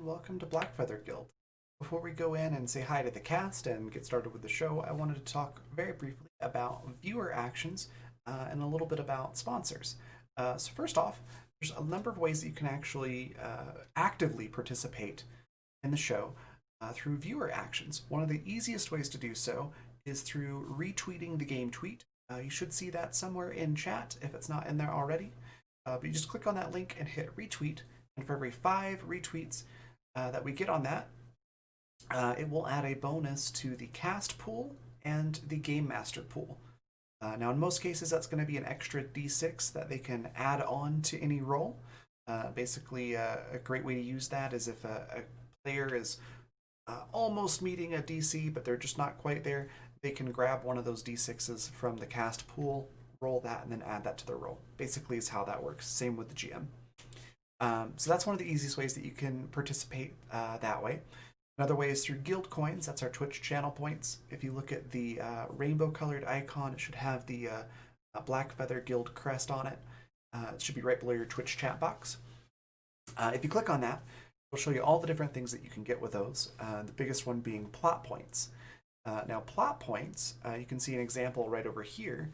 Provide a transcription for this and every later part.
Welcome to Blackfeather Guild. Before we go in and say hi to the cast and get started with the show, I wanted to talk very briefly about viewer actions and a little bit about sponsors. So first off, there's a number of ways that you can actually actively participate in the show through viewer actions. One of the easiest ways to do so is through retweeting the game tweet. You should see that somewhere in chat if it's not in there already. But you just click on that link and hit retweet, and for every 5 retweets that we get on that, it will add a bonus to the cast pool and the game master pool. Now, in most cases, that's going to be an extra d6 that they can add on to any roll. Basically, a great way to use that is if a player is almost meeting a DC, but they're just not quite there, they can grab one of those d6s from the cast pool, roll that, and then add that to their roll. Basically, is how that works. Same with the GM. So that's one of the easiest ways that you can participate that way. Another way is through guild coins. That's our Twitch channel points. If you look at the rainbow colored icon, it should have the Blackfeather Guild crest on it. It should be right below your Twitch chat box. If you click on that, it'll show you all the different things that you can get with those. The biggest one being plot points. Now plot points, you can see an example right over here.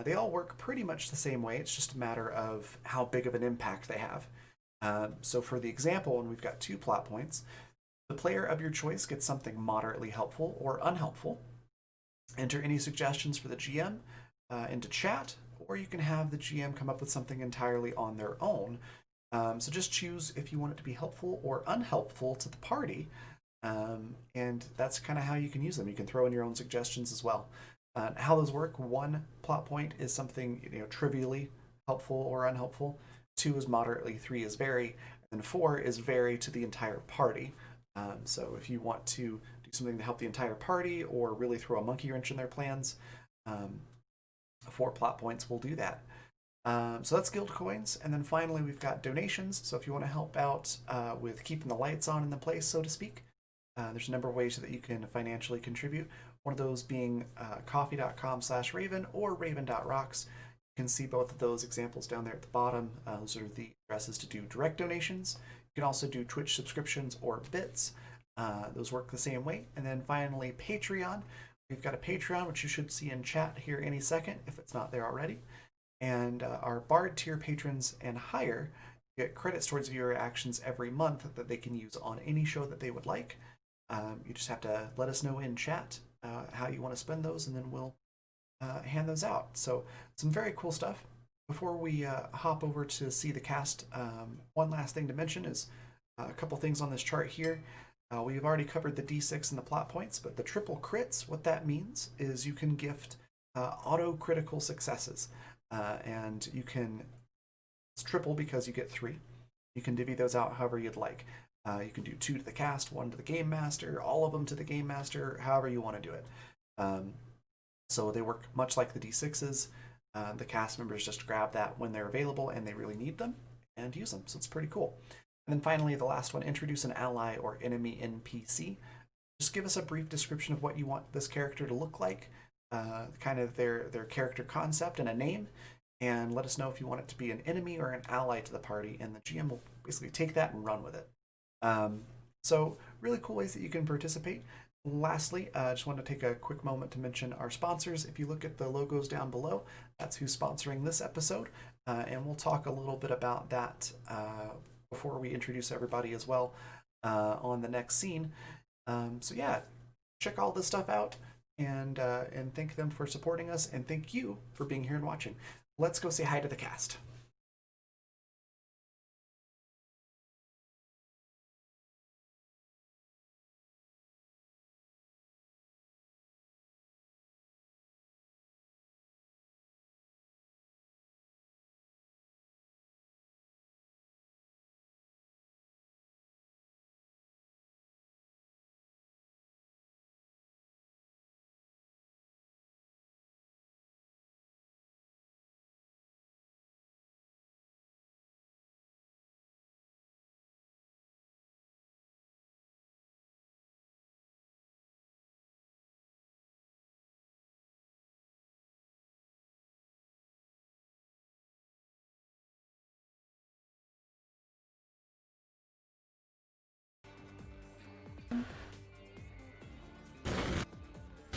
They all work pretty much the same way. It's just a matter of how big of an impact they have. So for the example, when we've got 2 plot points, the player of your choice gets something moderately helpful or unhelpful. Enter any suggestions for the GM into chat, or you can have the GM come up with something entirely on their own. So just choose if you want it to be helpful or unhelpful to the party, and that's kind of how you can use them. You can throw in your own suggestions as well. How those work: 1 plot point is something trivially helpful or unhelpful. 2 is moderately, 3 is very, and 4 is very to the entire party. So if you want to do something to help the entire party or really throw a monkey wrench in their plans, 4 plot points will do that. So that's guild coins. And then finally, we've got donations. So if you want to help out with keeping the lights on in the place, so to speak, there's a number of ways that you can financially contribute. One of those being coffee.com/Raven or raven.rocks. You can see both of those examples down there at the bottom. Those are the addresses to do direct donations. You can also do Twitch subscriptions or bits. Those work the same way. And then finally, Patreon. We've got a Patreon, which you should see in chat here any second if it's not there already. And our Bard tier patrons and higher get credits towards viewer actions every month that they can use on any show that they would like. You just have to let us know in chat how you want to spend those, and then we'll hand those out. So some very cool stuff. Before we hop over to see the cast, one last thing to mention is a couple things on this chart here. We've already covered the D6 and the plot points, but the triple crits, what that means is you can gift auto critical successes. And you can, it's triple because you get 3. You can divvy those out however you'd like. You can do 2 to the cast, 1 to the game master, all of them to the game master, however you want to do it. So they work much like the D6s. The cast members just grab that when they're available and they really need them and use them. So it's pretty cool. And then finally, the last one, introduce an ally or enemy NPC. Just give us a brief description of what you want this character to look like, kind of their character concept and a name, and let us know if you want it to be an enemy or an ally to the party, and the GM will basically take that and run with it. So really cool ways that you can participate. Lastly, I just want to take a quick moment to mention our sponsors. If you look at the logos down below, that's who's sponsoring this episode, and we'll talk a little bit about that before we introduce everybody as well on the next scene. So yeah, check all this stuff out and thank them for supporting us, and thank you for being here and watching. Let's go say hi to the cast.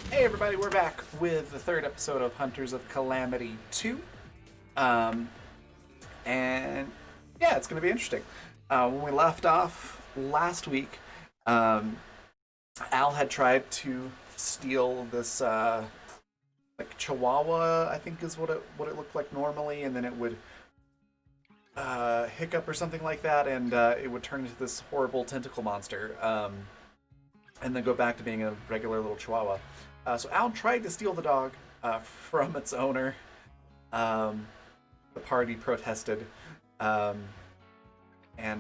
Hey everybody, we're back with the 3rd episode of Hunters of Calamity 2. And yeah, it's going to be interesting. When we left off last week, Al had tried to steal this like Chihuahua, I think is what it looked like normally, and then it would hiccup or something like that, and it would turn into this horrible tentacle monster, and then go back to being a regular little Chihuahua. So Al tried to steal the dog from its owner. The party protested, and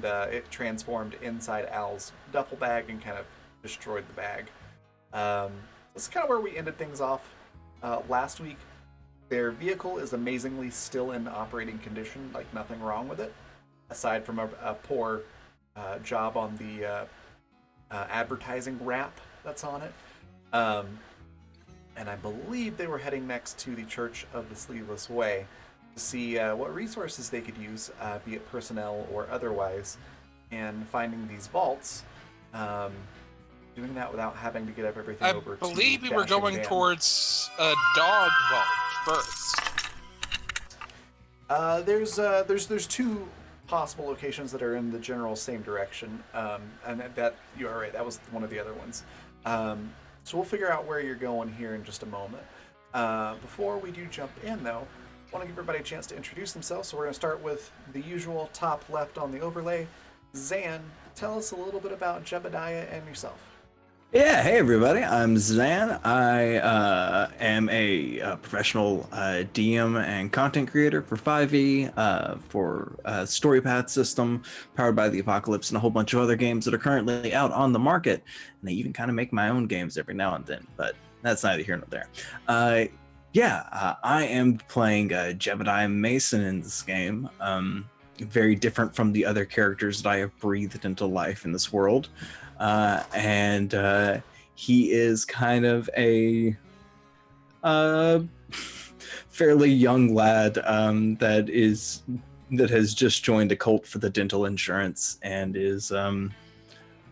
it transformed inside Al's duffel bag and kind of destroyed the bag. This is kind of where we ended things off last week. Their vehicle is amazingly still in operating condition, like nothing wrong with it, aside from a poor job on the advertising wrap that's on it. And I believe they were heading next to the Church of the Sleeveless Way to see what resources they could use, be it personnel or otherwise, and finding these vaults. Doing that without having to get everything over to... I believe we were going towards a dog vault first. There's 2 possible locations that are in the general same direction, and that you are right. That was one of the other ones. So we'll figure out where you're going here in just a moment. Before we do jump in, though, I want to give everybody a chance to introduce themselves. So we're going to start with the usual top left on the overlay. Zan, tell us a little bit about Jebediah and yourself. Yeah, hey everybody, I'm Zan. I am a professional DM and content creator for 5e, for StoryPath system, powered by the Apocalypse, and a whole bunch of other games that are currently out on the market. And I even kind of make my own games every now and then, but that's neither here nor there. I am playing Jebediah Mason in this game. Very different from the other characters that I have breathed into life in this world. And he is kind of a fairly young lad that has just joined a cult for the dental insurance and is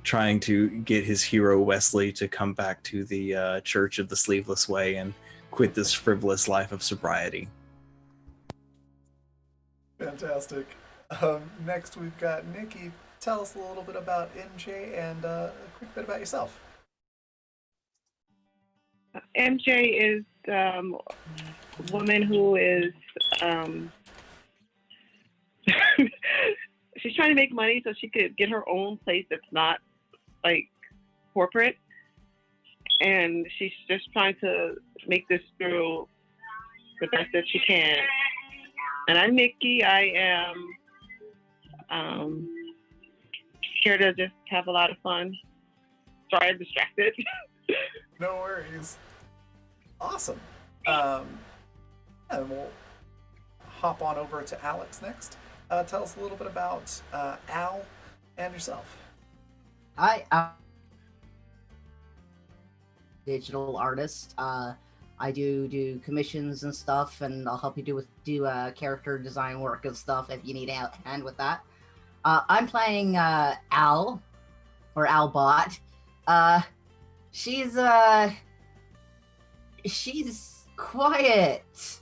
trying to get his hero Wesley to come back to the Church of the Sleeveless Way and quit this frivolous life of sobriety. Fantastic. Next, we've got Nikki. Tell us a little bit about MJ and a quick bit about yourself. MJ is a woman who is um, she's trying to make money so she could get her own place that's not like corporate, and she's just trying to make this through the best that she can. And I'm Nikki. I am here to just have a lot of fun. Sorry, I'm distracted. No worries. Awesome. And we'll hop on over to Alex next. Tell us a little bit about Al and yourself. I'm digital artist. I do commissions and stuff, and I'll help you do character design work and stuff if you need a hand with that. I'm playing Al, or Albot. She's quiet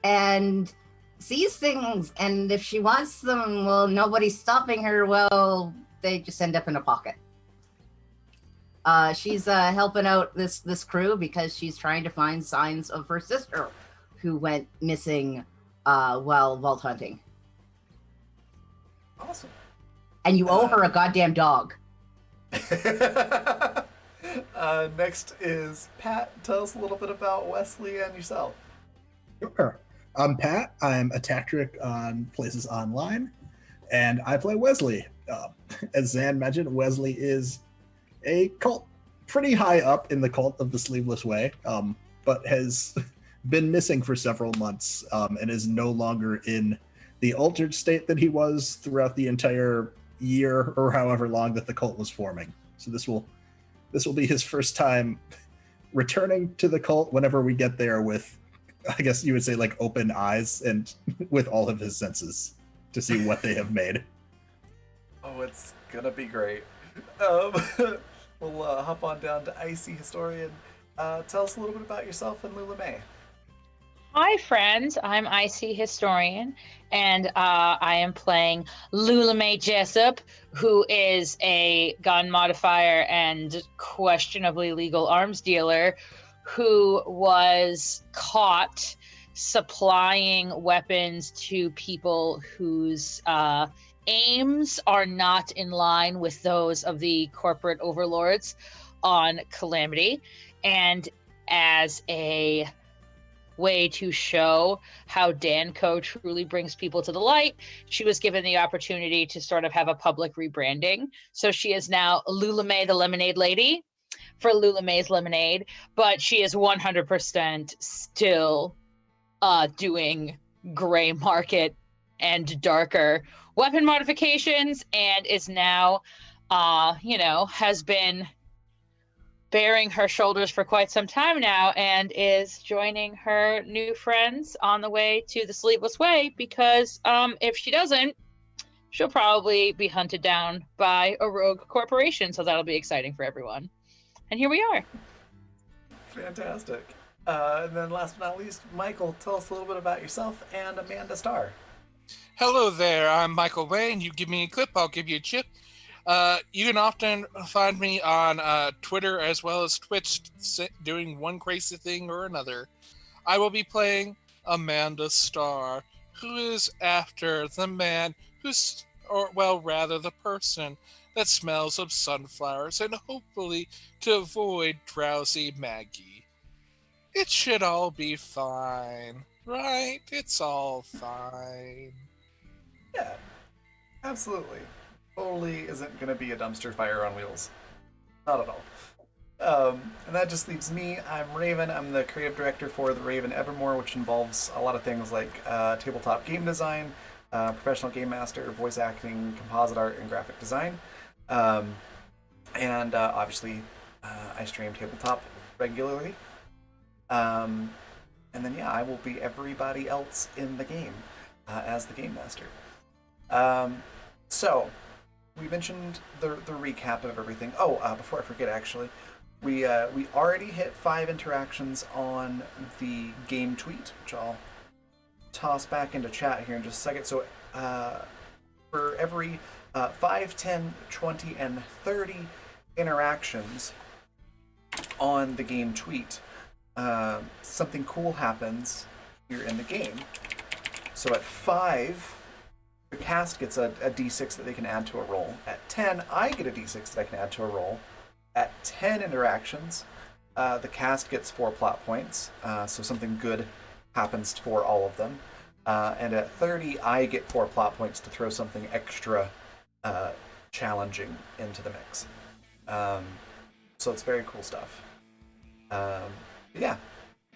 and sees things, and if she wants them, well, nobody's stopping her. Well, they just end up in a pocket. She's helping out this crew because she's trying to find signs of her sister, who went missing while vault hunting. Awesome. And you owe her a goddamn dog. Next is Pat. Tell us a little bit about Wesley and yourself. Sure. I'm Pat. I'm a tactic on Places Online, and I play Wesley. As Zan mentioned, Wesley is a cult pretty high up in the cult of the Sleeveless Way, but has been missing for several months and is no longer in the altered state that he was throughout the entire year or however long that the cult was forming. So this will be his first time returning to the cult whenever we get there with, I guess you would say, like open eyes and with all of his senses to see what they have made. Oh, it's gonna be great. We'll hop on down to Icy Historian. Tell us a little bit about yourself and Lula May. Hi, friends. I'm Icy Historian, and I am playing Lula Mae Jessup, who is a gun modifier and questionably legal arms dealer who was caught supplying weapons to people whose aims are not in line with those of the corporate overlords on Calamity. And as a way to show how Danco truly brings people to the light, she was given the opportunity to sort of have a public rebranding. So she is now Lula Mae the Lemonade Lady for Lula Mae's Lemonade, but she is 100% still doing gray market and darker weapon modifications, and is now has been bearing her shoulders for quite some time now, and is joining her new friends on the way to the Sleeveless Way, because if she doesn't, she'll probably be hunted down by a rogue corporation, so that'll be exciting for everyone. And here we are. Fantastic. And then last but not least, Michael, tell us a little bit about yourself and Amanda Starr. Hello there, I'm Michael Wayne. You give me a clip, I'll give you a chip. You can often find me on Twitter as well as Twitch doing one crazy thing or another. I will be playing Amanda Starr, who is after the man who's, or well, rather the person that smells of sunflowers, and hopefully to avoid drowsy Maggie. It should all be fine, right? It's all fine. Yeah, absolutely. Totally isn't going to be a dumpster fire on wheels. Not at all. And that just leaves me. I'm Raven. I'm the creative director for the Raven Evermore, which involves a lot of things like tabletop game design, professional game master, voice acting, composite art, and graphic design. And obviously, I stream tabletop regularly. And then, yeah, I will be everybody else in the game as the game master. So, we mentioned the recap of everything. Oh, before I forget, actually, we already hit 5 interactions on the game tweet, which I'll toss back into chat here in just a second. So, for every 5, 10, 20, and 30 interactions on the game tweet, something cool happens here in the game. So at 5, the cast gets a d6 that they can add to a roll. At 10, I get a d6 that I can add to a roll. At 10 interactions, the cast gets 4 plot points, so something good happens for all of them. And at 30, I get 4 plot points to throw something extra challenging into the mix. So it's very cool stuff. Yeah,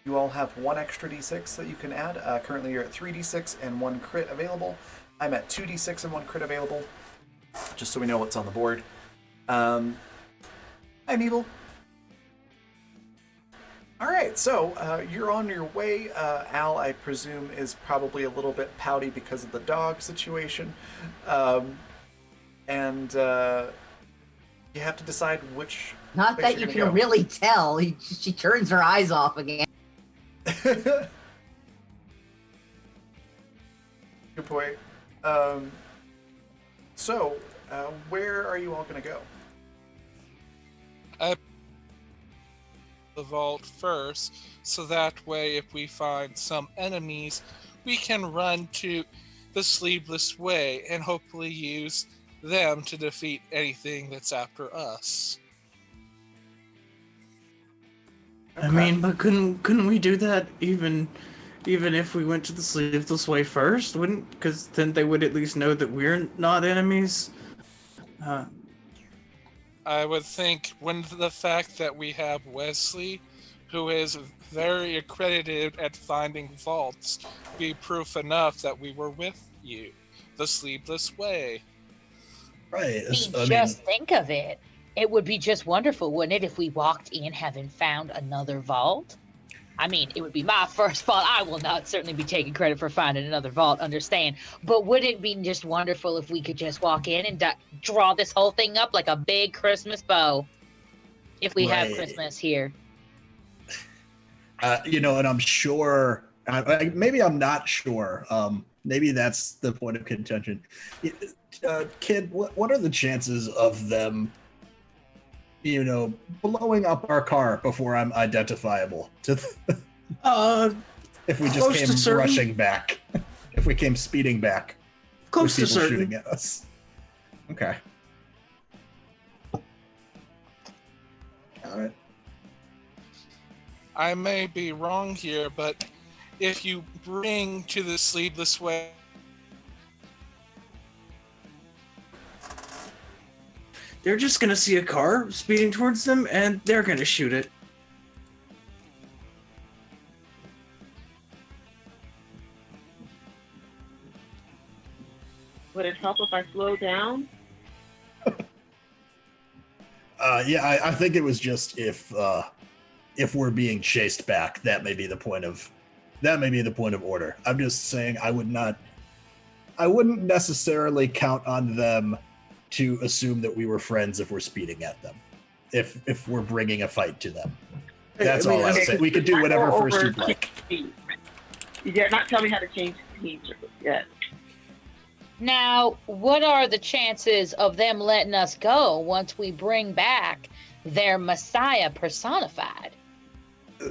you all have 1 extra d6 that you can add. Currently, you're at 3d6 and 1 crit available. I'm at 2d6 and 1 crit available, just so we know what's on the board. I'm Evil. All right, so you're on your way. Al, I presume, is probably a little bit pouty because of the dog situation. And you have to decide which... Not that you can really tell. She turns her eyes off again. Good point. So, where are you all going to go? The vault first, so that way if we find some enemies, we can run to the Sleeveless Way and hopefully use them to defeat anything that's after us. I mean, but couldn't we do that even if we went to the Sleeveless Way first? Wouldn't, because then they would at least know that we're not enemies. I would think when the fact that we have Wesley, who is very accredited at finding vaults, be proof enough that we were with you, the Sleeveless Way. Right. Think of it. It would be just wonderful, wouldn't it, if we walked in having found another vault? I mean, it would be my first vault. I will not certainly be taking credit for finding another vault, understand. But would it be just wonderful if we could just walk in and draw this whole thing up like a big Christmas bow? If we have Christmas here. And I'm sure, maybe I'm not sure. Maybe that's the point of contention. Kid, what are the chances of them, blowing up our car before I'm identifiable? If we just came rushing back, if we came speeding back, close to certain. Shooting at us. Okay. All right. I may be wrong here, but if you bring to the Sleeveless Way, they're just gonna see a car speeding towards them, and they're gonna shoot it. Would it help if I slow down? Yeah, I think it was just if we're being chased back, that may be the point of order. I'm just saying I wouldn't necessarily count on them to assume that we were friends if we're speeding at them. If we're bringing a fight to them. That's all I'm saying. We could do whatever first you'd like. You did not tell me how to change speed yet. Now, what are the chances of them letting us go once we bring back their Messiah personified?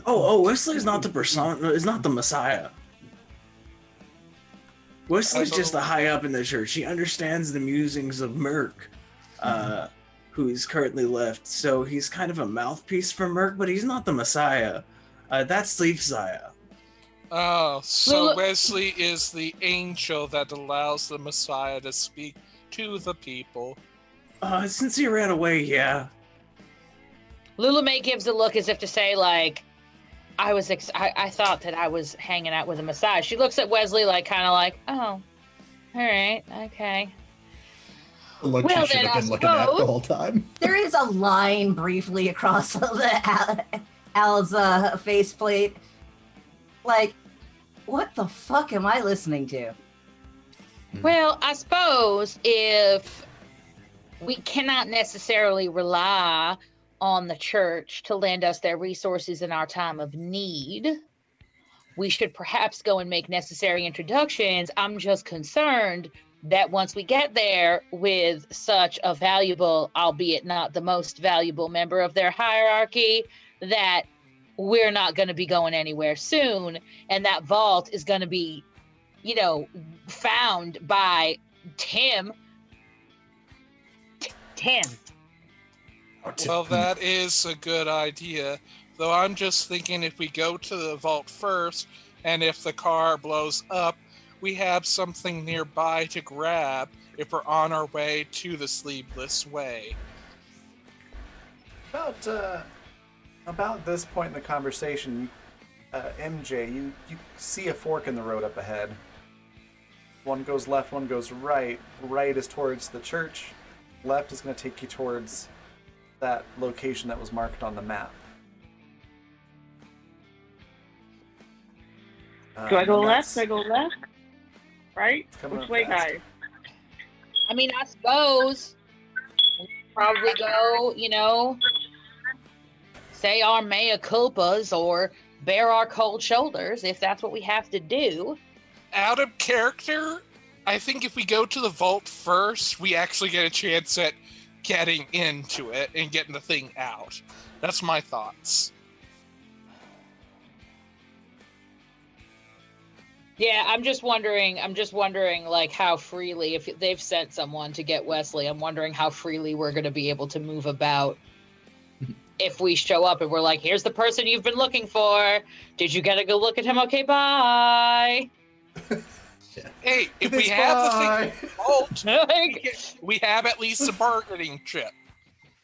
Oh, Wesley's not the persona. Is not the Messiah. Wesley's just a high up in the church. He understands the musings of Merc, who is currently left. So he's kind of a mouthpiece for Merc, but he's not the Messiah. That's Sleepsiah. Oh, so Wesley is the angel that allows the Messiah to speak to the people. Since he ran away, yeah. Lula May gives a look as if to say, like, I thought that I was hanging out with a Messiah. She looks at Wesley kind of like, oh, all right, okay. The look she should have been looking at the whole time. There is a line briefly across Al's faceplate. Like, what the fuck am I listening to? Well, I suppose if we cannot necessarily rely on the church to lend us their resources in our time of need, we should perhaps go and make necessary introductions. I'm just concerned that once we get there with such a valuable, albeit not the most valuable member of their hierarchy, that we're not going to be going anywhere soon. And that vault is going to be, found by Tim. Tim. Well, that is a good idea. Though I'm just thinking if we go to the vault first, and if the car blows up, we have something nearby to grab if we're on our way to the Sleeveless Way. About this point in the conversation, MJ, you see a fork in the road up ahead. One goes left, one goes right. Right is towards the church. Left is going to take you towards that location that was marked on the map. Do I go left? Do I go left? Right? Which way, fast. guys? I mean, I suppose we probably go, say our mea culpas or bare our cold shoulders if that's what we have to do. Out of character, I think if we go to the vault first, we actually get a chance at getting into it and getting the thing out. That's my thoughts. Yeah, I'm just wondering, like, how freely, if they've sent someone to get Wesley, I'm wondering how freely we're going to be able to move about if we show up and we're like, here's the person you've been looking for. Did you get to go look at him? Okay, bye. Hey, if we have the thing vault, we have at least a bargaining chip.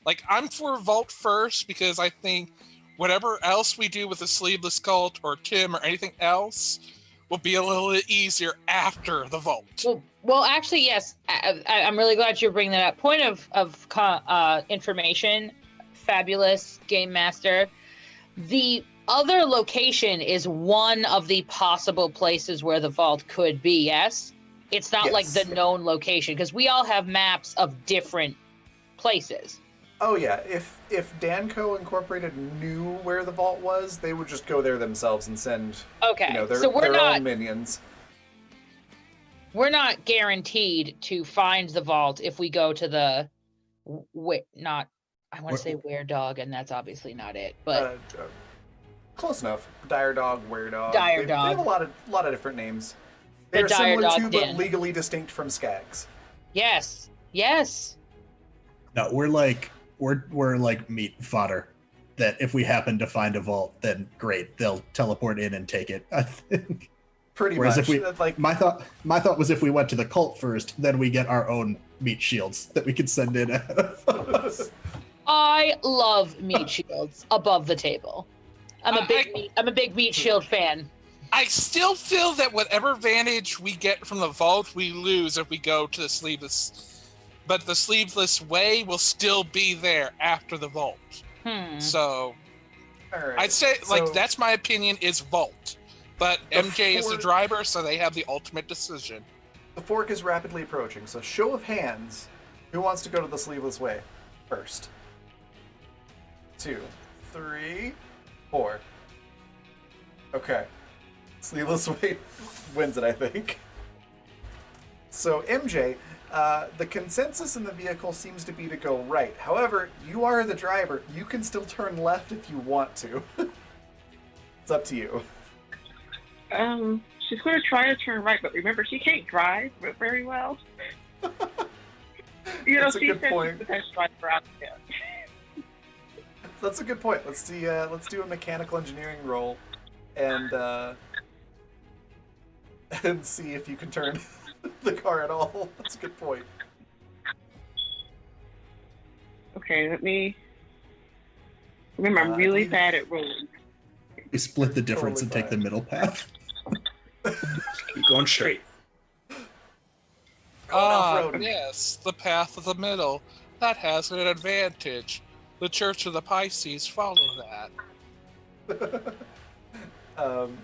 Like, I'm for vault first because I think whatever else we do with the Sleeveless Cult or Tim or anything else will be a little bit easier after the vault. Well, actually, yes. I'm really glad you're bringing that up. Point of information, fabulous game master. The other location is one of the possible places where the vault could be, yes? It's not like the known location, because we all have maps of different places. Oh yeah, if Danco Incorporated knew where the vault was, they would just go there themselves and send their own minions. We're not guaranteed to find the vault if we go to the I want to say Were Dog, and that's obviously not it, but close enough. Dire Dog, Were Dog. Dire Dog. They have a lot of different names. They're similar to, but legally distinct from Skags. Yes. No, we're like meat fodder. That if we happen to find a vault, then great, they'll teleport in and take it. I think. Pretty Whereas much. If my thought was if we went to the cult first, then we get our own meat shields that we could send in ahead of us. I love meat shields above the table. I'm a big meat shield fan. I still feel that whatever advantage we get from the vault, we lose if we go to the Sleeveless. But the Sleeveless Way will still be there after the vault. So, right. I'd say, that's my opinion, is vault. But MJ is the driver, so they have the ultimate decision. The fork is rapidly approaching, so show of hands, who wants to go to the Sleeveless Way first? 2, 3, 4. Okay. Sleeveless Way wins it, I think. So, MJ, the consensus in the vehicle seems to be to go right. However, you are the driver. You can still turn left if you want to. It's up to you. She's going to try to turn right, but remember, she can't drive very well. That's a good point. She's the best driver out there. That's a good point. Let's do a mechanical engineering roll, and see if you can turn the car at all. That's a good point. Okay, let me. Remember, I'm really bad at rolling. We split the difference and take the middle path. Keep going straight. Yes, the path of the middle. That has an advantage. The Church of the Pisces follow that.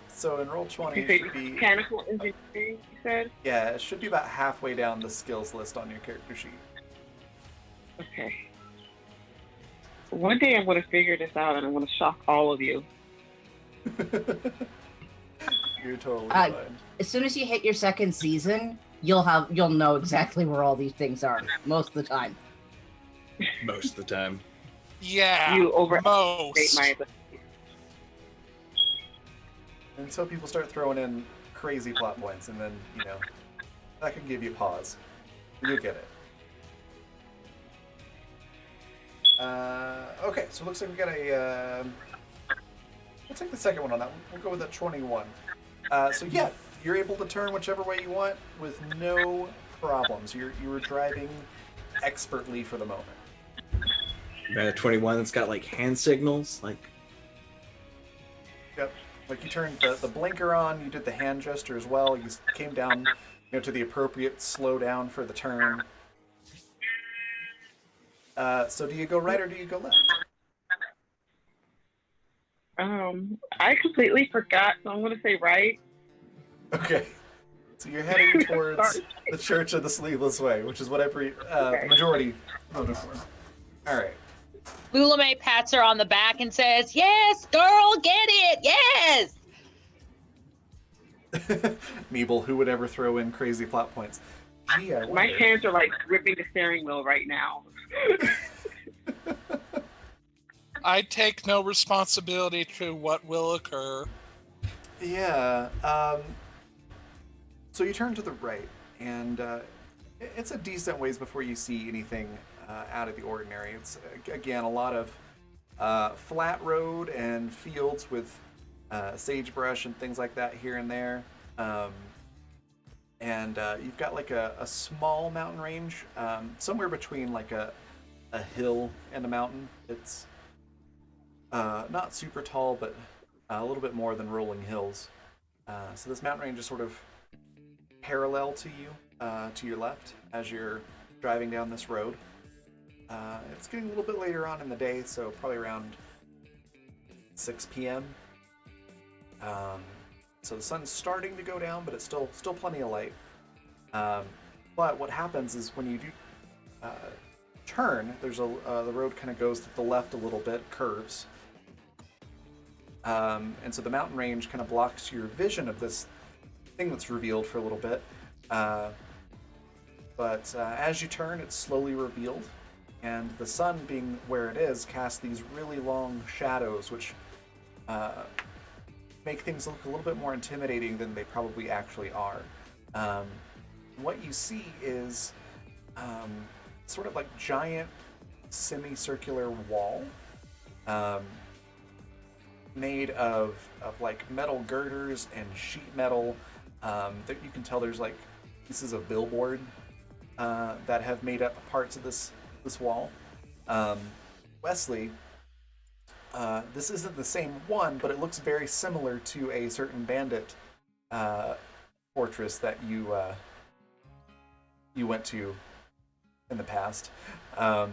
So in roll 20, it should be mechanical engineering. You said? Yeah, it should be about halfway down the skills list on your character sheet. Okay. One day I'm going to figure this out, and I'm going to shock all of you. You're totally fine. As soon as you hit your second season, you'll know exactly where all these things are most of the time. Most of the time. Yeah, You overestimate most. my Until people start throwing in crazy plot points, and then, that can give you pause. You'll get it. Okay, so it looks like we got a... we'll take the second one on that one. We'll go with that 21. So yeah, you're able to turn whichever way you want with no problems. You were driving expertly for the moment. Got a 21 that's got like hand signals, like. Yep. Like you turned the blinker on, you did the hand gesture as well. You came down, to the appropriate slow down for the turn. So do you go right or do you go left? I completely forgot, so I'm gonna say right. Okay. So you're heading towards the Church of the Sleeveless Way, which is what the majority voted for. All right. Lulame pats her on the back and says, "Yes, girl, get it, yes!" Meeble, who would ever throw in crazy plot points? Gee, I My wonder. hands are like gripping the steering wheel right now. I take no responsibility to what will occur. Yeah. So you turn to the right, and it's a decent ways before you see anything out of the ordinary. It's, again, a lot of flat road and fields with sagebrush and things like that here and there. And you've got like a small mountain range, somewhere between like a hill and a mountain. It's not super tall, but a little bit more than rolling hills. So this mountain range is sort of parallel to you, to your left, as you're driving down this road. It's getting a little bit later on in the day, so probably around 6 p.m. So the sun's starting to go down, but it's still plenty of light. But what happens is when you do turn, there's the road kind of goes to the left a little bit, curves. And so the mountain range kind of blocks your vision of this thing that's revealed for a little bit. But as you turn, it's slowly revealed. And the sun, being where it is, casts these really long shadows, which make things look a little bit more intimidating than they probably actually are. What you see is sort of like giant semicircular wall made of like metal girders and sheet metal. That you can tell there's like pieces of billboard that have made up parts of this wall. Wesley, this isn't the same one, but it looks very similar to a certain bandit fortress that you went to in the past. But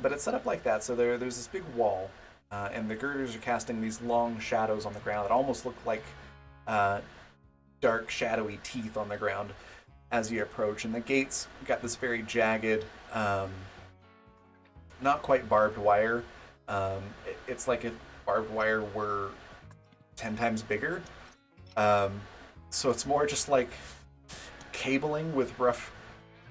it's set up like that, so there's this big wall, and the girders are casting these long shadows on the ground that almost look like dark, shadowy teeth on the ground as you approach. And the gates got this very jagged, not quite barbed wire. It's like if barbed wire were 10 times bigger. So it's more just like cabling with rough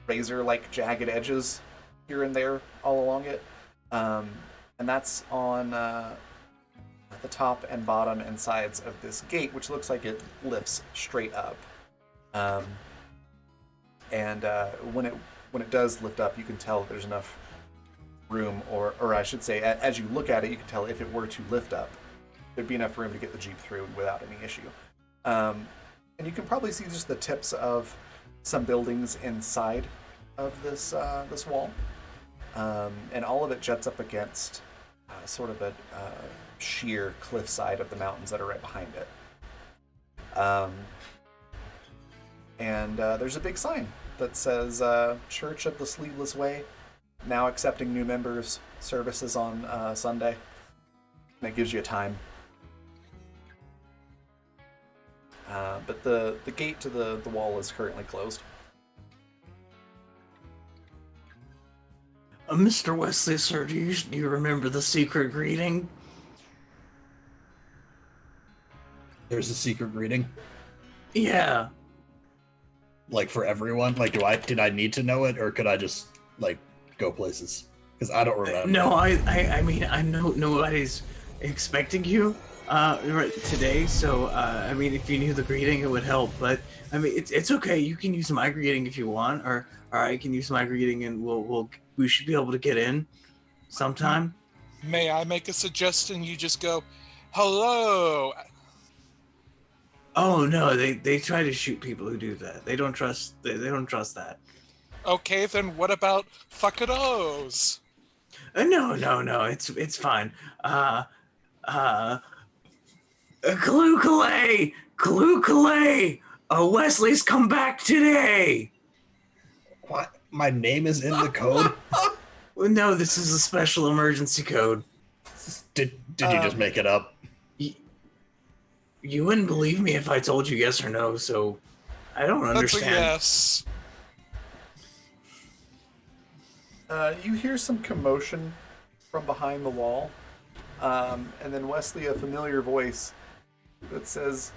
razor-like jagged edges here and there all along it. And that's on the top and bottom and sides of this gate, which looks like it lifts straight up. And when it does lift up, you can tell there's enough room, or I should say, as you look at it, you can tell if it were to lift up, there'd be enough room to get the Jeep through without any issue. And you can probably see just the tips of some buildings inside of this wall, and all of it juts up against sort of a sheer cliffside of the mountains that are right behind it. And there's a big sign that says Church of the Sleeveless Way, now accepting new members, services on Sunday. And it gives you a time. But the gate to the wall is currently closed. Mr. Wesley, sir, do you remember the secret greeting? There's a secret greeting. Yeah. like for everyone? Like, did I need to know it, or could I just like go places? Because I don't remember. No, I mean, I know nobody's expecting you right today, so I mean, if you knew the greeting, it would help. But I mean, it's okay. You can use my greeting if you want, or I can use my greeting, and we should be able to get in sometime. May I make a suggestion? You just go, hello. Oh no, they try to shoot people who do that. They don't trust that. Okay, then what about fuckados? No, it's fine. Kaloo, Wesley's come back today. What? My name is in the code. Well, no, this is a special emergency code. Did you just make it up? You wouldn't believe me if I told you yes or no, so I don't understand. That's a yes. You hear some commotion from behind the wall, and then Wesley, a familiar voice that says,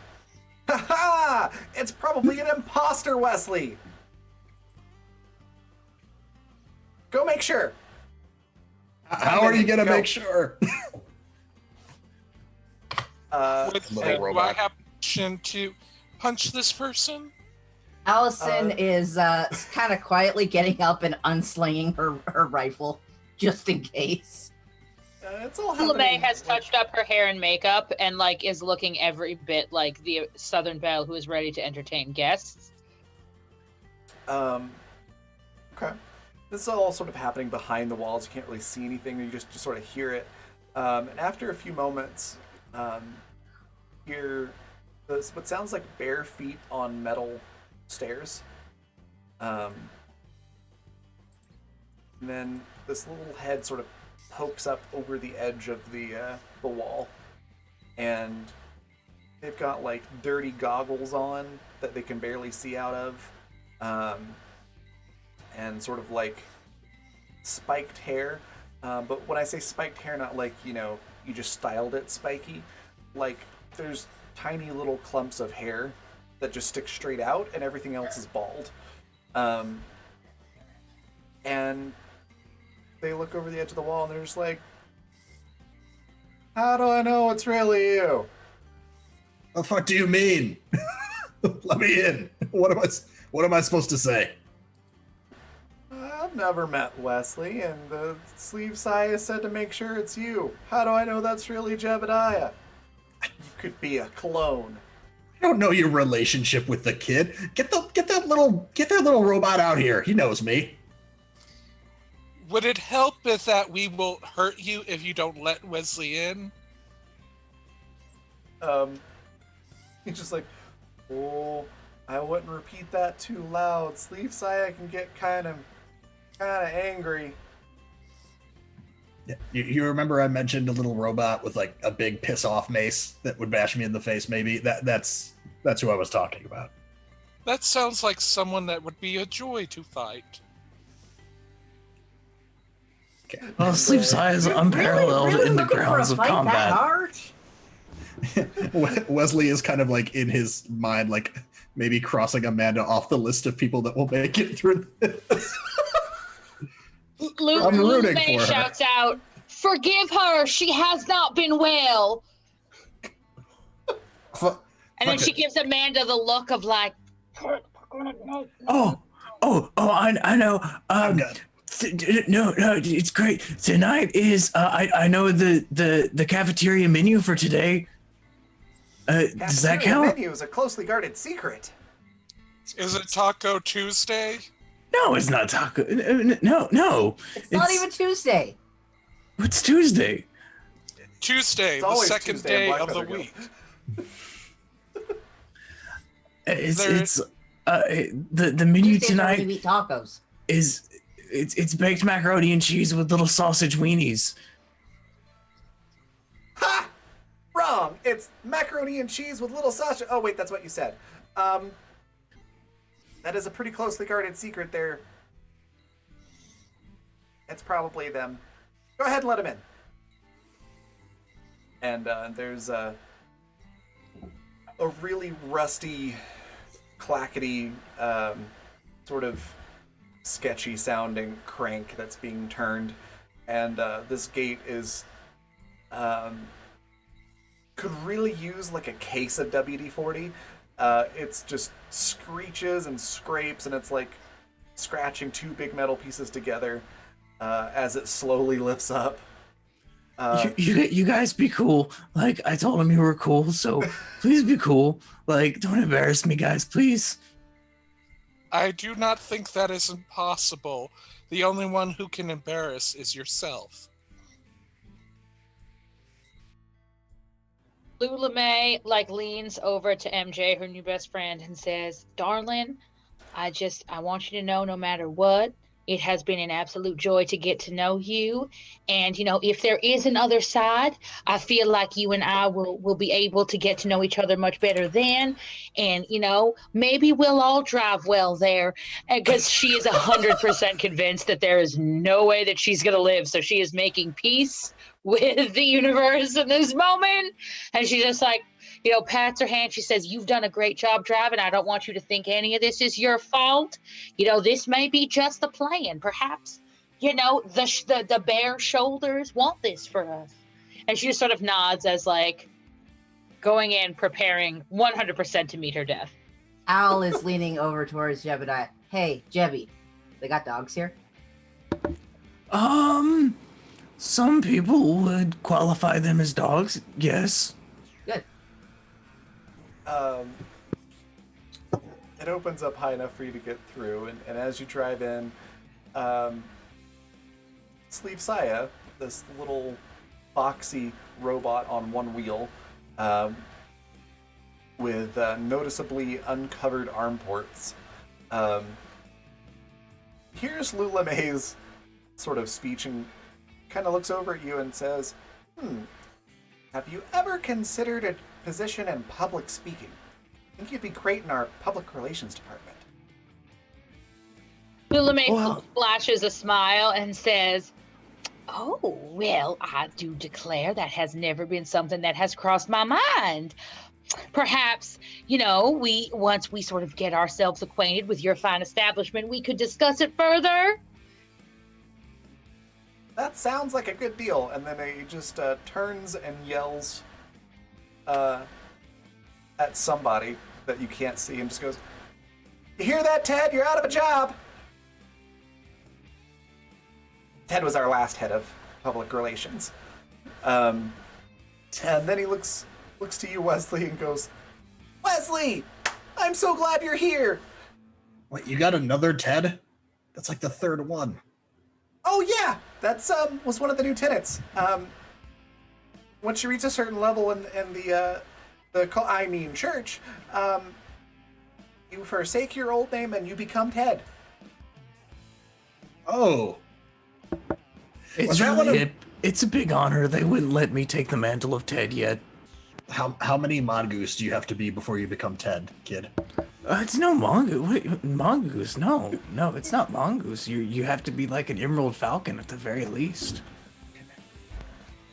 "Ha ha! It's probably an imposter, Wesley! Go make sure!" How are you gonna make sure? Do I have permission to punch this person? Allison is kind of quietly getting up and unslinging her rifle, just in case. It's all LeMay happening. has touched up her hair and makeup and like is looking every bit like the Southern Belle who is ready to entertain guests. Okay. This is all sort of happening behind the walls. You can't really see anything. You just sort of hear it. And after a few moments, hear what sounds like bare feet on metal stairs. And then this little head sort of pokes up over the edge of the wall, and they've got like dirty goggles on that they can barely see out of, and sort of like spiked hair. But when I say spiked hair, not like, you know, you just styled it spiky. Like there's tiny little clumps of hair that just stick straight out, and everything else is bald. And they look over the edge of the wall, and they're just like, "How do I know it's really you?" The fuck do you mean? Let me in. What am I supposed to say? "I've never met Wesley, and the sleeve Saya said to make sure it's you. How do I know that's really Jebediah? You could be a clone." I don't know your relationship with the kid. Get that little robot out here. He knows me. Would it help if that we will hurt you if you don't let Wesley in? He's just like, "Oh, I wouldn't repeat that too loud. Sleeve Saya can get kind of angry." Yeah. You remember I mentioned a little robot with like a big piss off mace that would bash me in the face? Maybe that's who I was talking about. That sounds like someone that would be a joy to fight. Okay. Well, Sleep Sai is unparalleled Really in the looking for a grounds of fight that combat. hard? Wesley is kind of like in his mind, like maybe crossing Amanda off the list of people that will make it through this. Luke I'm rooting LeMay for her. shouts out, "Forgive her, she has not been well." And then she gives Amanda the look of like, Oh, I know. I'm good. No, it's great. Tonight is I know the cafeteria menu for today. Does that Cafeteria count? menu is a closely guarded secret. Is it Taco Tuesday? No, it's not taco. No. It's not even Tuesday. It's Tuesday. Tuesday, It's the always second Tuesday in day of the Blackfeather Guild. week. The menu Tuesdays are when tonight you eat tacos. is it's baked macaroni and cheese with little sausage weenies. Ha! Wrong. It's macaroni and cheese with little sausage. Oh wait, that's what you said. That is a pretty closely guarded secret there. It's probably them. Go ahead and let them in. And there's a really rusty clackety, sort of sketchy sounding crank that's being turned, and this gate is could really use like a case of WD-40. It's just screeches and scrapes, and it's like scratching two big metal pieces together as it slowly lifts up. You guys be cool. Like, I told him you were cool, so please be cool. Like, don't embarrass me, guys, please. I do not think that is impossible. The only one who can embarrass is yourself. Lula May leans over to MJ, her new best friend, and says, "Darling, I want you to know, no matter what, it has been an absolute joy to get to know you. And if there is another side, I feel like you and I will be able to get to know each other much better then. And maybe we'll all drive well there, because she is 100% convinced that there is no way that she's gonna live. So she is making peace with the universe in this moment, and she just pats her hand. She says, "You've done a great job driving. I don't want you to think any of this is your fault. This may be just the plan. Perhaps, the bare shoulders want this for us." And she just sort of nods as going in, preparing 100% to meet her death. Al is leaning over towards Jebediah. Hey, Jebby, they got dogs here? Some people would qualify them as dogs, yes. Good. It opens up high enough for you to get through, and as you drive in, Sleeve Saya, this little boxy robot on one wheel, with noticeably uncovered arm ports, here's Lula May's sort of speech and kind of looks over at you and says, have you ever considered a position in public speaking? I think you'd be great in our public relations department. Lula May flashes a smile and says, "Oh, well, I do declare that has never been something that has crossed my mind. Perhaps, once we sort of get ourselves acquainted with your fine establishment, we could discuss it further." That sounds like a good deal. And then he just turns and yells at somebody that you can't see and just goes, "You hear that, Ted? You're out of a job." Ted was our last head of public relations. And then he looks to you, Wesley, and goes, "Wesley, I'm so glad you're here." Wait, you got another Ted? That's like the third one. Oh yeah, that's was one of the new tenants. Once you reach a certain level in the church, you forsake your old name and you become Ted. Oh. It's a big honor. They wouldn't let me take the mantle of Ted yet. How many mongoose do you have to be before you become Ted, kid? It's no mongoose. Mongoose? No, it's not mongoose. You have to be like an emerald falcon at the very least.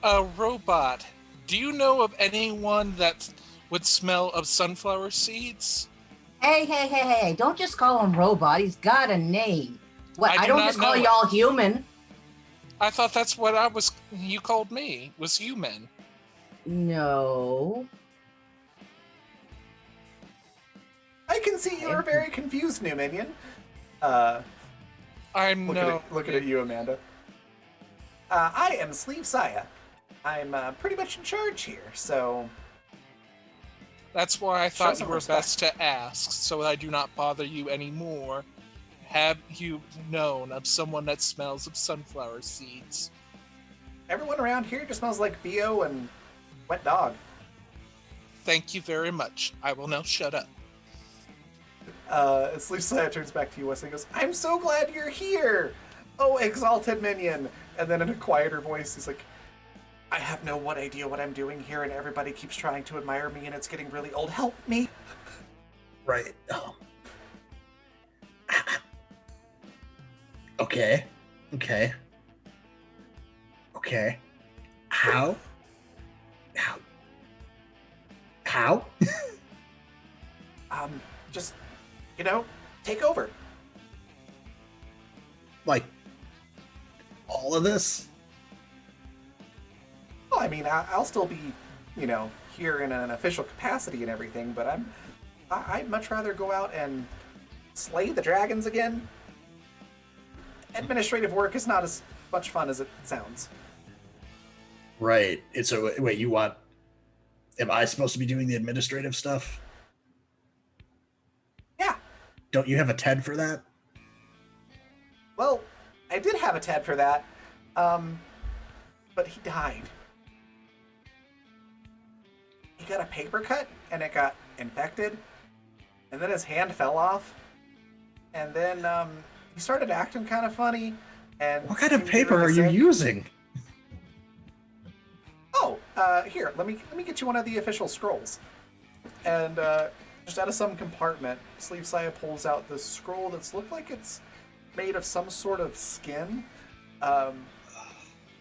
A robot. Do you know of anyone that would smell of sunflower seeds? Hey, don't just call him robot. He's got a name. What, I don't just call y'all human. I thought that's what you called me, was human. No. I can see you are very confused, new minion. Looking at you, Amanda. I am Sleeve Saya. I'm pretty much in charge here, so... That's why I thought you were best to ask, so I do not bother you anymore. Have you known of someone that smells of sunflower seeds? Everyone around here just smells like BO and wet dog. Thank you very much. I will now shut up. Sleeve Saya turns back to you, Wesley, and goes, "I'm so glad you're here! Oh, exalted minion!" And then in a quieter voice, he's like, "I have no idea what I'm doing here, and everybody keeps trying to admire me, and it's getting really old. Help me!" Right. Okay. How? Just take over. Like, all of this? Well, I mean, I'll still be, here in an official capacity and everything, but I'd much rather go out and slay the dragons again. Administrative work is not as much fun as it sounds. Right. And so, wait, am I supposed to be doing the administrative stuff? Yeah. Don't you have a TED for that? Well, I did have a Ted for that, but he died. He got a paper cut, and it got infected, and then his hand fell off, and then he started acting kind of funny. And What kind of seemed paper really are you sick. using? Oh, here, let me get you one of the official scrolls. And just out of some compartment, Sleeve Saya pulls out this scroll that's looked like it's made of some sort of skin.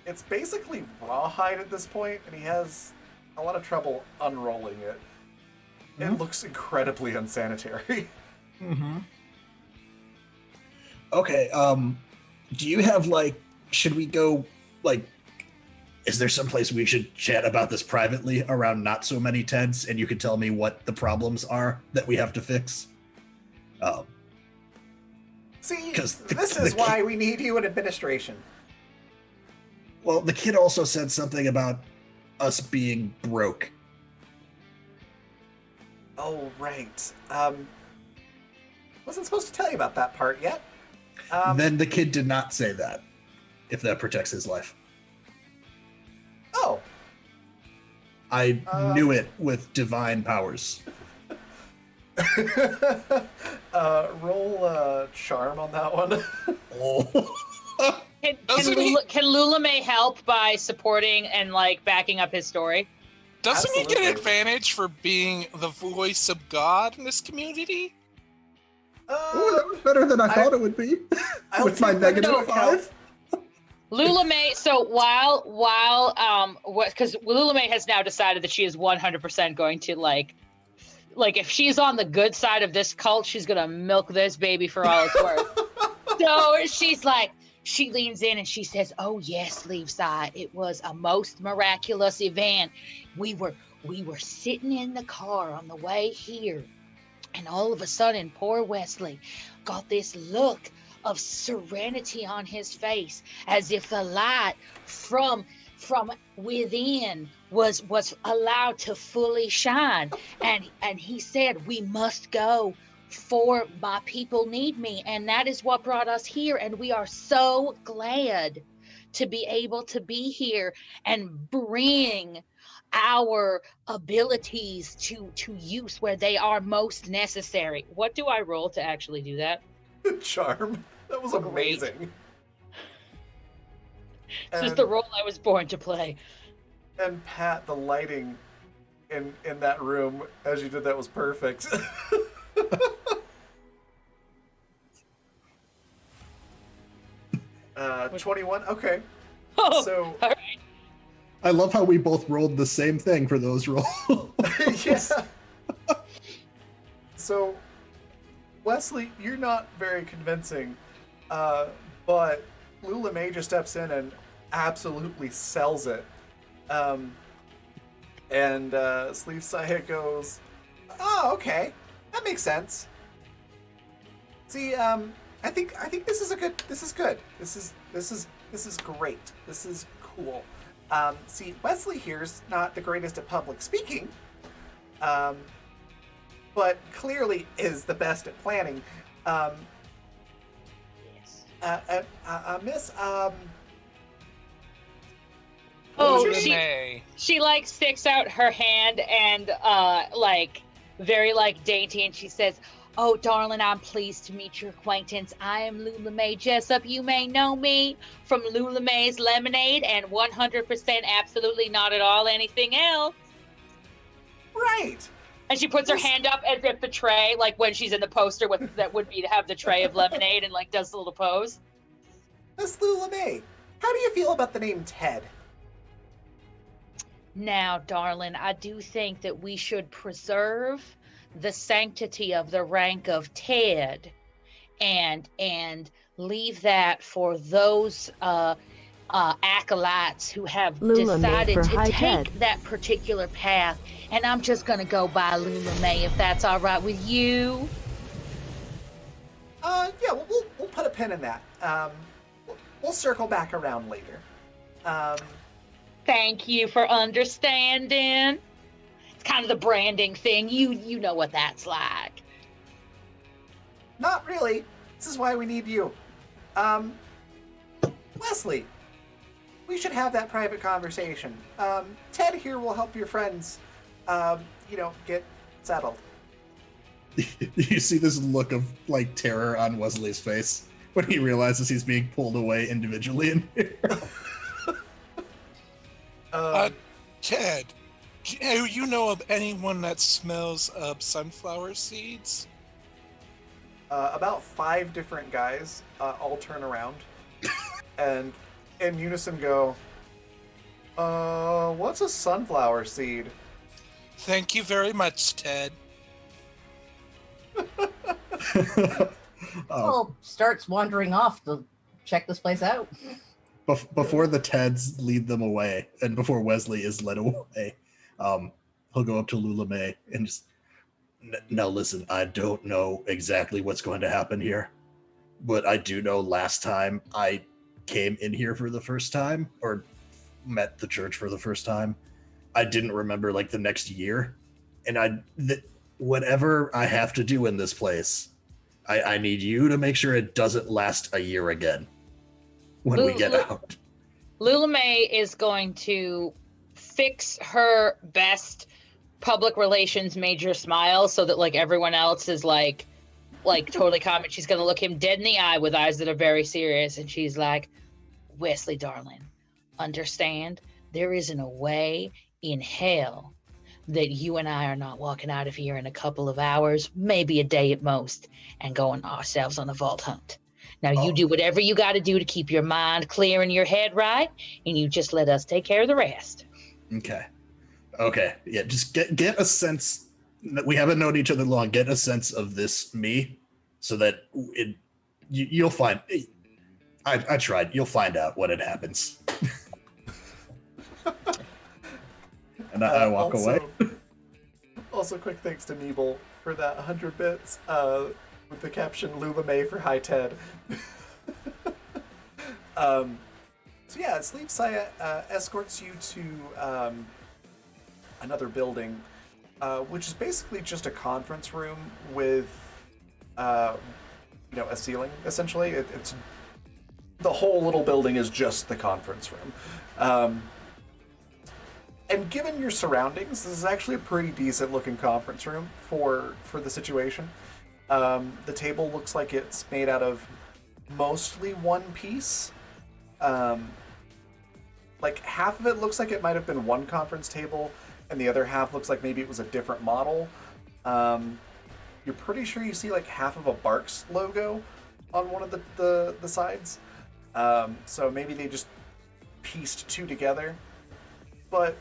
It's basically rawhide at this point, and he has a lot of trouble unrolling it. It looks incredibly unsanitary. Mm-hmm. Okay, do you have, should we go, is there some place we should chat about this privately around not so many TEDs, and you can tell me what the problems are that we have to fix? See, 'Cause this is why we need you in administration. Well, the kid also said something about us being broke. Oh, right. Wasn't supposed to tell you about that part yet. Then the kid did not say that, if that protects his life. Oh, I knew it with divine powers. roll charm on that one. Oh. Can Lulame help by supporting and backing up his story? Doesn't he Absolutely. get advantage for being the voice of God in this community? Ooh, that was better than I thought it would be. I'll With my take that into negative account. 5. Lulame, so while because Lulame has now decided that she is 100% going to if she's on the good side of this cult, she's gonna milk this baby for all it's worth. So she leans in and she says, "Oh yes, Leaveside, it was a most miraculous event. We were sitting in the car on the way here, and all of a sudden, poor Wesley got this look of serenity on his face, as if the light from within was allowed to fully shine. And he said, 'We must go, for my people need me.' And that is what brought us here. And we are so glad to be able to be here and bring our abilities to use where they are most necessary." What do I roll to actually do that? Charm. That was Great. amazing. This is the role I was born to play. And Pat, the lighting in that room as you did that was perfect. 21. Okay. Oh, So all right. I love how we both rolled the same thing for those rolls. yeah. So Wesley, you're not very convincing, but Lula May just steps in and absolutely sells it. And Sleeve Saya goes, "Oh, okay, that makes sense. See, I think this is good. This is good. This is great. This is cool. See, Wesley here's not the greatest at public speaking, but clearly is the best at planning. Yes. Miss, Oh, Renee. she sticks out her hand and very dainty, and she says, "Oh, darling, I'm pleased to meet your acquaintance. I am Lula Mae Jessup. You may know me from Lula Mae's Lemonade and 100% absolutely not at all anything else." right. And she puts her hand up as if the tray, when she's in the poster that would be to have the tray of lemonade, and does the little pose. Miss Lula May, how do you feel about the name Ted? Now, darling, I do think that we should preserve the sanctity of the rank of Ted and leave that for those acolytes who have Lula May decided for to High take Ted. that particular path. And I'm just going to go by Lula May if that's all right with you. Yeah, we'll put a pin in that. We'll circle back around later. Thank you for understanding. It's kind of the branding thing. You know what that's like. Not really. This is why we need you. Wesley, we should have that private conversation. Ted here will help your friends, get settled. You see this look of like terror on Wesley's face when he realizes he's being pulled away individually in here. Ted, do you know of anyone that smells of sunflower seeds? About 5 different guys all turn around and in unison go, what's a sunflower seed? Thank you very much, Ted. Well, starts wandering off to check this place out. Before the Teds lead them away, and before Wesley is led away, he'll go up to Lula May and just, now listen, I don't know exactly what's going to happen here, but I do know last time I came in here for the first time, or met the church for the first time, I didn't remember like the next year, and whatever I have to do in this place, I need you to make sure it doesn't last a year again when we get out. Lula May is going to fix her best public relations major smile so that like everyone else is like totally calm, and she's going to look him dead in the eye with eyes that are very serious, and she's like, Wesley, darling, understand there isn't a way in hell that you and I are not walking out of here in a couple of hours, maybe a day at most, and going ourselves on a vault hunt. Now, you do whatever you got to do to keep your mind clear and your head right, and you just let us take care of the rest. Okay. Yeah, just get a sense that we haven't known each other long. Get a sense of this me so that you'll find. I tried. You'll find out when it happens. And I walk away. Also, quick thanks to Nebel for that 100 bits with the caption Lula May for High Ted. So yeah, Sleep Saya escorts you to another building, which is basically just a conference room with, a ceiling, essentially. It's the whole little building is just the conference room. And given your surroundings, this is actually a pretty decent looking conference room for the situation. The table looks like it's made out of mostly one piece. Like half of it looks like it might have been one conference table, and the other half looks like maybe it was a different model. You're pretty sure you see like half of a Barks logo on one of the sides. So maybe they just pieced 2 together. But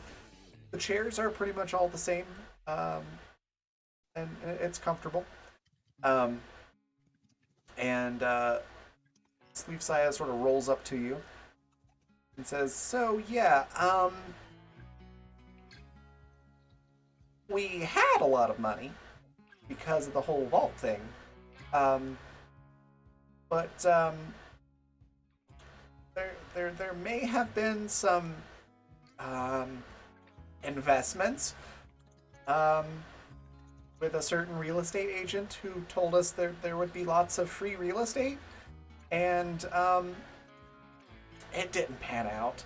the chairs are pretty much all the same, and it's comfortable. Sleeve Saya sort of rolls up to you and says, so yeah, we had a lot of money because of the whole vault thing. But there may have been some investments with a certain real estate agent who told us there would be lots of free real estate, and it didn't pan out.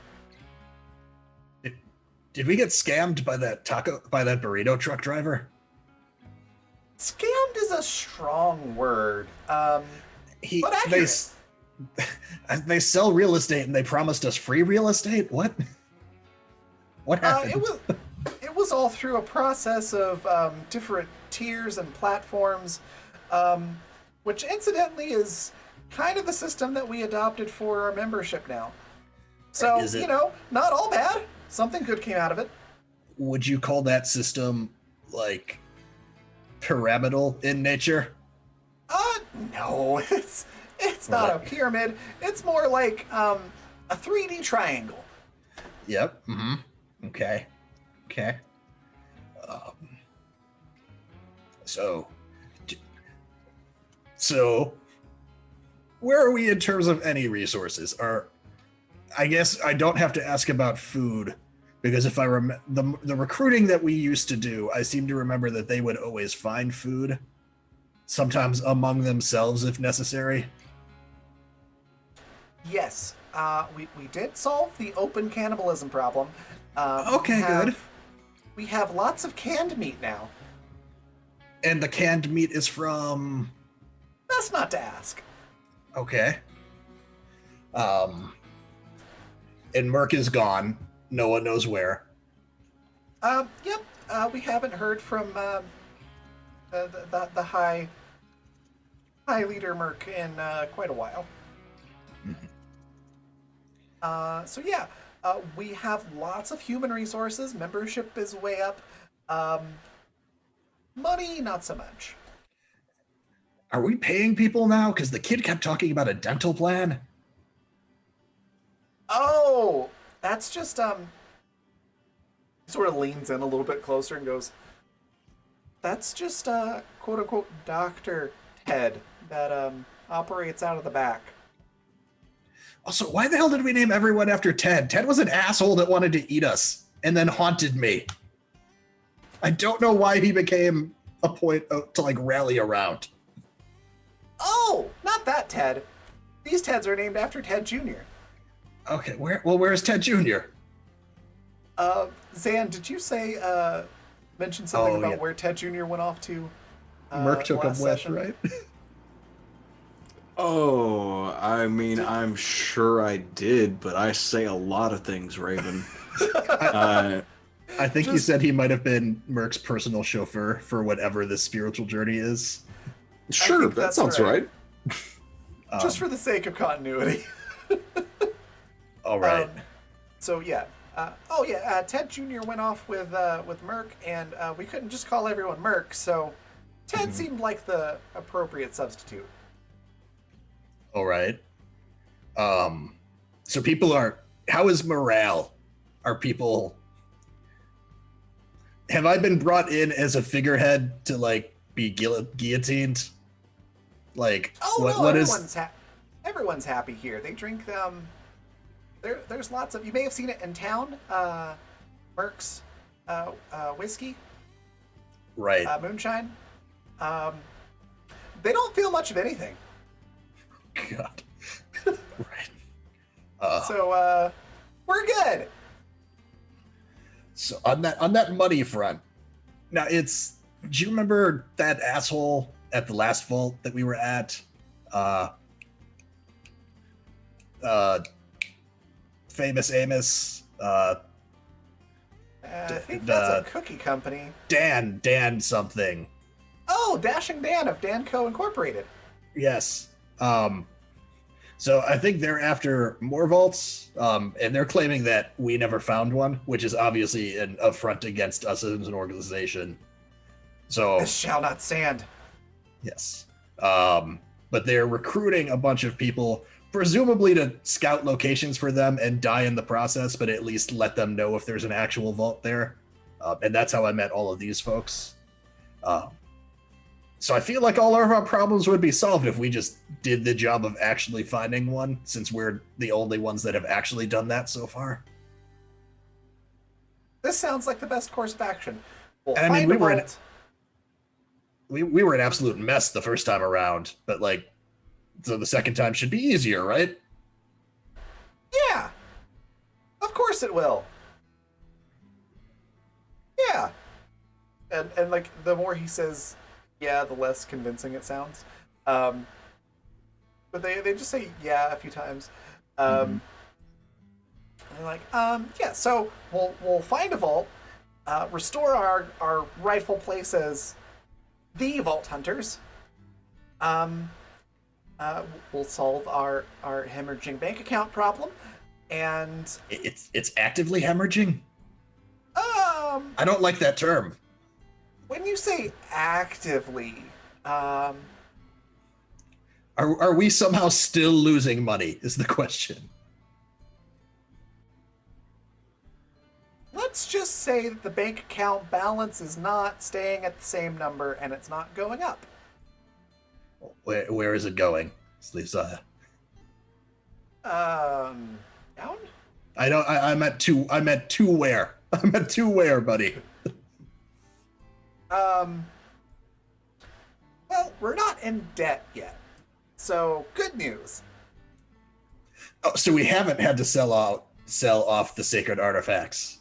Did we get scammed by that burrito truck driver? Scammed is a strong word. But accurate. They sell real estate and they promised us free real estate? What happened? It was all through a process of different tiers and platforms, which incidentally is kind of the system that we adopted for our membership now. So, not all bad. Something good came out of it. Would you call that system like pyramidal in nature? No, it's not a pyramid. It's more like a 3D triangle. Yep. Mm-hmm. Okay. Okay. So, where are we in terms of any resources? I guess I don't have to ask about food, because if I remember the recruiting that we used to do, I seem to remember that they would always find food, sometimes among themselves if necessary. Yes, we did solve the open cannibalism problem. Okay, good. We have lots of canned meat now. And the canned meat is from... That's not to ask. Okay. And Merc is gone. No one knows where. Yep. We haven't heard from the high leader Merc in quite a while. So yeah, we have lots of human resources. Membership is way up. Money, not so much. Are we paying people now? Because the kid kept talking about a dental plan. Oh, that's just sort of leans in a little bit closer and goes, that's just quote unquote Dr. Ted that operates out of the back. Also, why the hell did we name everyone after Ted? Ted was an asshole that wanted to eat us and then haunted me. I don't know why he became a point to like rally around. Oh, not that Ted. These Teds are named after Ted Jr. Okay, where's Ted Jr.? Zan, did you say mention something about where Ted Jr. went off to? Merc took him with, session? right? Oh, I mean, I'm sure I did, but I say a lot of things, Raven. I think he said he might have been Merc's personal chauffeur for whatever this spiritual journey is. Sure, that sounds right. Just for the sake of continuity. All right. So yeah. Ted Jr. went off with Merc, and we couldn't just call everyone Merc, so Ted seemed like the appropriate substitute. All right. So people are... How is morale? Are people... Have I been brought in as a figurehead to, like, be guillotined? Like, what is... Everyone's happy here. They drink, there's lots of... You may have seen it in town. Merc's whiskey. Right. Moonshine. They don't feel much of anything. God. Right. So, we're good. So on that money front, now do you remember that asshole at the last vault that we were at? Famous Amos. I think that's a cookie company. Dan something. Oh, Dashing Dan of Danco Incorporated. Yes. So I think they're after more vaults, and they're claiming that we never found one, which is obviously an affront against us as an organization. So This shall not stand. yes. But they're recruiting a bunch of people, presumably to scout locations for them and die in the process, but at least let them know if there's an actual vault there. And that's how I met all of these folks. So I feel like all of our problems would be solved if we just did the job of actually finding one, since we're the only ones that have actually done that so far. This sounds like the best course of action. We'll And I mean, find a vault. we were an absolute mess the first time around, but like, so the second time should be easier, right? Yeah. Of course it will. Yeah. And like, the more he says, yeah, the less convincing it sounds. But they just say yeah a few times. And they're like, yeah, so we'll find a vault, restore our rightful place as the Vault Hunters. We'll solve our hemorrhaging bank account problem, and It's actively hemorrhaging? I don't like that term. When you say actively, Are we somehow still losing money? Is the question. let's just say that the bank account balance is not staying at the same number and it's not going up. Where is it going, Lisa? Down? I don't. I meant to. I meant to where? I meant to where, buddy? Well, we're not in debt yet. So, good news. Oh, so we haven't had to sell off the sacred artifacts.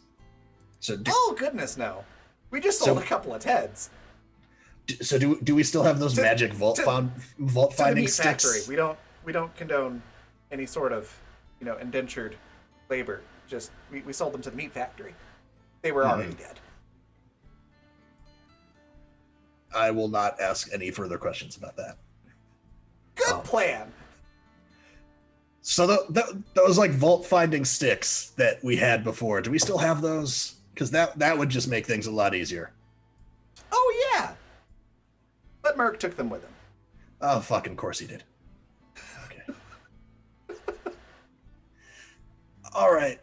So Oh, goodness, no. We just sold So- a couple of Teds. do we still have those To- magic vault to- vault To the finding meat sticks? factory. We don't condone any sort of, indentured labor. Just, we sold them to the meat factory. They were already dead. I will not ask any further questions about that. Good plan. So those like vault finding sticks that we had before, do we still have those? Because that would just make things a lot easier. Oh, yeah. But Merc took them with him. Oh, fucking course he did. Okay. All right.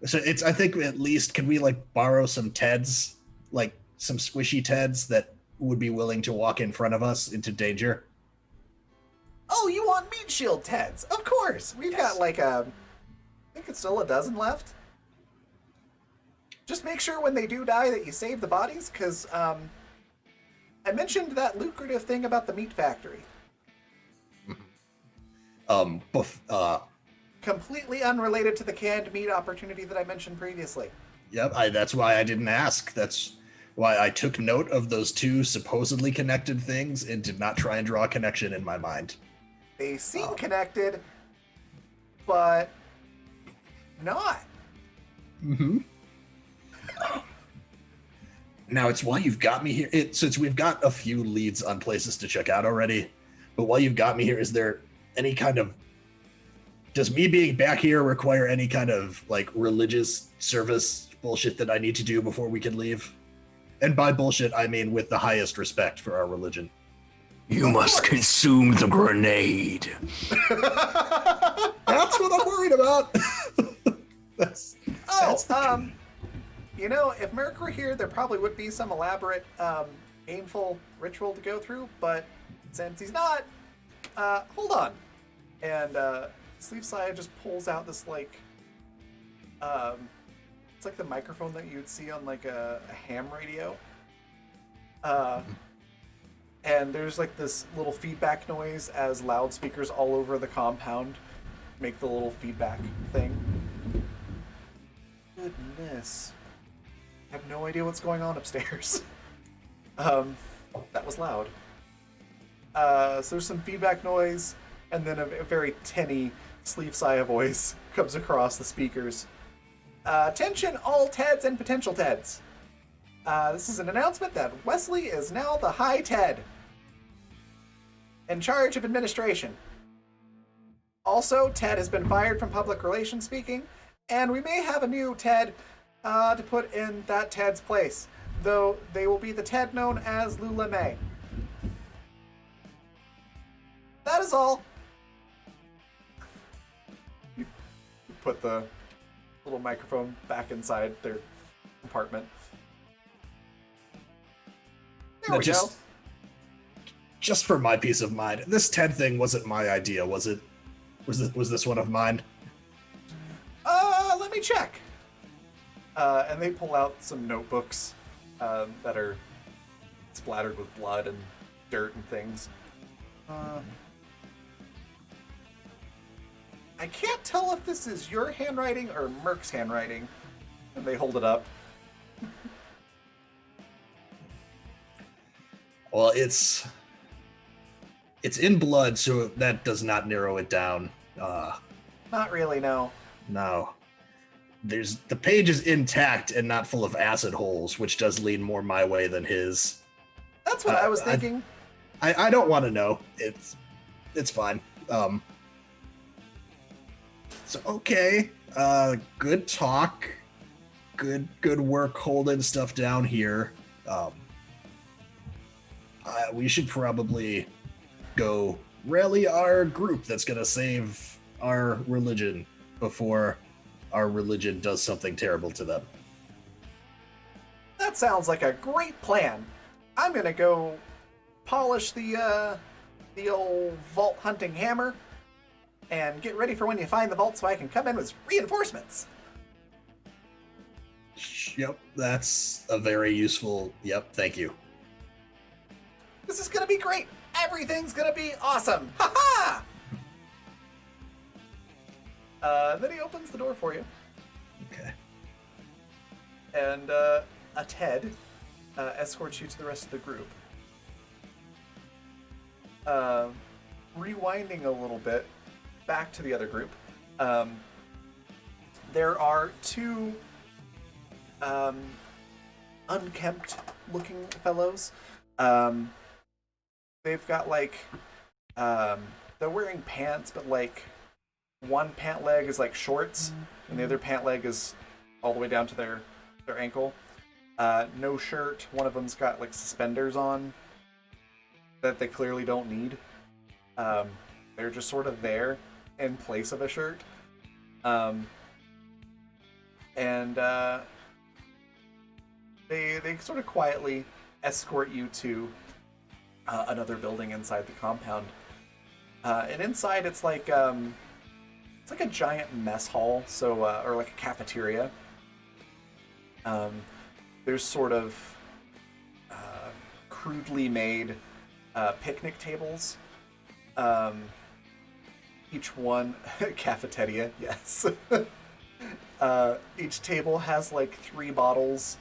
I think at least can we like borrow some Teds, like some squishy Teds that would be willing to walk in front of us into danger? Oh, you want meat shield Teds? Of course. We've got like I think it's still a dozen left. Just make sure when they do die that you save the bodies, because I mentioned that lucrative thing about the meat factory. Completely unrelated to the canned meat opportunity that I mentioned previously. Yep, that's why I didn't ask. That's why I took note of those two supposedly connected things and did not try and draw a connection in my mind. They seem connected, but not. Mm-hmm. Now it's why you've got me here. Since we've got a few leads on places to check out already, but while you've got me here, is there any kind of... Does me being back here require any kind of like religious service bullshit that I need to do before we can leave? And by bullshit, I mean with the highest respect for our religion. You must consume the grenade. That's what I'm worried about. that's the if Merc were here, there probably would be some elaborate, painful ritual to go through, but since he's not, hold on. And, Sleeve Saya just pulls out this, like, it's like the microphone that you'd see on, like, a ham radio. And there's, like, this little feedback noise as loudspeakers all over the compound make the little feedback thing. Goodness. I have no idea what's going on upstairs. That was loud. So there's some feedback noise, and then a very tinny Sleeve Saya voice comes across the speakers. Attention all Teds and potential Teds. This is an announcement that Wesley is now the High Ted, in charge of administration. Also, Ted has been fired from public relations speaking, and we may have a new Ted to put in that Ted's place, though they will be the Ted known as Lula May. That is all. You put the little microphone back inside their compartment. There we go. Just for my peace of mind, this Ted thing wasn't my idea, was it? Was this one of mine? Let me check. And they pull out some notebooks that are splattered with blood and dirt and things. I can't tell if this is your handwriting or Merc's handwriting. And they hold it up. Well, it's in blood, so that does not narrow it down. Not really, no. No. The page is intact and not full of acid holes, which does lean more my way than his. That's what I was thinking. I don't want to know. It's fine. So okay. Good talk. Good work holding stuff down here. Um, we should probably go rally our group that's going to save our religion before our religion does something terrible to them. That sounds like a great plan. I'm gonna go polish the old vault hunting hammer and get ready for when you find the vault so I can come in with reinforcements. Yep, that's a very useful. Yep, thank you. This is gonna be great. Everything's gonna be awesome. Ha ha! Then he opens the door for you, Okay. and a Ted escorts you to the rest of the group. Rewinding a little bit, back to the other group. There are two unkempt-looking fellows. They've got like they're wearing pants, but like one pant leg is like shorts, and the other pant leg is all the way down to their ankle. No shirt. One of them's got like suspenders on that they clearly don't need. They're just sort of there in place of a shirt. And they sort of quietly escort you to another building inside the compound. And inside it's like a giant mess hall, so or like a cafeteria. There's sort of crudely made picnic tables. Each one cafeteria, yes. Each table has like 3 bottles.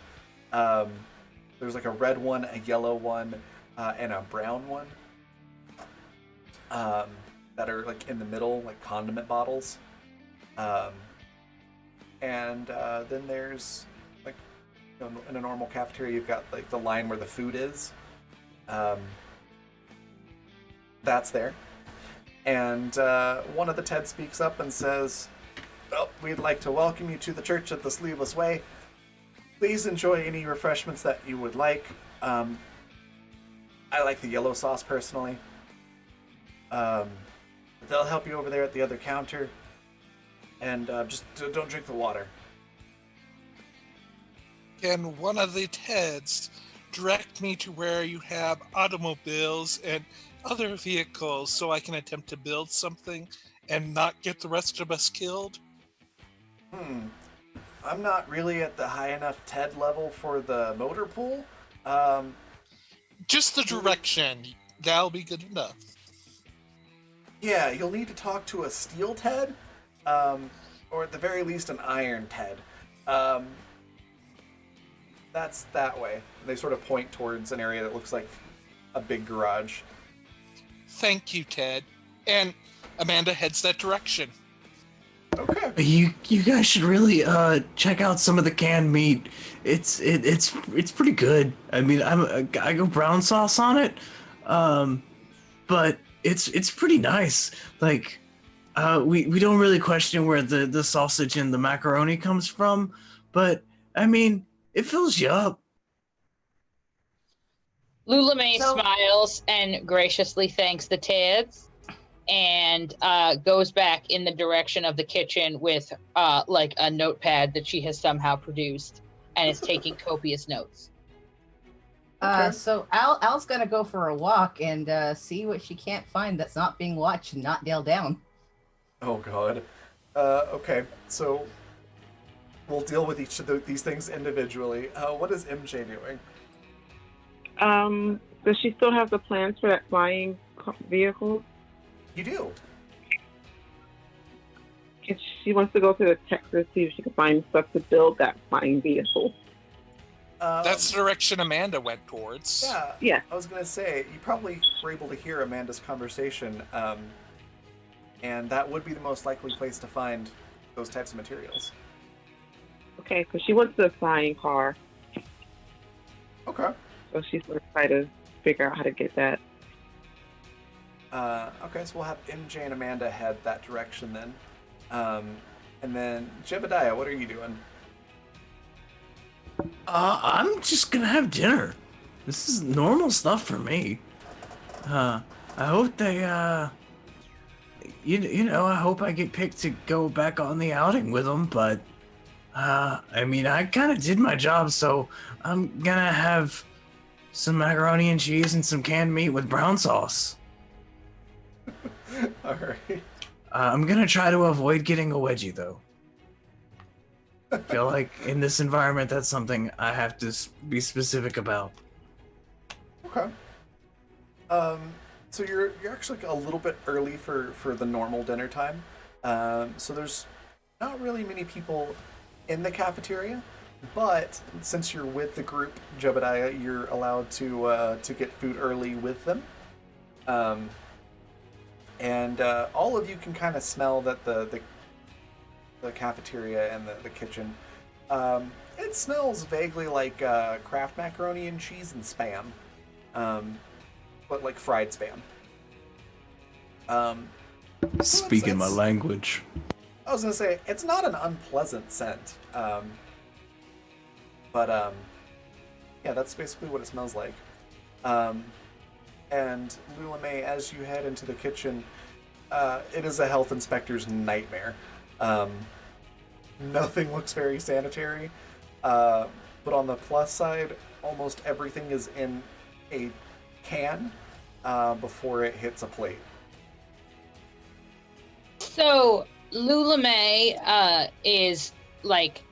There's like a red one, a yellow one, and a brown one. That are like in the middle, like condiment bottles. And then there's like, you know, in a normal cafeteria, you've got like the line where the food is. That's there. And one of the Ted speaks up and says, "Well, we'd like to welcome you to the Church of the Sleeveless Way. Please enjoy any refreshments that you would like. I like the yellow sauce personally. They'll help you over there at the other counter. And just don't drink the water." Can one of the Teds direct me to where you have automobiles and other vehicles so I can attempt to build something and not get the rest of us killed? I'm not really at the high enough Ted level for the motor pool. Just the direction. That'll be good enough. Yeah, you'll need to talk to a steel Ted, or at the very least an iron Ted. That's that way. They sort of point towards an area that looks like a big garage. Thank you, Ted. And Amanda heads that direction. Okay. You guys should really check out some of the canned meat. It's pretty good. I mean, I go brown sauce on it, but it's pretty nice. Like, we don't really question where the sausage and the macaroni comes from, but I mean, it fills you up. Lula May So- smiles and graciously thanks the Teds and goes back in the direction of the kitchen with like a notepad that she has somehow produced and is taking copious notes. Okay. So Al's gonna go for a walk and see what she can't find that's not being watched and not nailed down. Oh god. Okay, so we'll deal with each of these things individually. What is MJ doing? Does she still have the plans for that flying vehicle? You do. She wants to go to the tech to see if she can find stuff to build that flying vehicle. That's the direction Amanda went towards. Yeah. Yeah. I was gonna say you probably were able to hear Amanda's conversation, and that would be the most likely place to find those types of materials. Okay, because she wants the flying car, Okay. so she's gonna try to figure out how to get that. Okay, so we'll have MJ and Amanda head that direction then. And then Jebediah, what are you doing? I'm just gonna have dinner. This is normal stuff for me. I hope they, I hope I get picked to go back on the outing with them, but, I mean, I kind of did my job, so I'm gonna have some macaroni and cheese and some canned meat with brown sauce. All right. I'm gonna try to avoid getting a wedgie, though. I feel like in this environment, that's something I have to be specific about. Okay. So you're actually a little bit early for the normal dinner time. So there's not really many people in the cafeteria, but since you're with the group Jebediah, you're allowed to get food early with them. And all of you can kind of smell that the cafeteria and the kitchen. It smells vaguely like Kraft macaroni and cheese and spam, but like fried spam. So Speaking my language. I was gonna say it's not an unpleasant scent, but yeah, that's basically what it smells like. And Lula May, as you head into the kitchen, it is a health inspector's nightmare. Nothing looks very sanitary, but on the plus side, almost everything is in a can before it hits a plate. So Lula May is like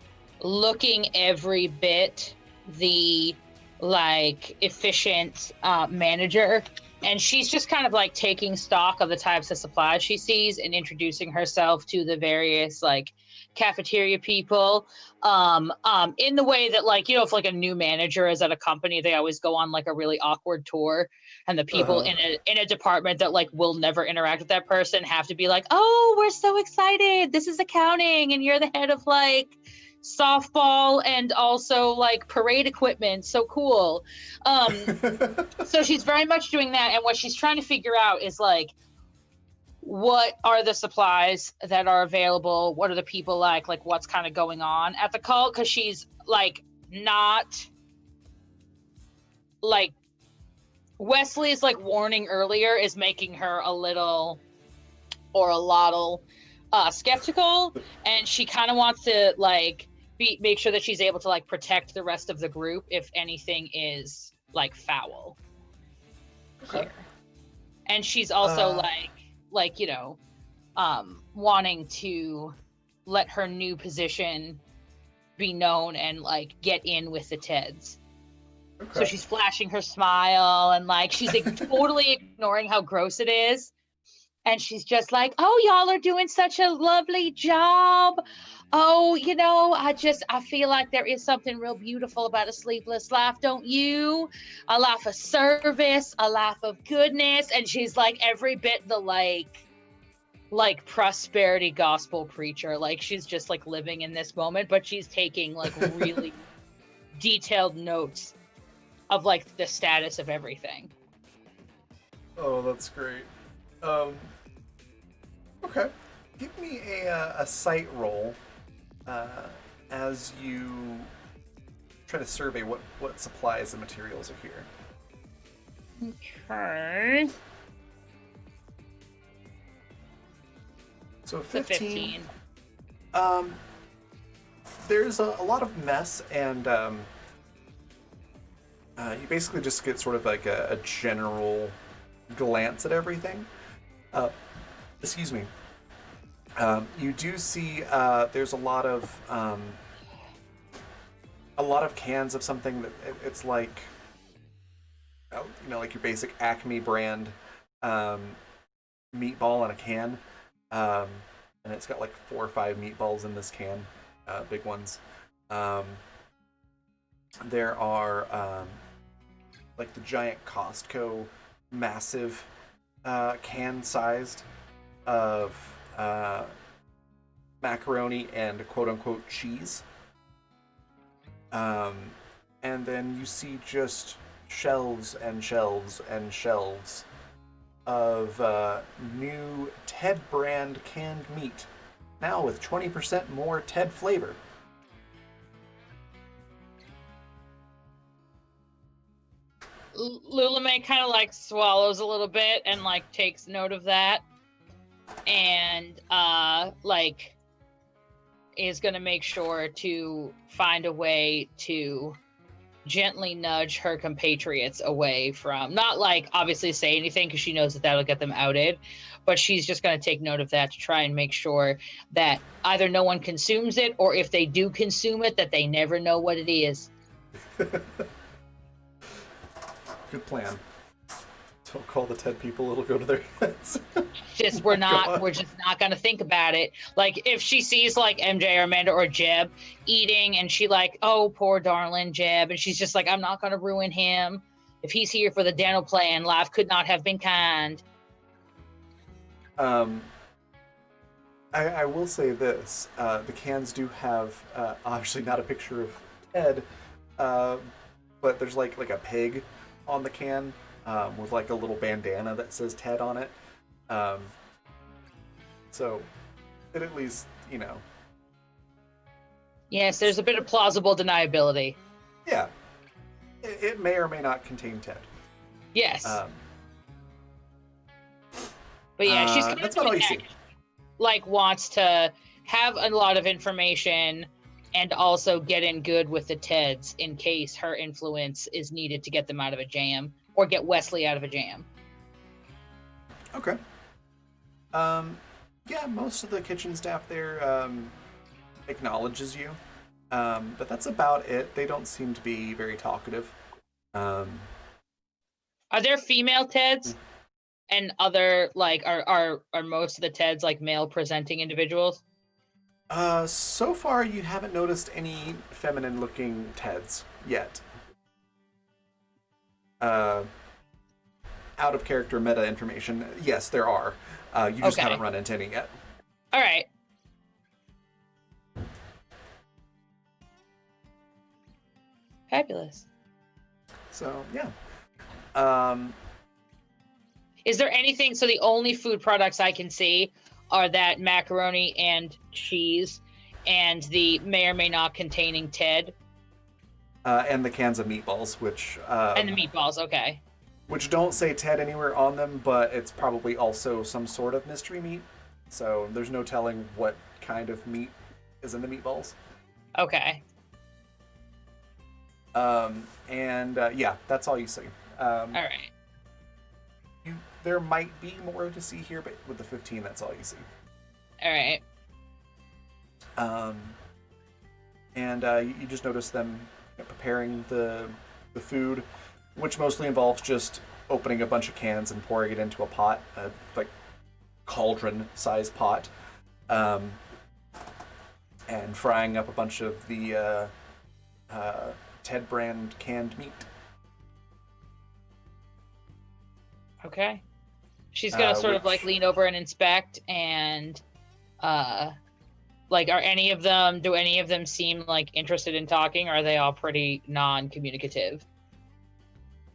looking every bit the like efficient manager, and she's just kind of like taking stock of the types of supplies she sees and introducing herself to the various like cafeteria people in the way that, like, you know, if like a new manager is at a company, they always go on like a really awkward tour, and the people in a department that like will never interact with that person have to be like, oh, we're so excited, this is accounting and you're the head of like softball and also like parade equipment, so cool. So she's very much doing that, and what she's trying to figure out is like, what are the supplies that are available, what are the people like what's kind of going on at the cult, because she's like not like Wesley's like warning earlier is making her a little or a lot skeptical, and she kind of wants to like make sure that she's able to like protect the rest of the group if anything is like foul. Okay. Here. And she's also like you know, wanting to let her new position be known and like get in with the Teds. Okay. So she's flashing her smile and like she's totally ignoring how gross it is. And she's just like, oh, y'all are doing such a lovely job. Oh, you know, I feel like there is something real beautiful about a sleepless life, don't you? A life of service, a life of goodness. And she's like every bit the like prosperity gospel preacher. Like she's just like living in this moment, but she's taking like really detailed notes of like the status of everything. Oh, that's great. Okay. Give me a sight roll as you try to survey what supplies and materials are here. Okay. So So 15. 15. There's a lot of mess, and you basically just get sort of like a general glance at everything. Excuse me. You do see there's a lot of cans of something that it's like, you know, like your basic Acme brand meatball in a can, and it's got like 4 or 5 meatballs in this can, big ones. There are like the giant Costco massive can sized of macaroni and quote-unquote cheese, and then you see just shelves and shelves and shelves of new Ted brand canned meat, now with 20% more Ted flavor. Lulame kind of like swallows a little bit and like takes note of that, and like is gonna make sure to find a way to gently nudge her compatriots away from, not like obviously say anything because she knows that that'll get them outed, but she's just going to take note of that to try and make sure that either no one consumes it, or if they do consume it, that they never know what it is. Good plan. Don't call the Ted people, it'll go to their heads. Just Oh my God. we're just not going to think about it. Like if she sees like MJ or Amanda or Jeb eating and she like, oh, poor darling Jeb, and she's just like, I'm not going to ruin him. If he's here for the dental plan, life could not have been kind. I will say this: the cans do have obviously not a picture of Ted, but there's like a pig on the can with like a little bandana that says Ted on it. So it at least, you know. Yes, there's a bit of plausible deniability. Yeah, it may or may not contain Ted. Yes. But yeah, she's kind that's of about all you see. like wants to have a lot of information and also get in good with the Teds in case her influence is needed to get them out of a jam or get Wesley out of a jam. Okay. Yeah, most of the kitchen staff there acknowledges you, but that's about it. They don't seem to be very talkative. Are there female Teds? And other like are most of the Teds like male presenting individuals? So far you haven't noticed any feminine looking Teds yet. Out of character meta information, yes, there are. You just haven't run into any yet. All right. Fabulous. So yeah. Is there anything? So the only food products I can see are that macaroni and cheese, and the may or may not containing Ted. And the cans of meatballs, which And the meatballs, okay. which don't say Ted anywhere on them, but it's probably also some sort of mystery meat. So there's no telling what kind of meat is in the meatballs. Okay. Yeah, that's all you see. All right. There might be more to see here, but with the 15, that's all you see. All right. You just notice them preparing the food, which mostly involves just opening a bunch of cans and pouring it into a pot, like cauldron-sized pot, and frying up a bunch of the Ted brand canned meat. Okay. She's gonna sort of like which- lean over and inspect, and like, do any of them seem like interested in talking, or are they all pretty non-communicative?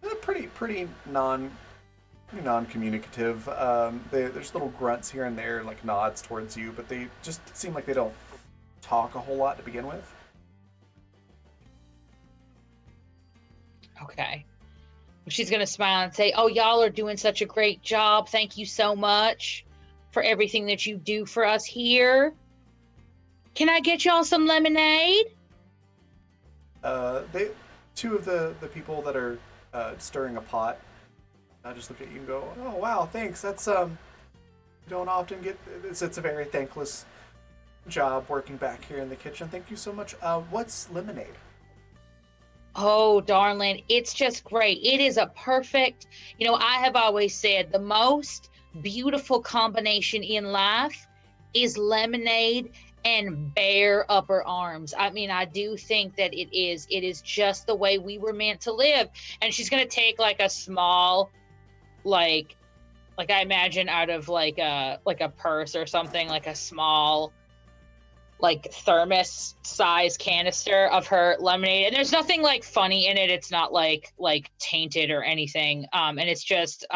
They're pretty non-communicative. There's little grunts here and there, like nods towards you, but they just seem like they don't talk a whole lot to begin with. Okay. She's gonna smile and say, "Oh, y'all are doing such a great job. Thank you so much for everything that you do for us here. Can I get y'all some lemonade?" Two of the people that are stirring a pot just look at you and go, "Oh wow, thanks. That's you don't often get. It's a very thankless job working back here in the kitchen. Thank you so much. What's lemonade?" Oh, darling, it's just great. It is a perfect, I have always said the most beautiful combination in life is lemonade and bare upper arms. I mean, I do think that it is just the way we were meant to live. And she's going to take like a small, like I imagine out of like a purse or something, like a small like thermos size canister of her lemonade, and there's nothing like funny in it. It's not like tainted or anything. And it's just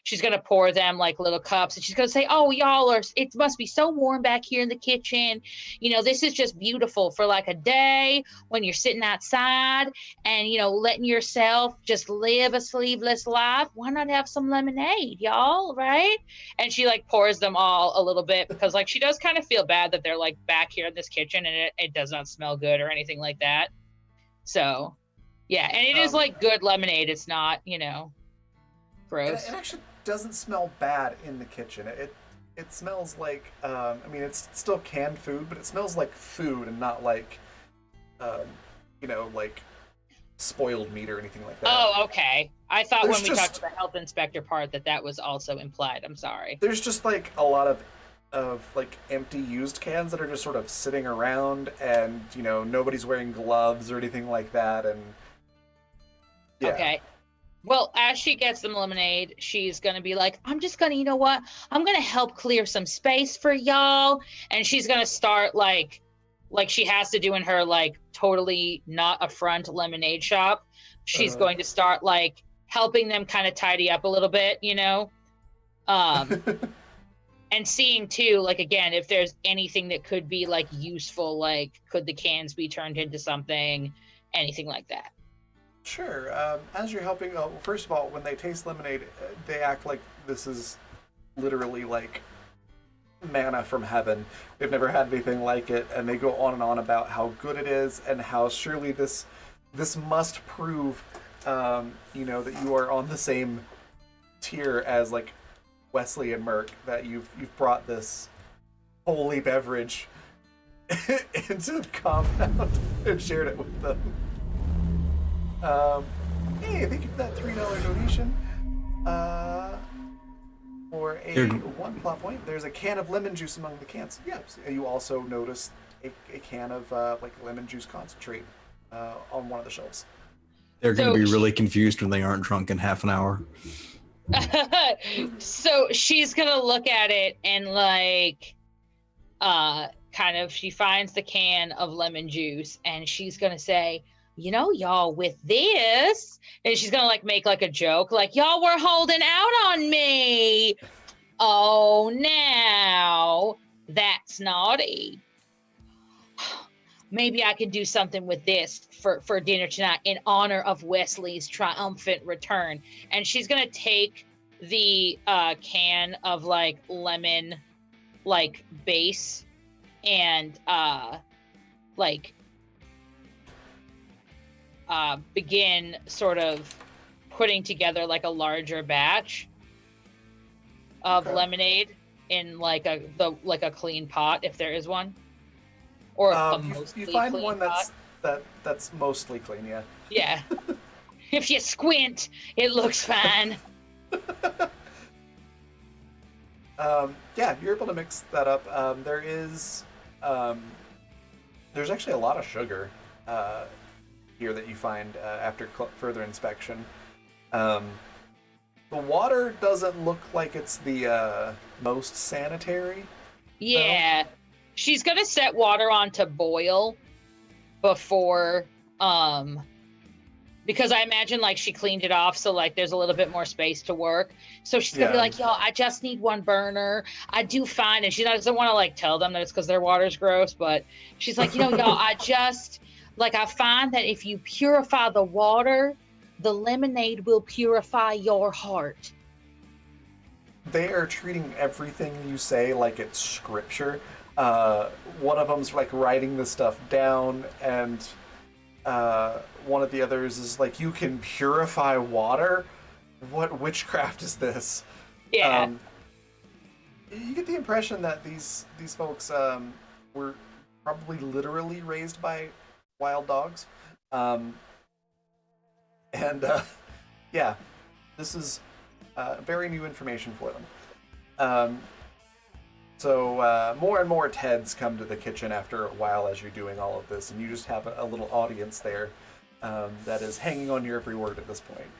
she's gonna pour them like little cups, and she's gonna say, "Oh, y'all are. It must be so warm back here in the kitchen. You know, this is just beautiful for like a day when you're sitting outside and letting yourself just live a sleeveless life. Why not have some lemonade, y'all? Right?" And she like pours them all a little bit because like she does kind of feel bad that they're like back here in this kitchen and it does not smell good or anything like that. So yeah, and it is like good lemonade. It's not, gross. It actually doesn't smell bad in the kitchen. It smells like I mean it's still canned food, but it smells like food and not like like spoiled meat or anything like that. Oh, okay. I thought There's when we just- talked about the health inspector part that was also implied. I'm sorry. There's just like a lot of like empty used cans that are just sort of sitting around, and nobody's wearing gloves or anything like that, and yeah. Okay. Well, as she gets them lemonade, she's gonna be like, I'm just gonna, you know what? I'm gonna help clear some space for y'all. And she's gonna start like she has to do in her like totally not a front lemonade shop. She's going to start like helping them kind of tidy up a little bit, and seeing too, like again, if there's anything that could be like useful, like could the cans be turned into something, anything like that. Sure. As you're helping, first of all, when they taste lemonade, they act like this is literally like manna from heaven. They've never had anything like it, and they go on and on about how good it is and how surely this must prove, that you are on the same tier as like Wesley and Merc, that you've brought this holy beverage into the compound and shared it with them. Hey, thank you for that $3 donation. For a 1 plot point, there's a can of lemon juice among the cans. Yes, you also notice a can of like lemon juice concentrate on one of the shelves. They're going to be really confused when they aren't drunk in half an hour. So she's gonna look at it and like kind of she finds the can of lemon juice and she's gonna say, y'all, with this, and she's gonna like make like a joke like, y'all were holding out on me. Oh, now that's naughty. Maybe I could do something with this for dinner tonight in honor of Wesley's triumphant return. And she's gonna take the can of like lemon like base and begin sort of putting together like a larger batch of lemonade in like a clean pot if there is one. Or you find one that's mostly clean, yeah. Yeah. If you squint, it looks fine. Yeah, you're able to mix that up. There's actually a lot of sugar here that you find after further inspection. The water doesn't look like it's the most sanitary. Yeah. So. She's gonna set water on to boil before because I imagine like she cleaned it off, so like there's a little bit more space to work. So she's gonna be like, "Yo, I just need one burner. I do fine." And she doesn't want to like tell them that it's because their water's gross, but she's like, y'all, I just I find that if you purify the water, the lemonade will purify your heart. They are treating everything you say like it's scripture. One of them's like writing this stuff down, and one of the others is like, "You can purify water? What witchcraft is this?" Yeah. You get the impression that these folks were probably literally raised by wild dogs, yeah, this is very new information for them. So more and more Teds come to the kitchen after a while as you're doing all of this, and you just have a little audience there that is hanging on your every word at this point.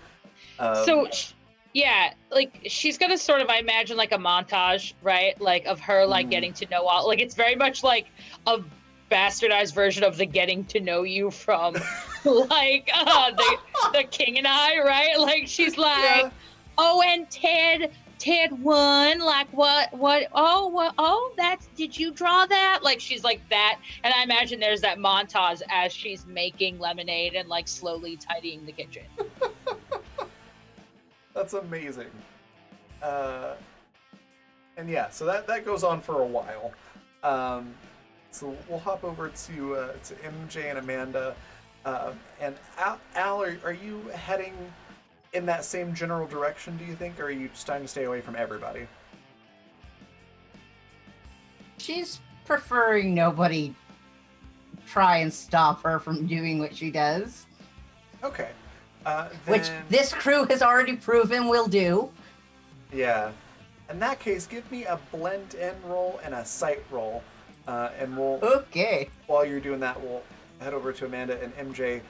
Yeah, like she's gonna sort of, I imagine, like a montage, right? Like of her like getting to know all. Like it's very much like a bastardized version of the getting to know you from like the King and I, right? Like she's like, Yeah. oh, and Ted won. Like what? Oh, that's. Did you draw that? Like she's like that, and I imagine there's that montage as she's making lemonade and like slowly tidying the kitchen. That's amazing. And yeah, so that goes on for a while. So we'll hop over to MJ and Amanda. And Al, are you heading in that same general direction, do you think, or are you just trying to stay away from everybody? She's preferring nobody try and stop her from doing what she does, Okay. which Then, this crew has already proven will do. yeah. In that case, give me a blend in roll and a sight roll. And we'll, Okay. while you're doing that, we'll head over to Amanda and MJ,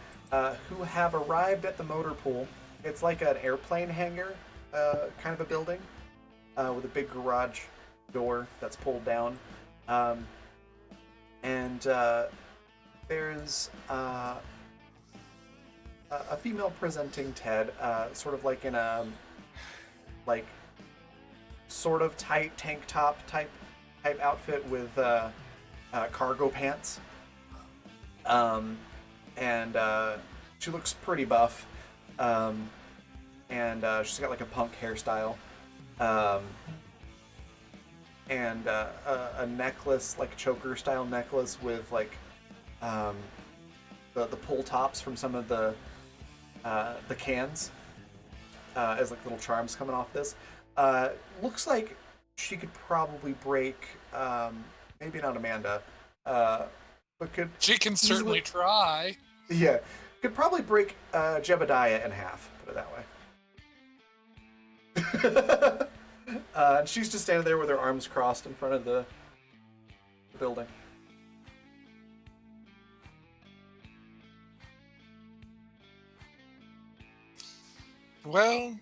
who have arrived at the motor pool. It's like an airplane hangar, kind of a building, with a big garage door that's pulled down. And there's a female presenting Ted, sort of like in a, like, sort of tight tank top type outfit with cargo pants. And she looks pretty buff. And she's got like a punk hairstyle. And a necklace, like a choker style necklace with like the pull tops from some of the cans as like little charms coming off this. Looks like she could probably break, maybe not Amanda, but could. She can certainly try. Yeah, could probably break Jebediah in half. Put it that way. And she's just standing there with her arms crossed in front of the building. Well,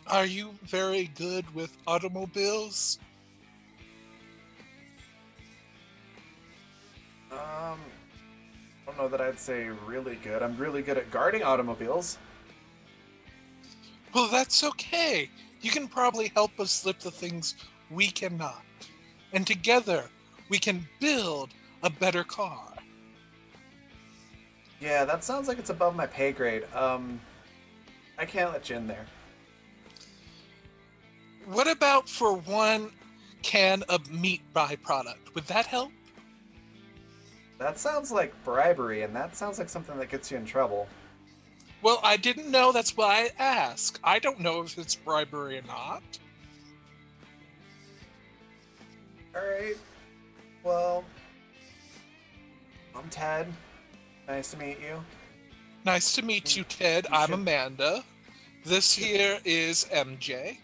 are you very good with automobiles? I don't know that I'd say really good. I'm really good at guarding automobiles. Well, that's okay. You can probably help us slip the things we cannot. And together, we can build a better car. Yeah, that sounds like it's above my pay grade. I can't let you in there. What about for one can of meat byproduct? Would that help? That sounds like bribery, and that sounds like something that gets you in trouble. Well, I didn't know. That's why I asked. I don't know if it's bribery or not. Alright. Well, I'm Ted. Nice to meet you. Nice to meet you, Ted. I'm Amanda. This here is MJ.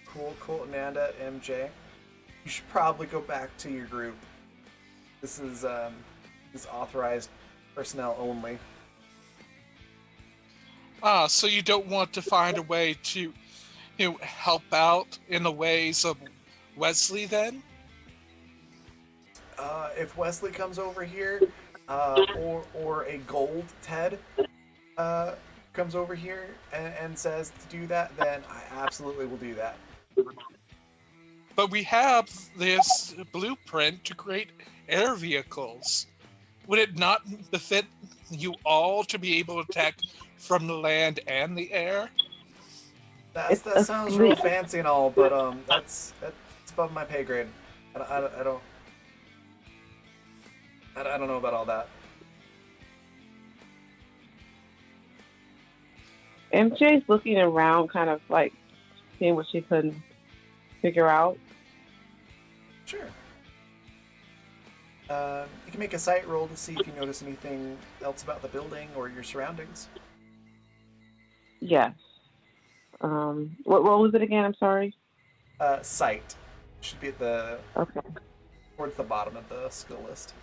Cool, Amanda, MJ. You should probably go back to your group. This is authorized personnel only. Ah, so you don't want to find a way to, help out in the ways of Wesley then? If Wesley comes over here, or a gold Ted comes over here and says to do that, then I absolutely will do that. But we have this blueprint to create air vehicles. Would it not befit you all to be able to attack from the land and the air? That sounds real fancy and all, but that's above my pay grade. I don't know about all that. MJ's looking around, kind of like seeing what she couldn't figure out. Sure. You can make a sight roll to see if you notice anything else about the building or your surroundings. Yes. What role is it again? I'm sorry. Sight should be at the Okay. towards the bottom of the skill list.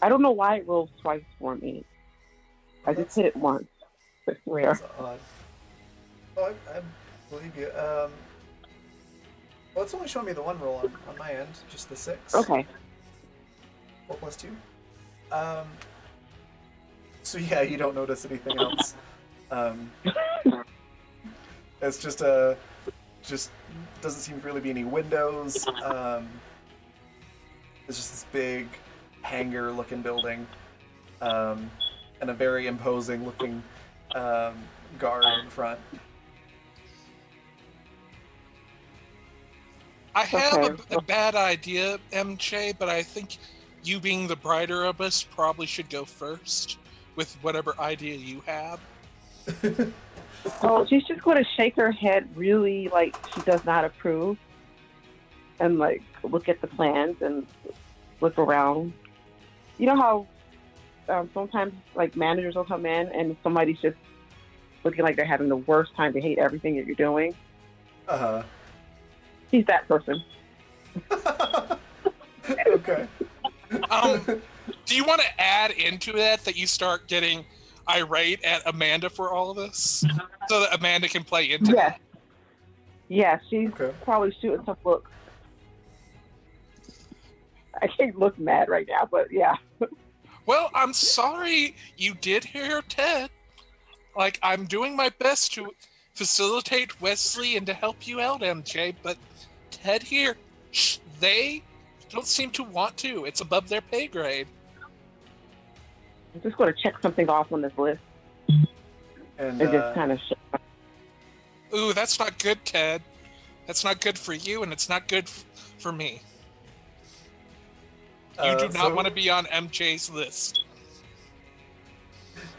I don't know why it rolls twice for me. I just hit it once. I swear. That's odd. Oh, I believe you. Well, it's only showing me the one roll on my end, just the 6. Okay. 4 plus 2. So yeah, you don't notice anything else. It's just doesn't seem to really be any windows. It's just this big hangar-looking building, and a very imposing-looking guard in front. I have Okay. a bad idea, MJ, but I think you being the brighter of us probably should go first with whatever idea you have. So she's just going to shake her head really like she does not approve and like look at the plans and look around. You know how sometimes like managers will come in and somebody's just looking like they're having the worst time. They hate everything that you're doing. Uh-huh. She's that person. Okay. Do you want to add into that you start getting irate at Amanda for all of this, so that Amanda can play into Yes. Yeah, she's Okay. probably shooting some looks. I can't look mad right now, but yeah. Well, I'm sorry you did hear Ted. Like, I'm doing my best to facilitate Wesley and to help you out, MJ, but Ted here, they don't seem to want to. It's above their pay grade. I'm just going to check something off on this list And and just kind of Ooh, that's not good, Ted. That's not good for you, and it's not good for me. You do not want to be on MJ's list.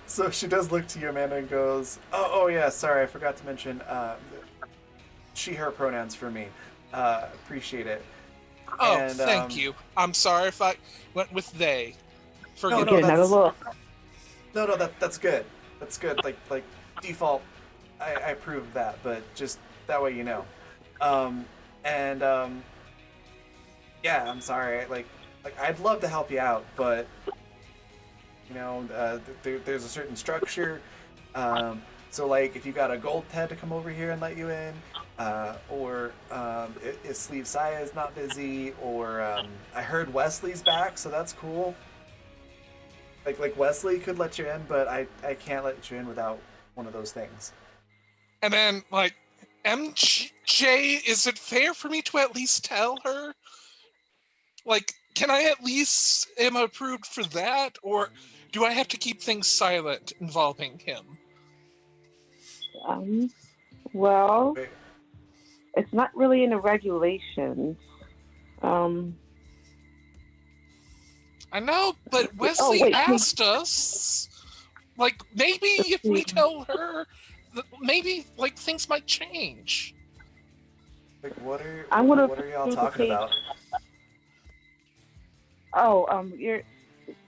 So she does look to you, Amanda, and goes, "Oh yeah, sorry, I forgot to mention she/her pronouns for me. Appreciate it." Oh, And, thank you. I'm sorry if I went with they. Forgive No, me. get another look. No, that's good. That's good. Like default, I approve of that, but just that way you know. Yeah, I'm sorry. Like I'd love to help you out, but you know, there's a certain structure. So like if you got a gold Ted to come over here and let you in, or if Sleeve Saya is not busy, or I heard Wesley's back, so that's cool. Like Wesley could let you in, but I can't let you in without one of those things. And then, like, MJ, is it fair for me to at least tell her? Like, can I at least am approved for that, or do I have to keep things silent involving him? Well, Wait, it's not really in the regulations. I know, but Wesley wait, asked us. Like, maybe if we tell her, maybe like things might change. like what are I'm gonna what are y'all do the talking page. about?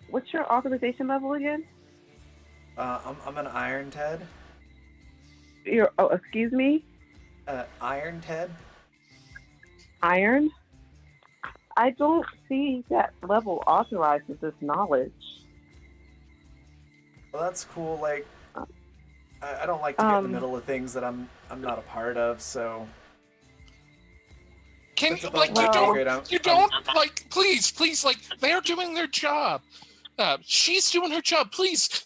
What's your authorization level again? I'm an Iron Ted. Excuse me? Iron Ted. Iron? I don't see that level authorized with this knowledge. Well, that's cool. Like, I don't like to get in the middle of things that I'm not a part of. So Can It's you above like my you pay don't grade. you don't like please like they're doing their job. She's doing her job. Please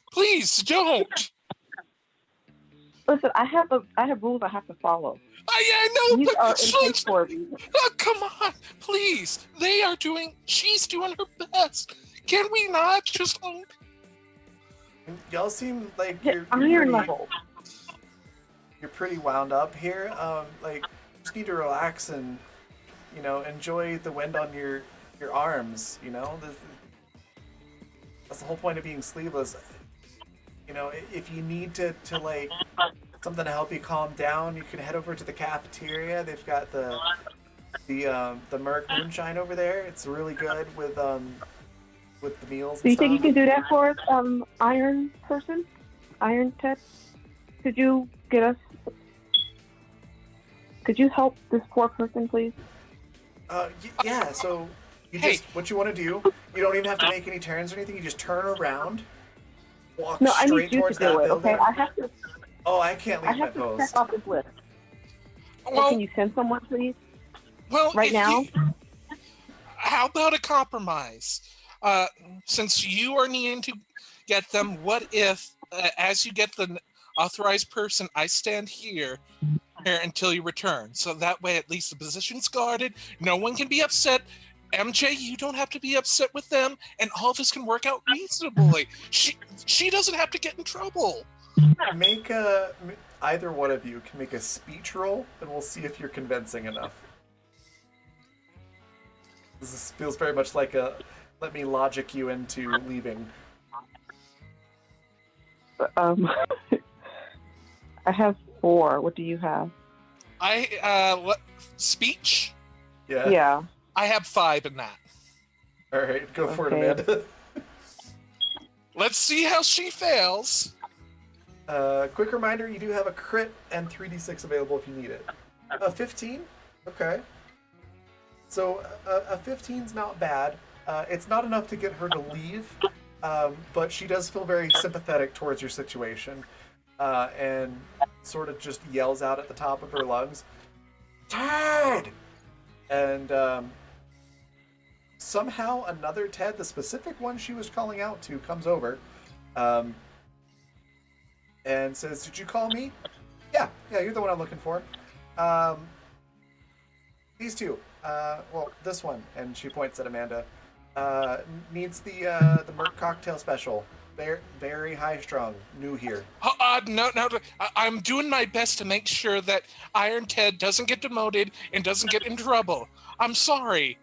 don't. Listen, I have rules I have to follow. I know, These but are in place for a reason. oh, come on, please. She's doing her best. Can we not just? Y'all seem like Hit you're iron pretty, level. you're pretty wound up here. Like, just need to relax and enjoy the wind on your arms. That's the whole point of being sleeveless. If you need to like something to help you calm down, you can head over to the cafeteria. They've got the Merc Moonshine over there. It's really good with the meals. Do you And think you stuff. can do that for us, Iron person? Iron Ted? Could you help this poor person, please? Yeah. So You Hey. just what you want to do. You don't even have to make any turns or anything. You just turn around, walk No, I need straight you to towards do that it. Okay, building. I have to. Oh, I can't I leave my have to post. check off this list. Or Well, can you send someone, please? well, Right if now? how about a compromise? Since you are needing to get them, what if, as you get the authorized person, I stand here until you return? So that way, at least the position's guarded. No one can be upset. MJ, you don't have to be upset with them, and all this can work out reasonably. She doesn't have to get in trouble. Make either one of you can make a speech roll, and we'll see if you're convincing enough. This feels very much like a let me logic you into leaving. I have 4. What do you have? Speech? Yeah. Yeah. I have 5 in that. All right, go for it, Okay. Amanda. Let's see how she fails. Quick reminder: you do have a crit and 3d6 available if you need it. 15. Okay. So a 15's not bad. It's not enough to get her to leave, but she does feel very sympathetic towards your situation, and sort of just yells out at the top of her lungs, "Ted!" And somehow another Ted, the specific one she was calling out to, comes over, and says, "Did you call me?" Yeah, you're the one I'm looking for. These two. Well, this one, and she points at Amanda. Needs the Merc cocktail special. Very high strung. New here. No. I'm doing my best to make sure that Iron Ted doesn't get demoted and doesn't get in trouble. I'm sorry.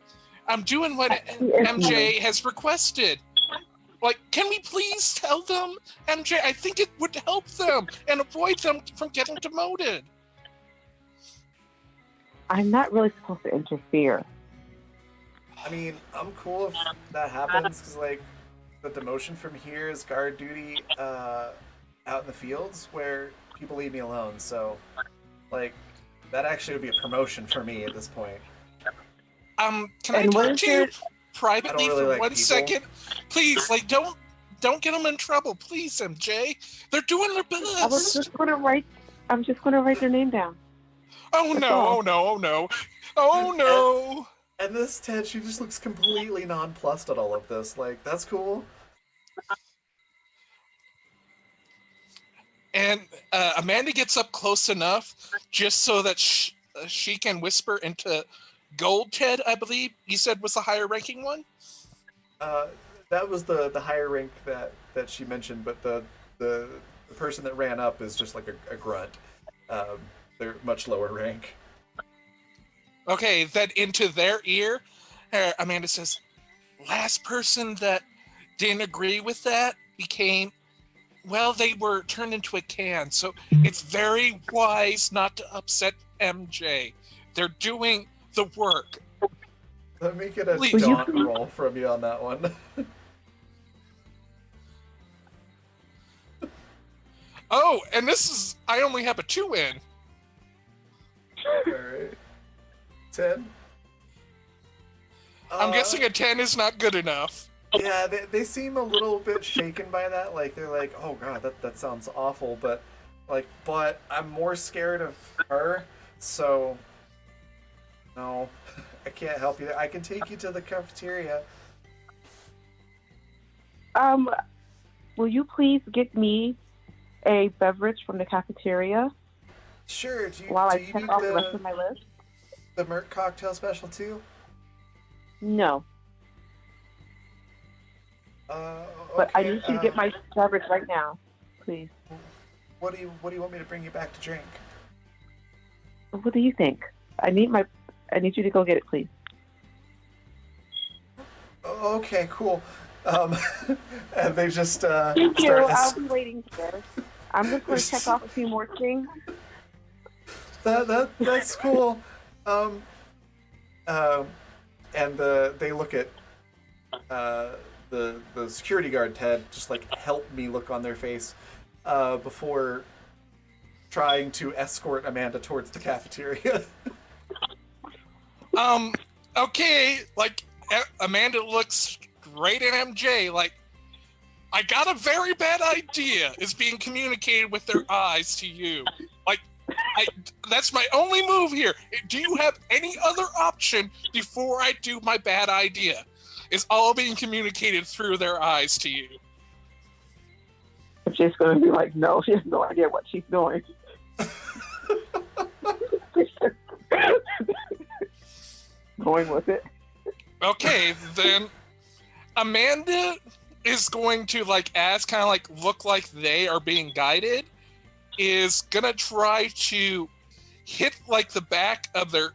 I'm doing what MJ has requested. Like, can we please tell them, MJ? I think it would help them and avoid them from getting demoted. I'm not really supposed to interfere. I mean, I'm cool if that happens, because, like, the demotion from here is guard duty out in the fields where people leave me alone. So, like, that actually would be a promotion for me at this point. Can I talk to you privately really for like one people. second? Please, like, don't get them in trouble, please, MJ. They're doing their I was best. just gonna write. I'm just gonna write their name down. Oh That's no! all. Oh no! Oh no! Oh no! And this Ted, she just looks completely nonplussed at all of this. Like, that's cool. And Amanda gets up close enough just so that she can whisper into Gold Ted, I believe you said was the higher ranking one. That was the higher rank that she mentioned, but the person that ran up is just like a grunt. They're much lower rank. Okay, then into their ear, Amanda says, last person that didn't agree with that became, well, they were turned into a can, so it's very wise not to upset MJ. They're doing the work. Let me get a Please. daunt roll from you on that one. Oh, and this is, I only have a 2 in. Alright. 10? I'm guessing a 10 is not good enough. Yeah, they seem a little bit shaken by that. Like, they're like, oh god, that sounds awful, but I'm more scared of her, so no, I can't help you. I can take you to the cafeteria. Will you please get me a beverage from the cafeteria Sure, do you check need off the rest of my list? the Merc cocktail special too? No, Okay, but I need you to get my beverage right now, please. What do you want me to bring you back to drink? What do you think? I need you to go get it, please. Okay, cool. And they just Thank you. start. I'll be waiting here. I'm just going to check off a few more things. That's cool. And they look at the security guard Ted, just like help me look on their face before trying to escort Amanda towards the cafeteria. Okay, like, Amanda looks straight at MJ like, I got a very bad idea is being communicated with their eyes to you. Like, that's my only move here. Do you have any other option before I do my bad idea? It's all being communicated through their eyes to you. She's going to be like, no, she has no idea what she's doing. Going with it. Okay, then Amanda is going to, like, as kind of like look like they are being guided, is gonna try to hit like the back of their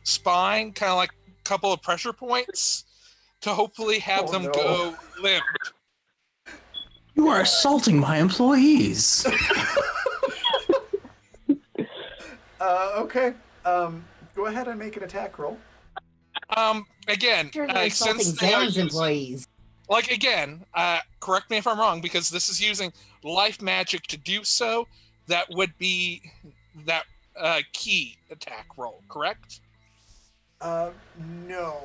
spine, kind of like a couple of pressure points to hopefully have them go limp. You are assaulting my employees. Okay. Go ahead and make an attack roll. Again, You're insulting since they are Zan's using, employees. like, again, correct me if I'm wrong, because this is using life magic to do so. That would be that key attack roll, correct? No,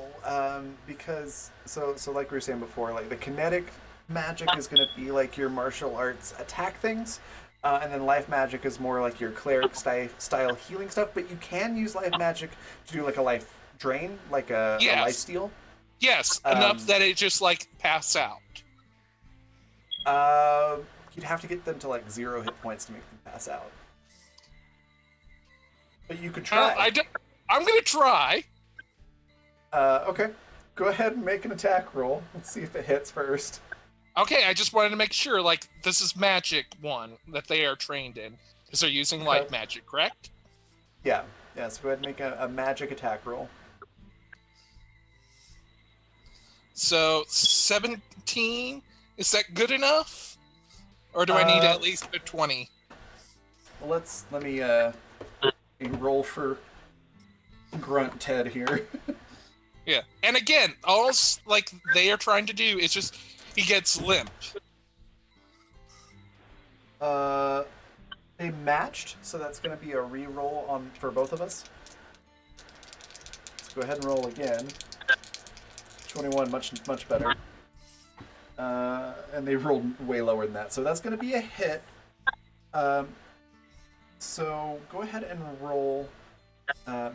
because so like we were saying before, like the kinetic magic is going to be like your martial arts attack things, and then life magic is more like your cleric style healing stuff. But you can use life magic to do like a life drain, like a life steal. Yes, enough that it just like pass out. You'd have to get them to like 0 hit points to make them pass out. But you could try. I'm gonna try. Okay. Go ahead and make an attack roll. Let's see if it hits first. Okay, I just wanted to make sure, like, this is magic one that they are trained in, because they're using light magic, correct? Yeah. So go ahead and make a magic attack roll. So 17, is that good enough, or do I need at least a 20? Well, let me roll for Grunt Ted here. Yeah, and again, all like they are trying to do is just he gets limp. They matched, so that's going to be a re-roll for both of us. Let's go ahead and roll again. 21, much better. And they rolled way lower than that, so that's going to be a hit. So go ahead and roll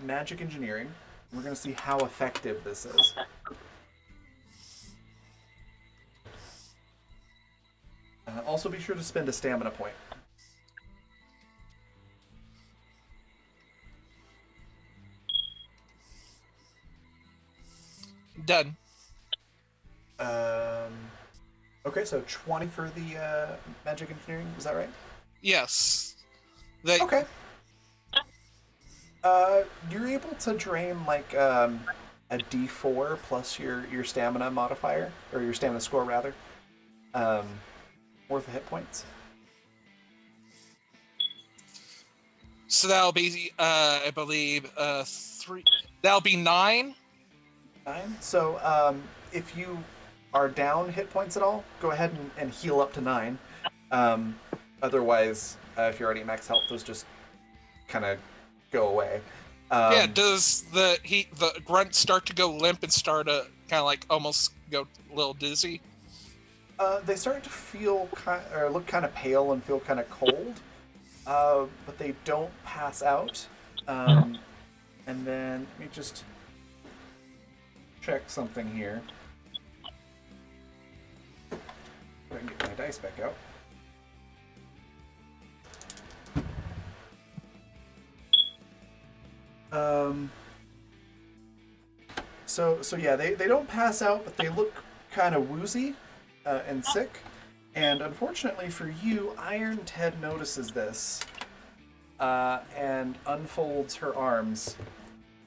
magic engineering. We're going to see how effective this is. Also be sure to spend a stamina point. Done. Okay, so 20 for the magic engineering, is that right? Yes. Okay. You're able to drain like a D4 plus your stamina modifier, or your stamina score rather, worth of hit points. So that'll be, I believe, 3. That'll be 9. 9. So if you are down hit points at all, go ahead and heal up to 9. Otherwise, if you're already at max health, those just kind of go away. Yeah, does the grunt start to go limp and start to kind of like almost go a little dizzy? They start to feel or look kind of pale and feel kind of cold, but they don't pass out. And then let me just check something here. I can get my dice back out. So yeah, they don't pass out, but they look kind of woozy and sick. And unfortunately for you, Iron Ted notices this and unfolds her arms.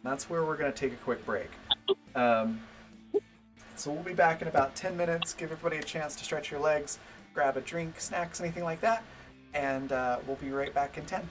That's where we're going to take a quick break. So we'll be back in about 10 minutes. Give everybody a chance to stretch your legs, grab a drink, snacks, anything like that. And we'll be right back in 10.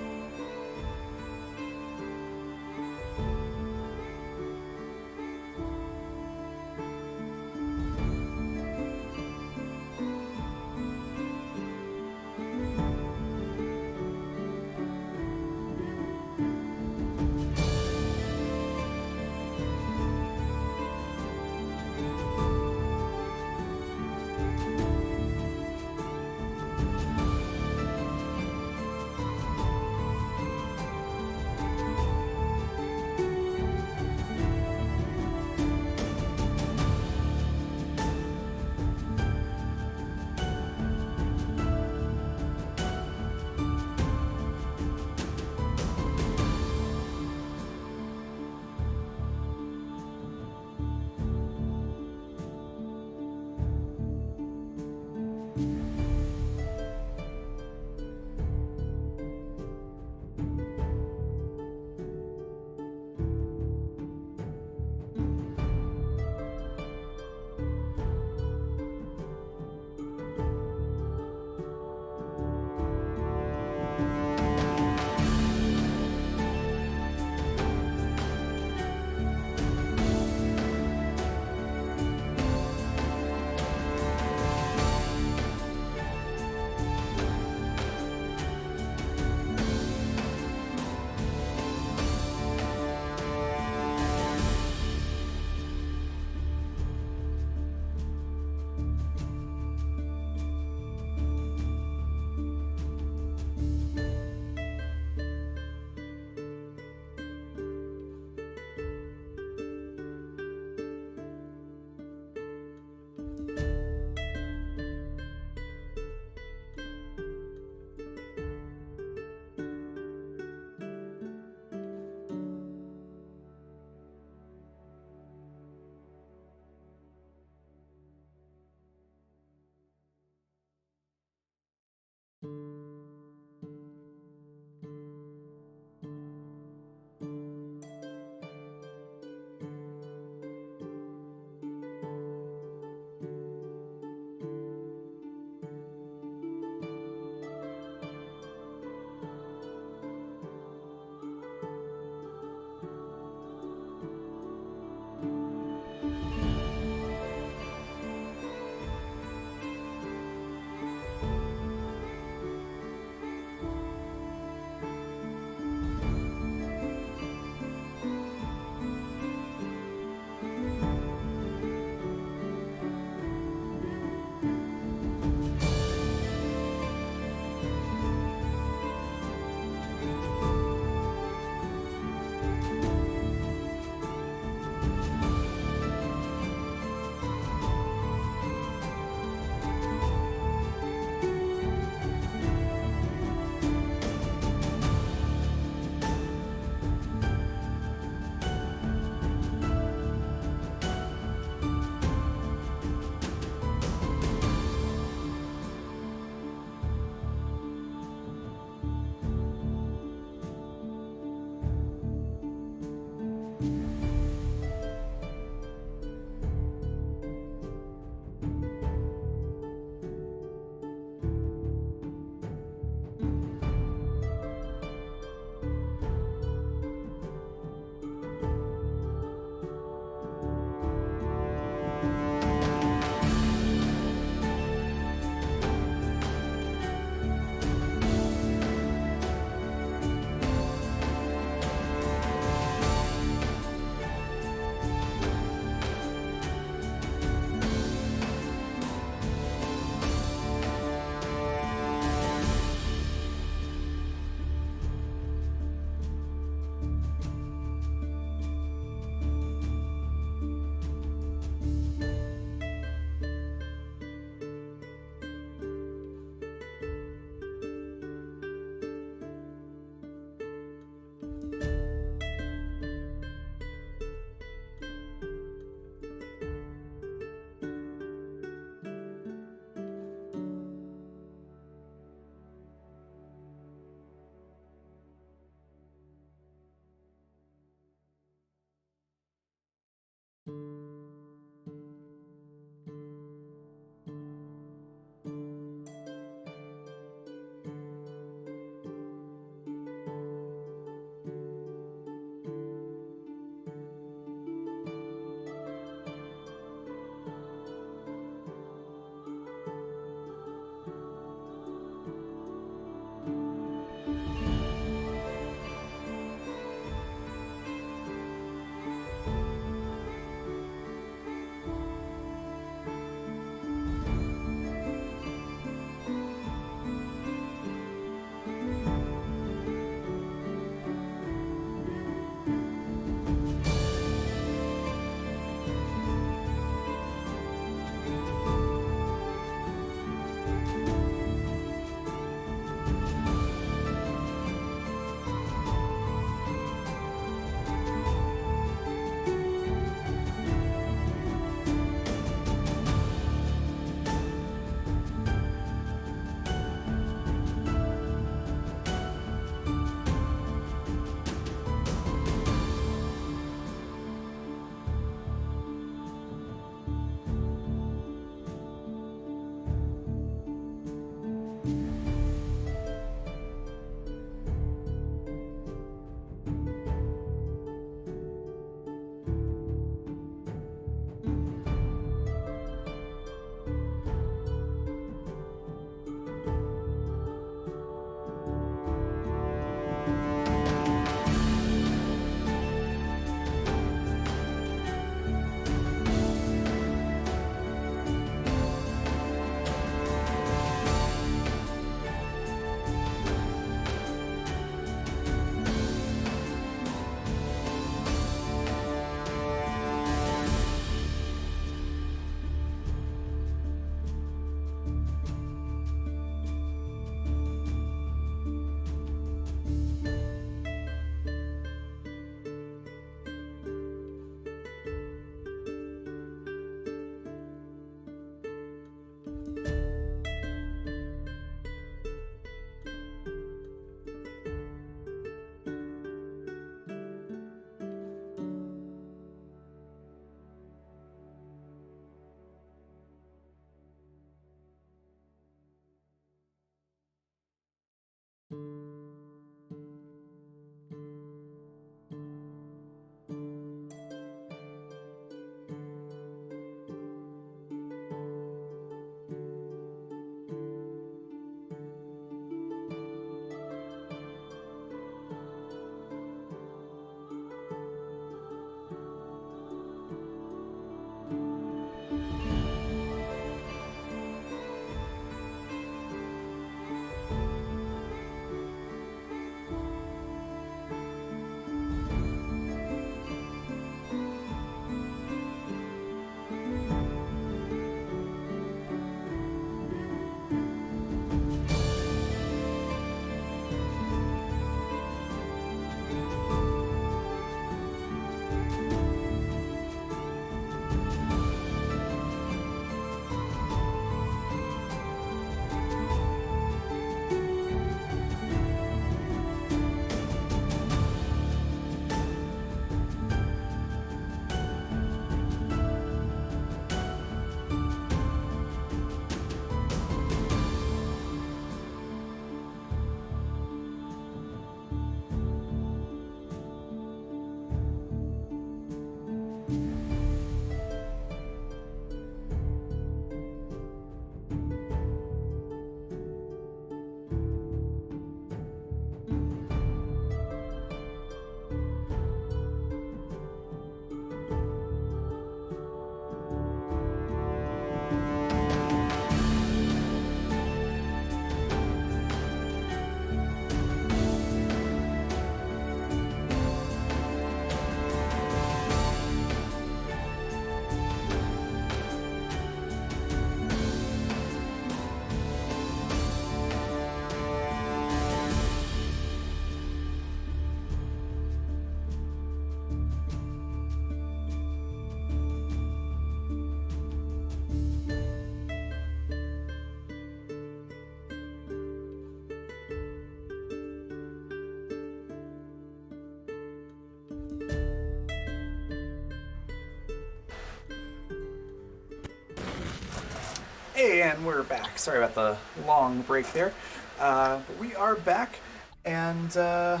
Hey, and we're back. Sorry about the long break there. But we are back, and yeah.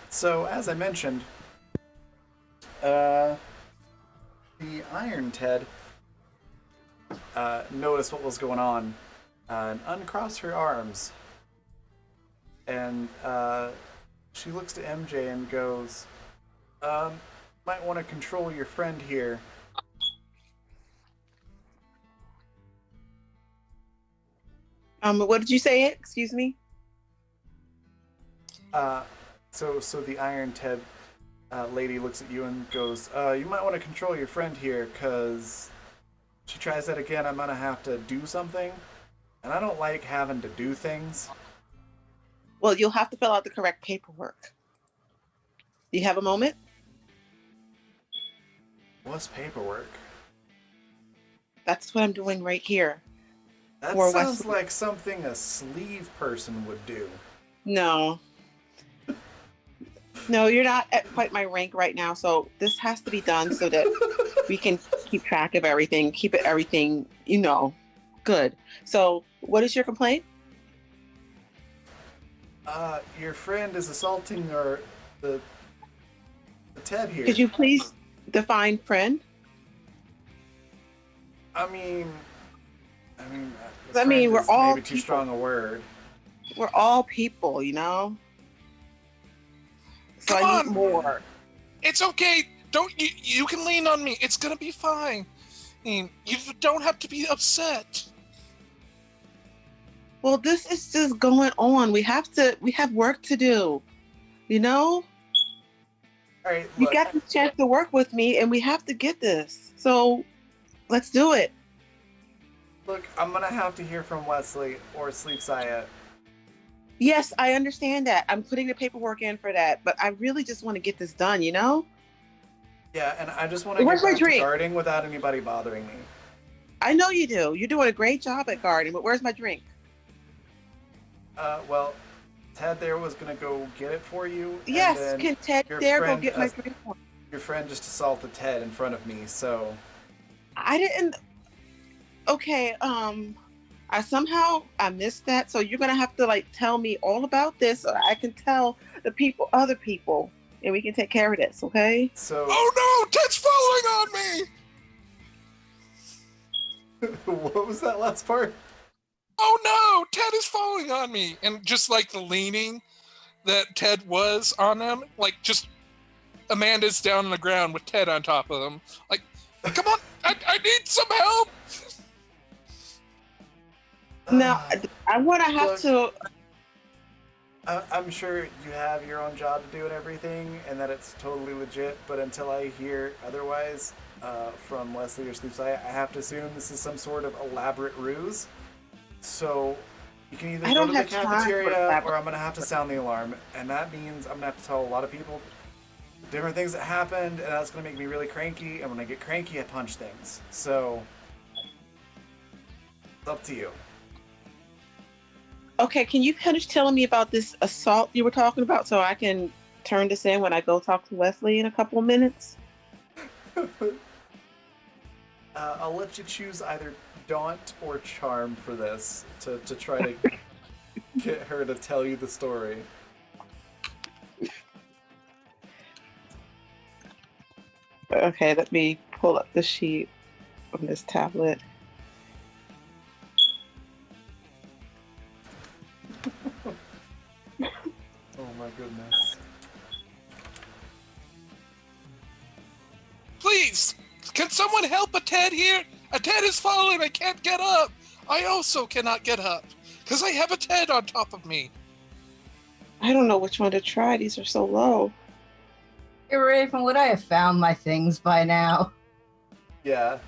So, as I mentioned, the Iron Ted noticed what was going on and uncrossed her arms. And she looks to MJ and goes, might want to control your friend here. What did you say? Excuse me. So the Iron Ted lady looks at you and goes, you might want to control your friend here, because she tries that again, I'm gonna have to do something. And I don't like having to do things. Well, you'll have to fill out the correct paperwork. Do you have a moment? What's paperwork? That's what I'm doing right here. That For sounds Wesley. like something a sleeve person would do. No. No, you're not at quite my rank right now, so this has to be done so that we can keep track of everything, keep it everything, good. So, what is your complaint? Your friend is assaulting the Ted here. Could you please define friend? I mean, we're friend is all maybe too people. strong a word. We're all people, So Come I need on. more. It's okay. Don't you? You can lean on me. It's gonna be fine. I mean, you don't have to be upset. Well, this is just going on. We have work to do. All right, You look, got the chance to work with me and we have to get this. So let's do it. I'm gonna have to hear from Wesley or Sleep Saya. Yes, I understand that. I'm putting the paperwork in for that, but I really just want to get this done, Yeah, and I just want to Where's get my back to drink? guarding without anybody bothering me. I know you do. You're doing a great job at guarding, but where's my drink? Well, Ted there was gonna go get it for you. Yes, and then can Ted your there go friend, get my drink? Your friend just assaulted Ted in front of me, so I didn't. Okay, I missed that, so you're gonna have to tell me all about this so I can tell other people, and we can take care of this, okay? so. Oh no! Ted's falling on me. What was that last part? Oh no! Ted is falling on me, and just like the leaning that Ted was on them, just Amanda's down on the ground with Ted on top of them. Come on! I need some help. Now, I want to have Look. to. I'm sure you have your own job to do and everything, and that it's totally legit, but until I hear otherwise from Wesley or Sleep Saya, I have to assume this is some sort of elaborate ruse. So you can either I go don't to the have time for cafeteria elaborate- or I'm going to have to sound the alarm, and that means I'm going to have to tell a lot of people different things that happened, and that's going to make me really cranky, and when I get cranky, I punch things. So it's up to you. Okay, can you finish telling me about this assault you were talking about so I can turn this in when I go talk to Wesley in a couple of minutes? I'll let you choose either Daunt or Charm for this to try to get her to tell you the story. Okay, let me pull up the sheet on this tablet. Oh my goodness. Please, can someone help a Ted here? A Ted is falling. I can't get up. I also cannot get up because I have a Ted on top of me. I don't know which one to try. These are so low. Hey, Raven, would I have found my things by now? Yeah.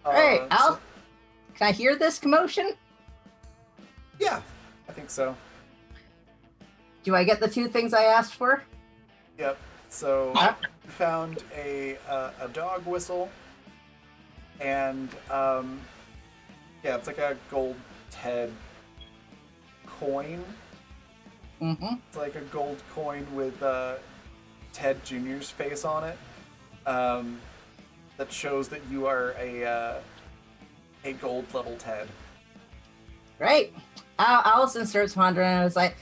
Hey, So- Can I hear this commotion? yeah, I think so. Do I get the 2 things I asked for? Yep. So Huh? you found a dog whistle, and yeah, it's like a gold Ted coin. Mm-hmm. It's like a gold coin with Ted Jr.'s face on it. That shows that you are a a gold level Ted. Right. Allison starts wandering and is like,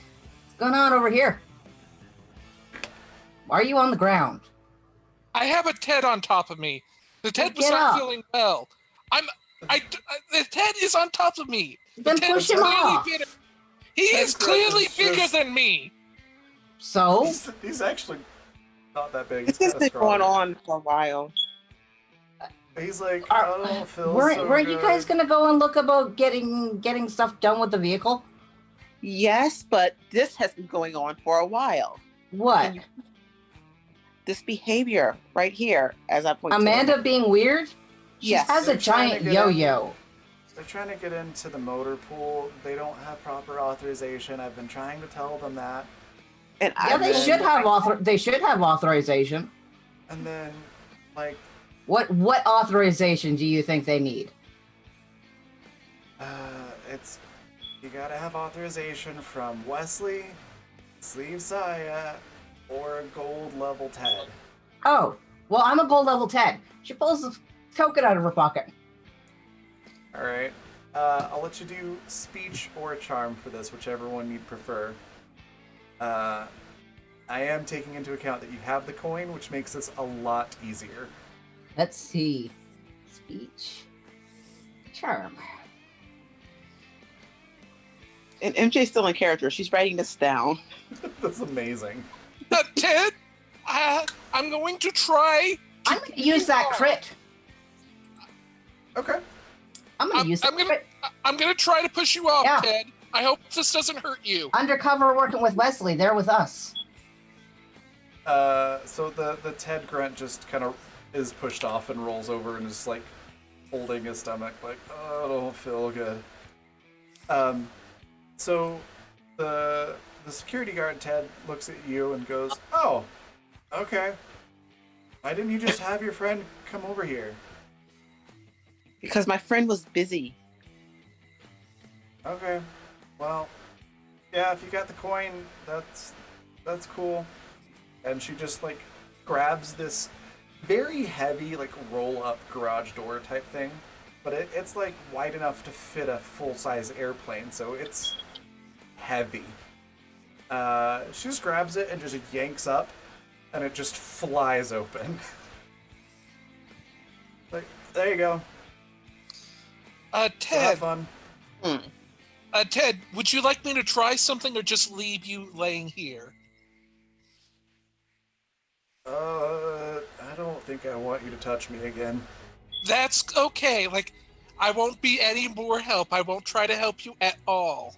what's going on over here? Why are you on the ground? I have a Ted on top of me. The Ted was Get not up. feeling well. The Ted is on top of me. The Then Ted push is him clearly off. bigger. He Ted is Grant clearly is bigger just- than me. So? He's actually not that big. This He's has kind of been going scrawny. on for a while. He's like, I don't feel Weren't so you guys good. gonna go and look about getting stuff done with the vehicle? Yes, but this has been going on for a while. What? Can you- This behavior right here, as I point to Amanda being weird? She Yes. has a They're trying to giant get yo-yo. They're trying to get into the motor pool. They don't have proper authorization. I've been trying to tell them that. and Yeah, they then- should have they should have authorization. And then, like, What authorization do you think they need? it's you gotta have authorization from Wesley, Sleeve Saya, or a gold level Ted. Oh, well, I'm a gold level 10. She pulls the token out of her pocket. All right. I'll let you do speech or charm for this, whichever one you'd prefer. I am taking into account that you have the coin, which makes this a lot easier. Let's see. Speech. Charm. And MJ's still in character. She's writing this down. That's amazing. Ted, I'm going to try. I'm going to use that crit. Okay. I'm going to use that crit. I'm going to try to push you off, Yeah. Ted. I hope this doesn't hurt you. Undercover working with Wesley. They're with us. So the Ted grunt just kind of is pushed off and rolls over and is like holding his stomach, like, oh, I don't feel good. So the security guard Ted looks at you and goes, oh, okay. Why didn't you just have your friend come over here? Because my friend was busy. Okay. Well, yeah, if you got the coin, that's cool. And she just like grabs this very heavy like roll up garage door type thing, but it's like wide enough to fit a full size airplane, so it's heavy. She just grabs it and just yanks up, and it just flies open. Like, there you go. Have Ted, fun. Ted, would you like me to try something or just leave you laying here? I don't think I want you to touch me again. That's okay. Like, I won't be any more help. I won't try to help you at all.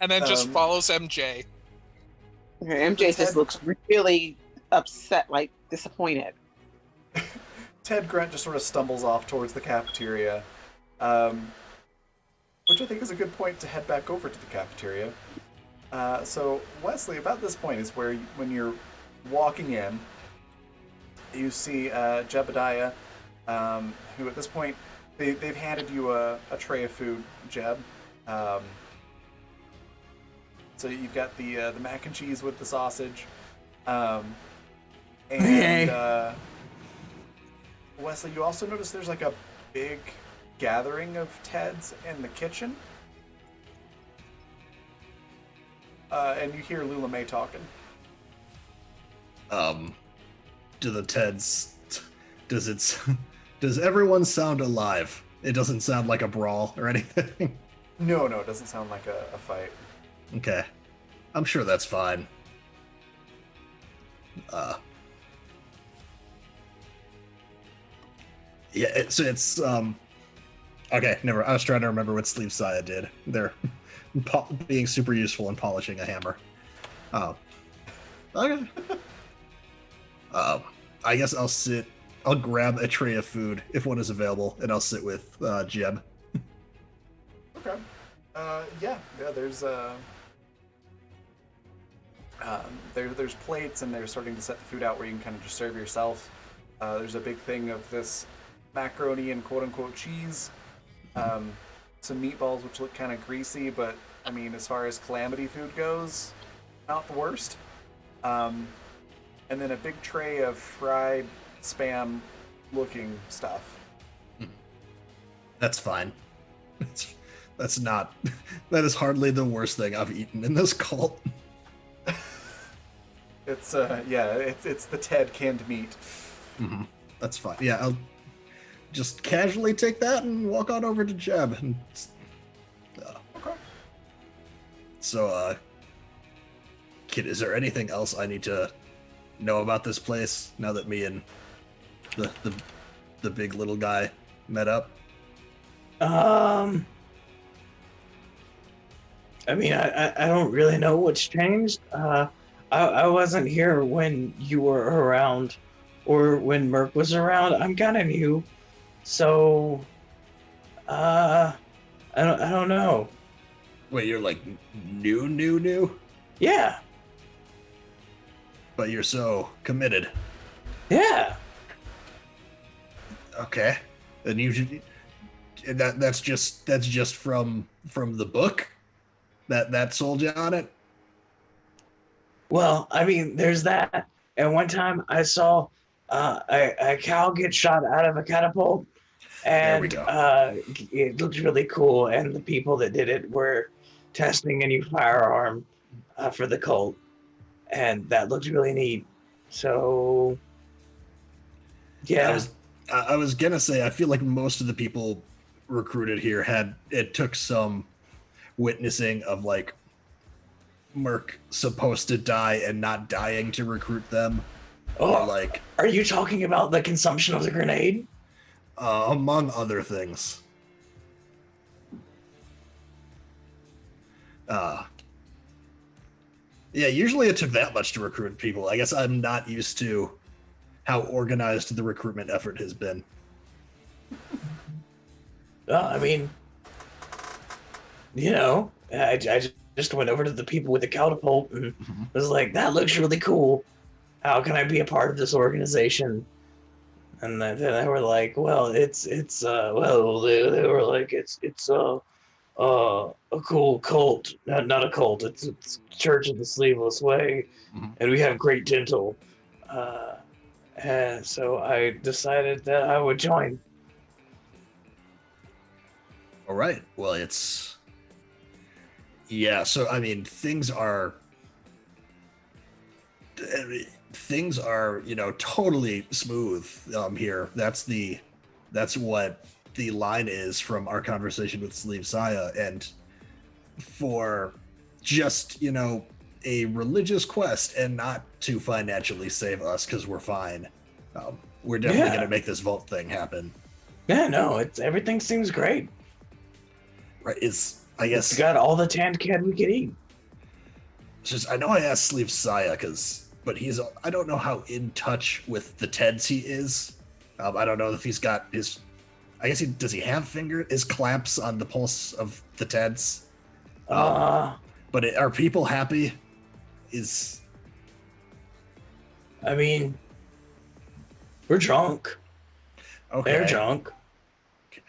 And then just follows MJ. MJ Ted- just looks really upset, like disappointed. Ted Grunt just sort of stumbles off towards the cafeteria, which I think is a good point to head back over to the cafeteria. So Wesley, about this point is where when you're walking in, you see Jebediah, who at this point they've handed you a tray of food, Jeb. So you've got the mac and cheese with the sausage, and Okay. Wesley, you also notice there's like a big gathering of Teds in the kitchen, and you hear Lula May talking. Do the Teds? Does everyone sound alive? It doesn't sound like a brawl or anything. No, it doesn't sound like a fight. Okay, I'm sure that's fine. Yeah, it's okay. Never. I was trying to remember what Sleeve Saya did. They're being super useful in polishing a hammer. Okay. I guess I'll sit. I'll grab a tray of food if one is available, and I'll sit with Jeb. Okay. Yeah. There's plates, and they're starting to set the food out where you can kind of just serve yourself. There's a big thing of this macaroni and quote-unquote cheese. Some meatballs, which look kind of greasy, but I mean, as far as Calamity food goes, not the worst. And then a big tray of fried spam-looking stuff. That's fine. That's not. That is hardly the worst thing I've eaten in this cult. It's it's the Ted canned meat. Mm-hmm. That's fine. Yeah, I'll just casually take that and walk on over to Jeb. And, Okay. So, kid, is there anything else I need to know about this place now that me and the big little guy met up? I mean, I don't really know what's changed. I wasn't here when you were around, or when Merc was around. I'm kind of new, so I don't know. Wait, you're like new? Yeah, But you're so committed. yeah. Okay, and that's just from the book that sold you on it. Well, I mean, there's that. And one time I saw a cow get shot out of a catapult, There we and go. it looked really cool. And the people that did it were testing a new firearm for the cult, and that looked really neat. So, yeah. I was gonna say I feel like most of the people recruited here it took some witnessing of like Merc supposed to die and not dying to recruit them. Oh, Or like are you talking about the consumption of the grenade? among other things. Yeah, usually it took that much to recruit people. I guess I'm not used to how organized the recruitment effort has been. I mean, I just went over to the people with the catapult and was like, that looks really cool. How can I be a part of this organization? And then they were like, well, they were like, it's a cool cult, not a cult. It's Church of the Sleeveless Way, and we have great dental. And so I decided that I would join. All right. Well, yeah. So I mean, things are totally smooth here. That's what the line is from our conversation with Sleeve Saya, and for just a religious quest and not to financially save us because we're fine. We're definitely going to make this vault thing happen. Yeah, no, everything seems great. Right? I guess it's got all the tanned can we can eat. It's just I know I asked Sleeve Saya but I don't know how in touch with the Teds he is. I don't know if he's got his. I guess does he have his clamps on the pulse of the Teds? But are people happy? I mean, we're drunk. Okay. They're drunk. Okay.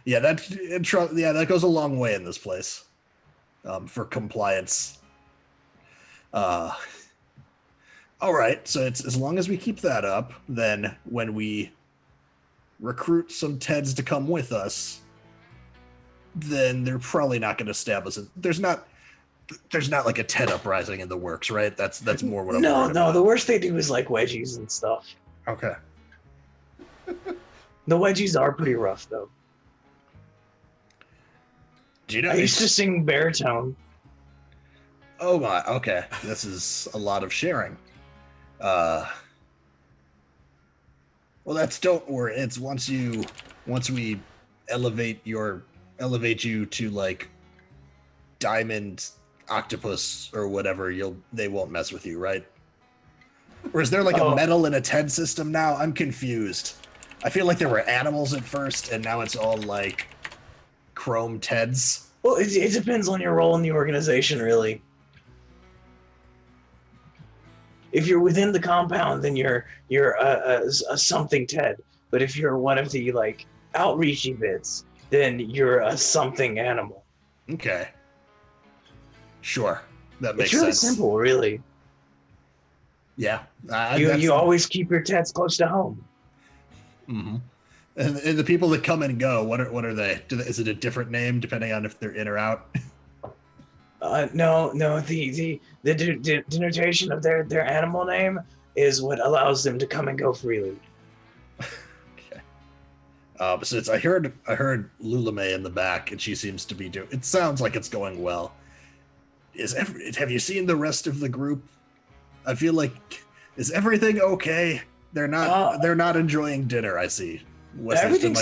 Yeah, that goes a long way in this place, for compliance. All right, so it's as long as we keep that up, then when we recruit some Teds to come with us, then they're probably not going to stab us. There's not like a Ted uprising in the works, right? That's more what I'm worried about. The worst they do is like wedgies and stuff. Okay. The wedgies are pretty rough, though. Do you know? I used to sing baritone. Oh my, okay. This is a lot of sharing. Well, don't worry. It's once we elevate you to like diamond octopus or whatever, they won't mess with you, right? Or is there like a metal and a Ted system now? I'm confused. I feel like there were animals at first, and now it's all like chrome Teds. Well, it depends on your role in the organization, really. If you're within the compound, then you're a something Ted. But if you're one of the like outreachy bits, then you're a something animal. Okay. Sure, that makes sense. It's really simple, really. Yeah. You always keep your Teds close to home. Mm-hmm. And the people that come and go, what are they? Is it a different name depending on if they're in or out? No. The denotation of their animal name is what allows them to come and go freely. Okay. Since I heard Lulame in the back, and she seems to be doing. It sounds like it's going well. Have you seen the rest of the group? I feel like is everything okay? They're not enjoying dinner. I see. Everything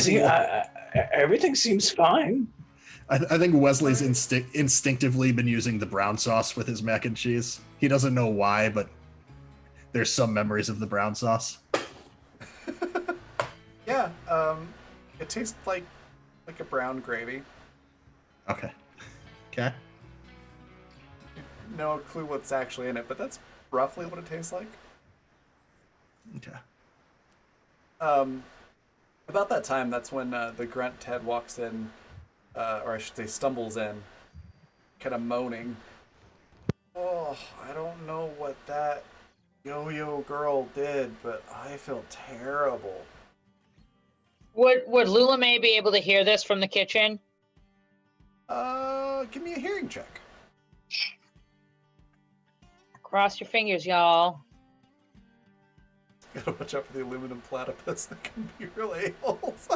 seems fine. I think Wesley's instinctively been using the brown sauce with his mac and cheese. He doesn't know why, but there's some memories of the brown sauce. Yeah, it tastes like a brown gravy. Okay. Okay. No clue what's actually in it, but that's roughly what it tastes like. Okay. About that time, that's when the grunt Ted walks in, or I should say stumbles in, kind of moaning. Oh, I don't know what that yo-yo girl did, but I feel terrible. Would Lulame be able to hear this from the kitchen? Give me a hearing check. Cross your fingers, y'all. Gotta watch out for the aluminum platypus that can be real a-holes.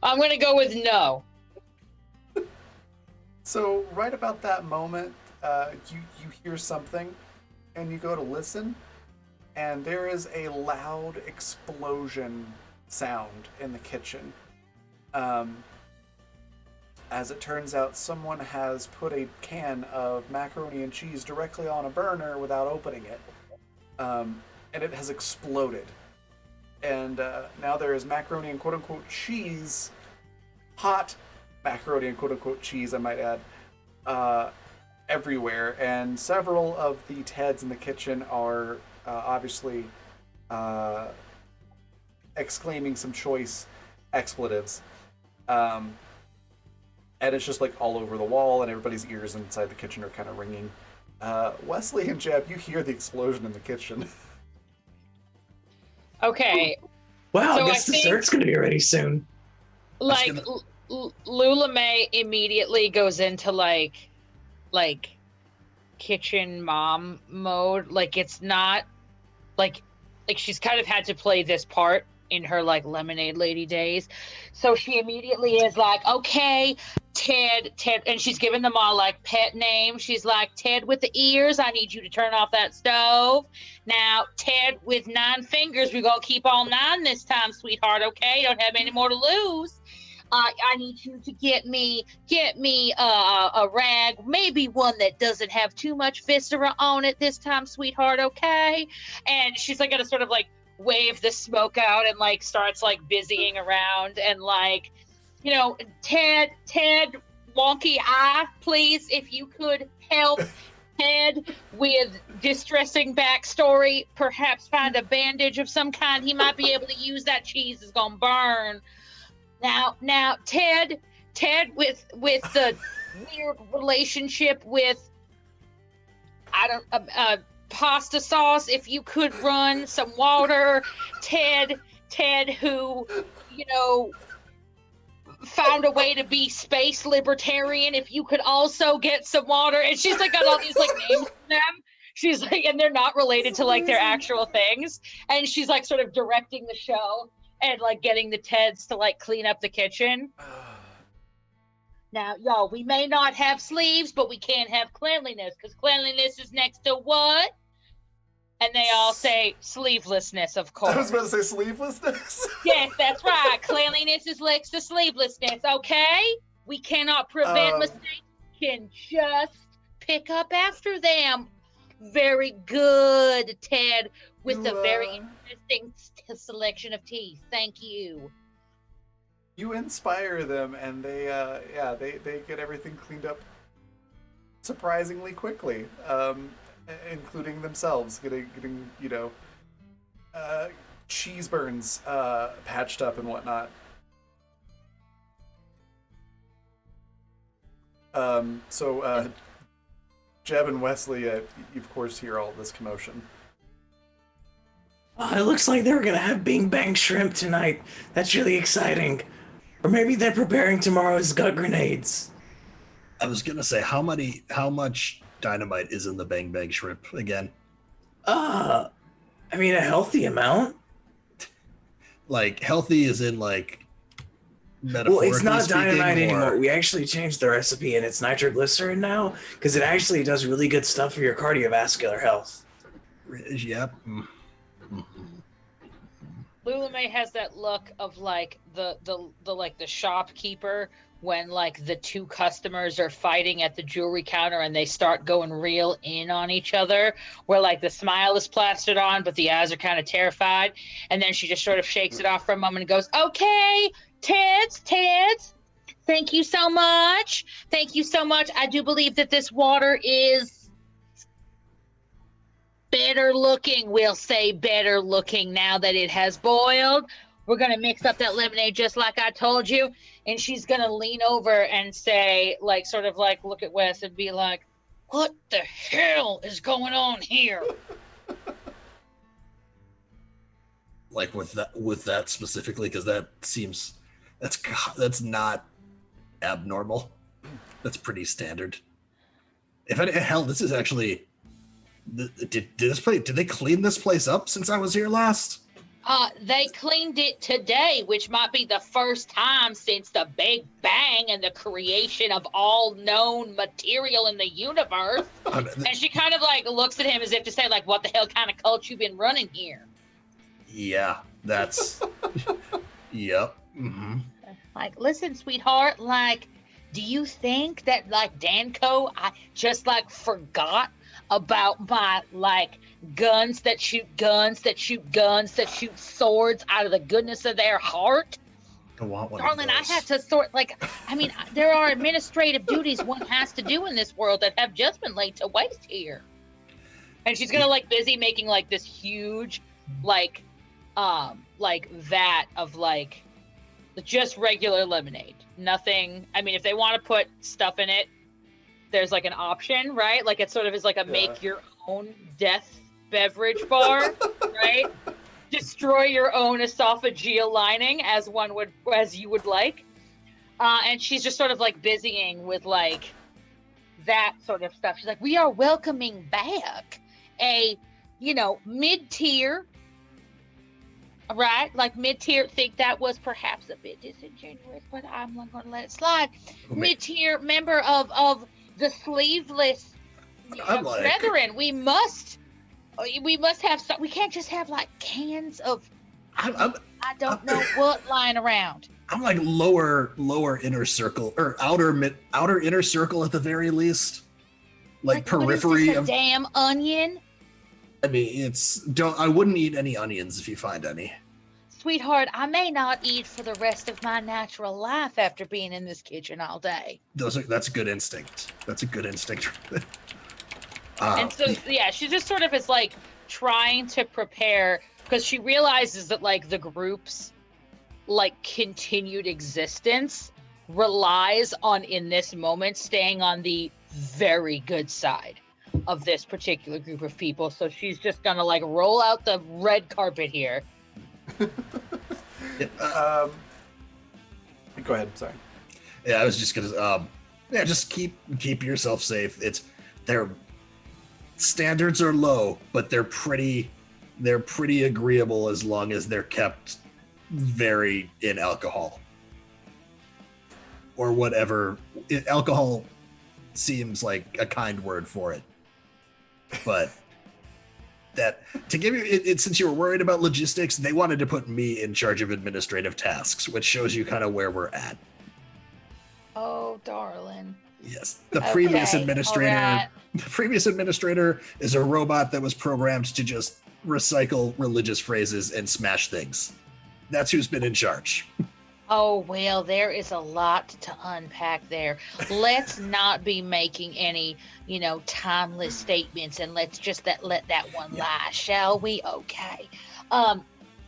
I'm gonna go with no. So right about that moment, you hear something, and you go to listen, and there is a loud explosion sound in the kitchen. As it turns out, someone has put a can of macaroni and cheese directly on a burner without opening it, and it has exploded. And now there is macaroni and quote-unquote cheese, hot macaroni and quote-unquote cheese, I might add, everywhere. And several of the Teds in the kitchen are obviously exclaiming some choice expletives. And it's just like all over the wall, and everybody's ears inside the kitchen are kind of ringing. Wesley and Jeb, you hear the explosion in the kitchen. Okay. Wow, So I guess dessert's gonna be ready soon. Like, Lulame immediately goes into like kitchen mom mode. Like, it's not like she's kind of had to play this part in her like lemonade lady days, so she immediately is like, okay, Ted, and she's giving them all like pet names. She's like, Ted with the ears, I need you to turn off that stove. Now, Ted with 9 fingers, we're gonna keep all 9 this time, sweetheart. Okay, don't have any more to lose. I need you to get me a rag, maybe one that doesn't have too much viscera on it this time, sweetheart. Okay. And she's like gonna sort of like wave the smoke out and like starts like busying around, and like, you know, Ted, wonky eye, please, if you could help Ted with distressing backstory, perhaps find a bandage of some kind he might be able to use. That cheese is gonna burn. Now, Ted with the weird relationship with, I don't, pasta sauce, if you could run some water. Ted who, you know, found a way to be space libertarian, if you could also get some water. And she's like got all these like names for them. She's like, and they're not related to like their actual things. And she's like sort of directing the show and like getting the Teds to like clean up the kitchen. Now, y'all, we may not have sleeves, but we can't have cleanliness, because cleanliness is next to what? And they all say sleevelessness, of course. I was about to say sleevelessness. Yes, that's right. Cleanliness is next to sleevelessness, okay? We cannot prevent mistakes. We can just pick up after them. Very good, Ted, with a very interesting selection of teeth. Thank you. You inspire them, and they get everything cleaned up surprisingly quickly, including themselves getting you know, cheese burns patched up and whatnot. Jeb and Wesley, you of course hear all this commotion. Oh, it looks like they're gonna have Bing Bang Shrimp tonight. That's really exciting. Or maybe they're preparing tomorrow's gut grenades. I was gonna say how much dynamite is in the Bang Bang Shrimp again? I mean a healthy amount. Like healthy is in like metaphorically Well, it's not speaking, dynamite or- anymore. We actually changed the recipe and it's nitroglycerin now because it actually does really good stuff for your cardiovascular health. Yep. Lula May has that look of like the shopkeeper when like the two customers are fighting at the jewelry counter and they start going real in on each other, where like the smile is plastered on but the eyes are kind of terrified, and then she just sort of shakes it off for a moment and goes, okay, Teds, thank you so much, I do believe that this water is better looking, we'll say better looking now that it has boiled. We're going to mix up that lemonade just like I told you. And she's going to lean over and say, like, sort of like, look at Wes and be like, what the hell is going on here? Like with that specifically, because that seems that's not abnormal. That's pretty standard. If any hell, this is actually. Did they clean this place up since I was here last? They cleaned it today, which might be the first time since the Big Bang and the creation of all known material in the universe. And she kind of like looks at him as if to say, like, what the hell kind of cult you been running here? Yeah, that's. Yep. Mm-hmm. Like, listen, sweetheart, like, do you think that, like, Danco, I just, like, forgot about my, like, guns that shoot swords out of the goodness of their heart? I want one Darling, of I those. had to sort, like, I mean, there are administrative duties one has to do in this world that have just been laid to waste here. And she's gonna, like, busy making, like, this huge, like, vat of, like, just regular lemonade. Nothing, I mean, if they want to put stuff in it, there's, like, an option, right? Like, it sort of is like a make your own death beverage bar, right? Destroy your own esophageal lining as you would like. And she's just sort of like busying with like that sort of stuff. She's like, we are welcoming back a, mid-tier, right? Like mid-tier, think that was perhaps a bit disingenuous, but I'm not going to let it slide. Mid-tier member of the sleeveless brethren. We must have some. We can't just have like cans of I don't know what lying around. I'm like lower inner circle or outer inner circle at the very least, like periphery what is this, a of. Damn onion, I mean, I wouldn't eat any onions if you find any. sweetheart. I may not eat for the rest of my natural life after being in this kitchen all day. That's a good instinct. That's a good instinct. And so, yeah, she just sort of is like trying to prepare because she realizes that like the group's like continued existence relies on, in this moment, staying on the very good side of this particular group of people. So she's just gonna like roll out the red carpet here. Go ahead. Sorry. Yeah, I was just gonna. Just keep yourself safe. Their standards are low, but they're pretty agreeable as long as they're kept very in alcohol or whatever. Alcohol seems like a kind word for it, but that to give you it since you were worried about logistics, they wanted to put me in charge of administrative tasks, which shows you kind of where we're at. Oh, darling. Yes, the previous administrator. Right. The previous administrator is a robot that was programmed to just recycle religious phrases and smash things. That's who's been in charge. Oh, well, there is a lot to unpack there. Let's not be making any, timeless statements, and let's just let that one lie, shall we? Okay.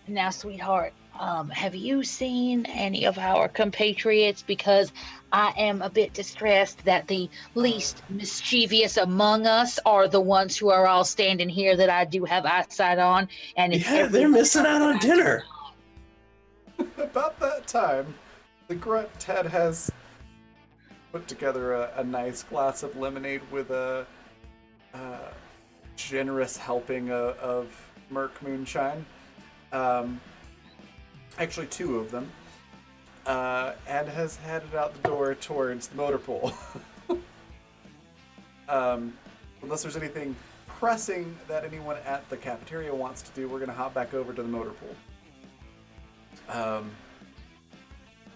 Now, sweetheart, have you seen any of our compatriots? Because I am a bit distressed that the least mischievous among us are the ones who are all standing here that I do have eyesight on, and it's Yeah, they're missing out on dinner. About that time, the grunt Ted has put together a nice glass of lemonade with a generous helping of Merc Moonshine. Actually, two of them. And has headed out the door towards the motor pool. Unless there's anything pressing that anyone at the cafeteria wants to do, we're going to hop back over to the motor pool.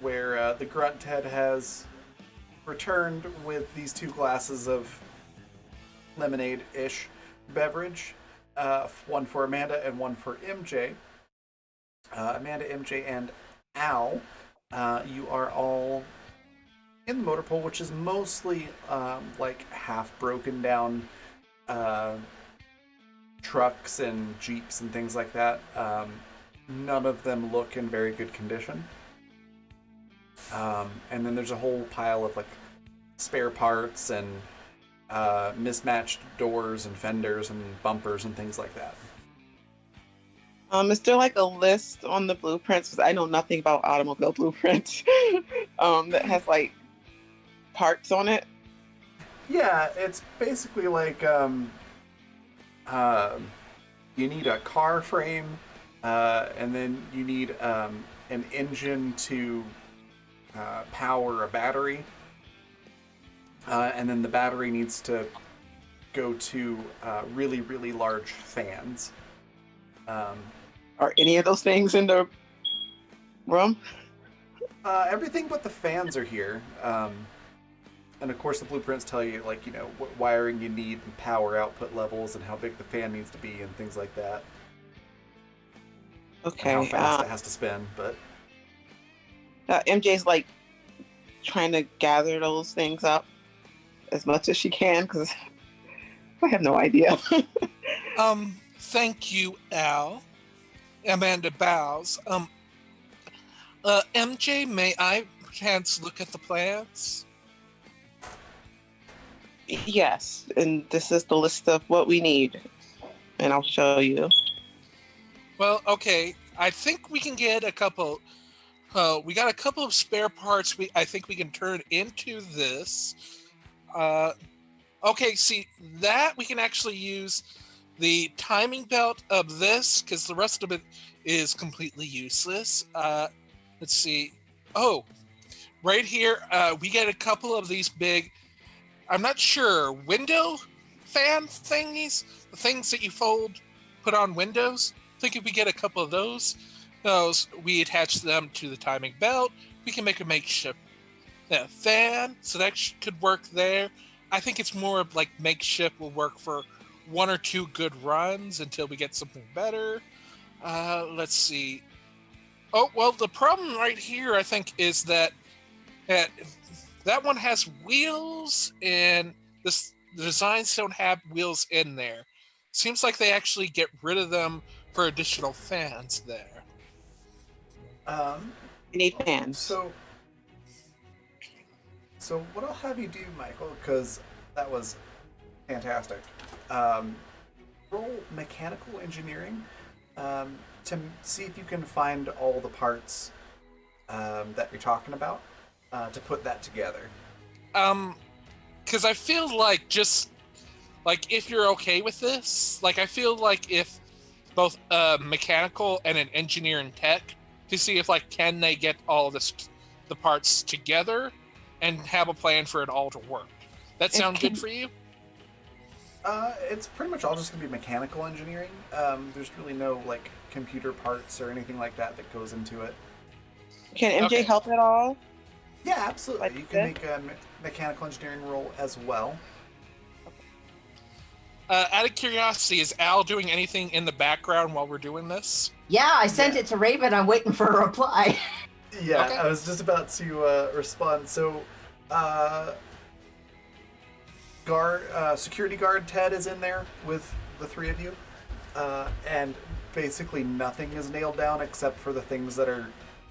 Where the grunt Ted has returned with these two glasses of lemonade-ish beverage, one for Amanda and one for MJ. Amanda, MJ, and Al, you are all in the motor pool, which is mostly like half broken down trucks and jeeps and things like that. None of them look in very good condition. And then there's a whole pile of like spare parts and mismatched doors and fenders and bumpers and things like that. Is there like a list on the blueprints? Because I know nothing about automobile blueprints. That has like parts on it. Yeah, it's basically like you need a car frame, and then you need an engine to power a battery, and then the battery needs to go to really, really large fans. Are any of those things in the room? Everything but the fans are here. And of course the blueprints tell you, like, you know, what wiring you need and power output levels and how big the fan needs to be and things like that. Okay. And how fast it has to spin, but... MJ's like trying to gather those things up as much as she can because I have no idea. Thank you, Al. Amanda bows. MJ, may I perchance look at the plans? Yes, and this is the list of what we need, and I'll show you. Well, okay. I think we can get a couple. We got a couple of spare parts. I think we can turn into this. Okay, see that we can actually use the timing belt of this because the rest of it is completely useless. Let's see. Oh, right here, we get a couple of these big. I'm not sure window fan thingies, the things that you fold, put on windows. I think if we get a couple of those, we attach them to the timing belt. We can make a makeshift fan, so that could work there. I think it's more of like makeshift will work for one or two good runs until we get something better. Let's see. Oh, well, the problem right here, I think, is that that one has wheels, and the designs don't have wheels in there. Seems like they actually get rid of them for additional fans there. We need fans. So what I'll have you do, Michael, because that was fantastic. Roll mechanical engineering to see if you can find all the parts that you're talking about to put that together. Because I feel like just like if you're okay with this, like I feel like if both mechanical and an engineer and tech to see if like can they get all the parts together and have a plan for it all to work. That sound good for you? It's pretty much all just gonna be mechanical engineering. There's really no like computer parts or anything like that that goes into it. Can MJ help at all? Yeah, absolutely. Like you can make a mechanical engineering roll as well. Out of curiosity, is Al doing anything in the background while we're doing this? Yeah, I sent it to Raven. I'm waiting for a reply. Yeah, Okay. I was just about to respond. So, security guard Ted is in there with the three of you, and basically nothing is nailed down except for the things that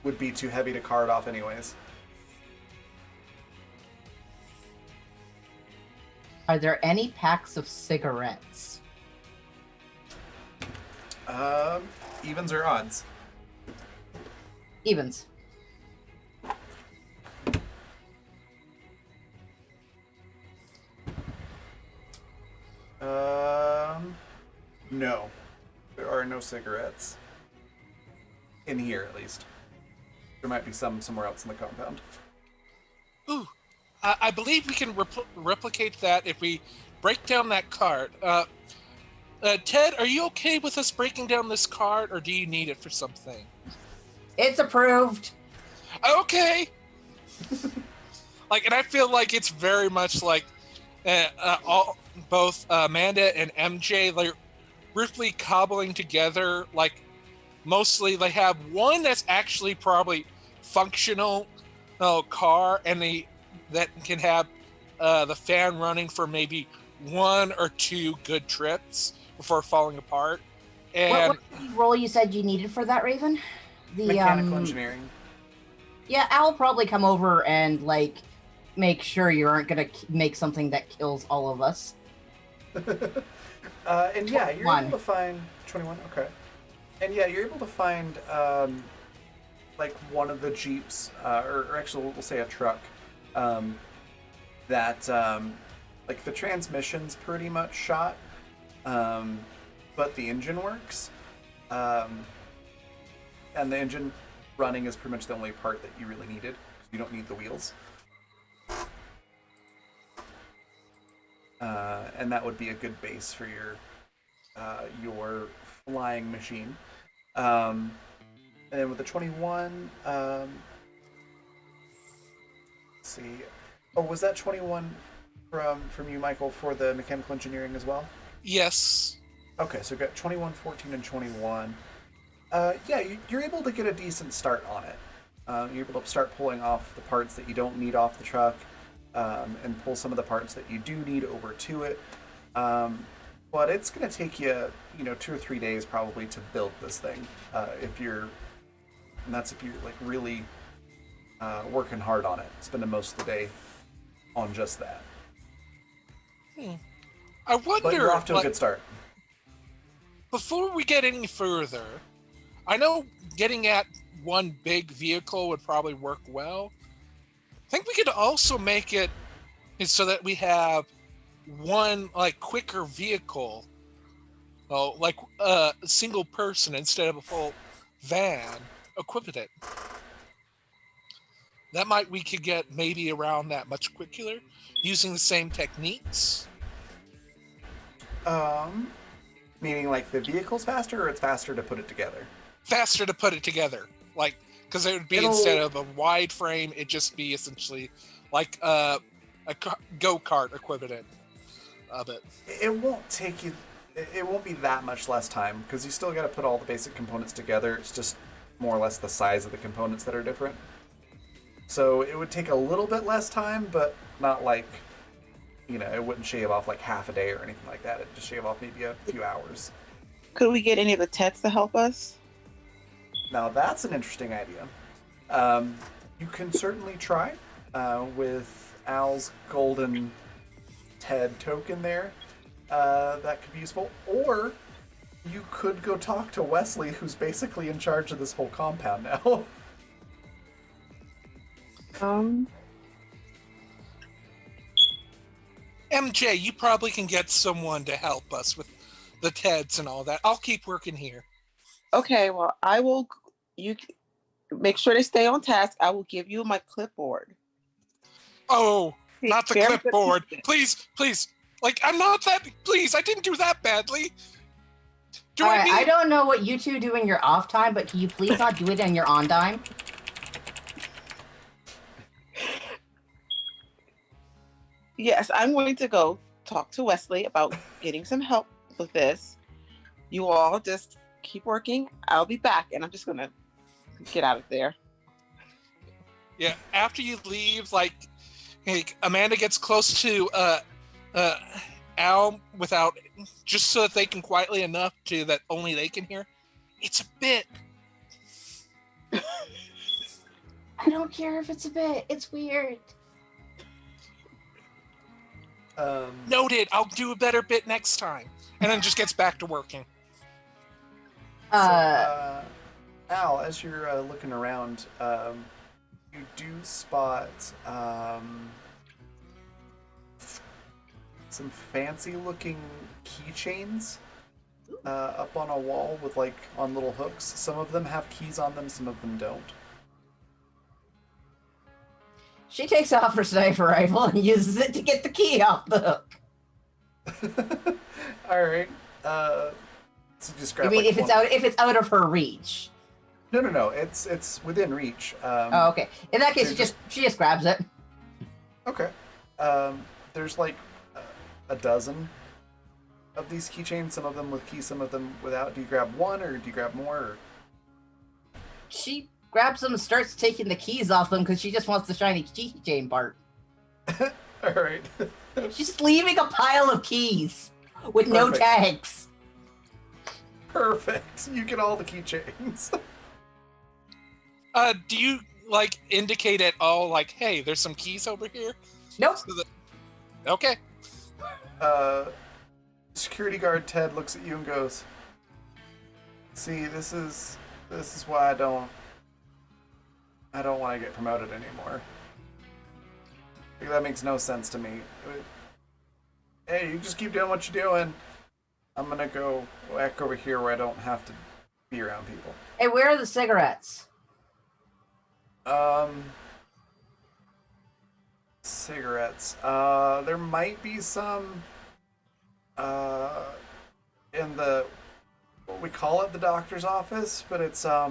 would be too heavy to cart off anyways. Are there any packs of cigarettes? Evens or odds? Evens. No. There are no cigarettes. In here, at least. There might be some somewhere else in the compound. Ooh, I believe we can replicate that if we break down that cart. Ted, are you okay with us breaking down this cart, or do you need it for something? It's approved. Okay. And I feel like it's very much like both Amanda and MJ, like, briefly cobbling together. Like, mostly they have one that's actually probably functional car, and that can have the fan running for maybe 1 or 2 good trips before falling apart. And What was the role you said you needed for that, Raven? The Mechanical engineering. Yeah, I'll probably come over and make sure you aren't gonna make something that kills all of us. And yeah, you're able to find 21. Okay. And yeah, you're able to find one of the Jeeps, or actually we'll say a truck, that the transmission's pretty much shot, but the engine works, and the engine running is pretty much the only part that you really needed, because you don't need the wheels. And that would be a good base for your flying machine. And then with the 21, let's see. Oh, was that 21 from you, Michael, for the mechanical engineering as well? yes. Okay, so we've got 21, 14, and 21. Yeah, you're able to get a decent start on it. You're able to start pulling off the parts that you don't need off the truck, and pull some of the parts that you do need over to it. But it's going to take you, 2 or 3 days probably to build this thing. If you're really working hard on it, spending most of the day on just that. I wonder. But you're off to a good start. Before we get any further, I know getting at one big vehicle would probably work well. I think we could also make it so that we have one quicker vehicle, a single person instead of a full van equipped it. We could get maybe around that much quicker using the same techniques. Meaning the vehicle's faster, or it's faster to put it together? Faster to put it together, because it would be instead of a wide frame, it'd just be essentially a go-kart equivalent of it. It won't take you. It won't be that much less time, because you still got to put all the basic components together. It's just more or less the size of the components that are different. So it would take a little bit less time, but not it wouldn't shave off half a day or anything like that. It'd just shave off maybe a few hours. Could we get any of the Teds to help us? Now that's an interesting idea. You can certainly try with Al's golden Ted token there. That could be useful. Or you could go talk to Wesley, who's basically in charge of this whole compound now. MJ, you probably can get someone to help us with the TEDs and all that. I'll keep working here. Okay, well, I will. You make sure they stay on task. I will give you my clipboard. Oh, not the Very good. clipboard. Please. I'm not that. Please, I didn't do that badly. I don't know what you two do in your off time, but can you please not do it in your on time? Yes, I'm going to go talk to Wesley about getting some help with this. You all just keep working. I'll be back, and I'm just going to get out of there. Yeah, after you leave, Amanda gets close to Al without, just so that they can quietly enough to that only they can hear. It's a bit. I don't care if it's a bit. It's weird. Noted. I'll do a better bit next time. And then just gets back to working. Al, as you're looking around, you do spot some fancy-looking keychains up on a wall with on little hooks. Some of them have keys on them, some of them don't. She takes off her sniper rifle and uses it to get the key off the hook. All right. So just grab. You mean if it's out of her reach? No. It's within reach. Oh, okay. In that case, she just grabs it. Okay. There's a dozen of these keychains. Some of them with keys, some of them without. Do you grab one or do you grab more? Or... She grabs them and starts taking the keys off them because she just wants the shiny keychain part. All right. She's leaving a pile of keys with no tags. Perfect. You get all the keychains. Do you indicate at all hey, there's some keys over here? Nope. Okay. Security guard Ted looks at you and goes, "See, this is why I don't want to get promoted anymore. That makes no sense to me. Hey, you just keep doing what you're doing. I'm gonna go back over here where I don't have to be around people." Hey, where are the cigarettes? Cigarettes. There might be some in the, what we call it, the doctor's office, but it's yeah,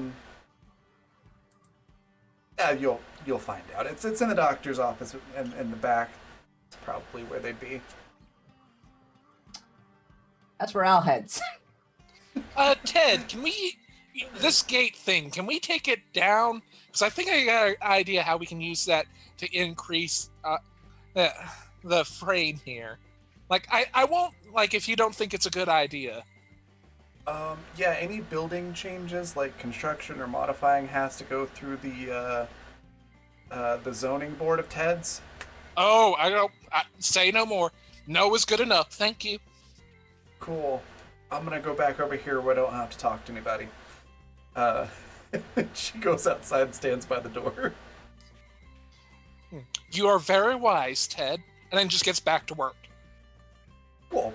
you'll find out. It's in the doctor's office in the back. It's probably where they'd be. That's where Al heads. Ted, this gate thing, can we take it down? Because I think I got an idea how we can use that to increase the frame here. I won't, if you don't think it's a good idea. Yeah, any building changes, like construction or modifying, has to go through the zoning board of Ted's. Oh, I don't, say no more. No is good enough, thank you. Cool. I'm gonna go back over here where I don't have to talk to anybody. She goes outside and stands by the door. You are very wise, Ted. And then just gets back to work. Cool.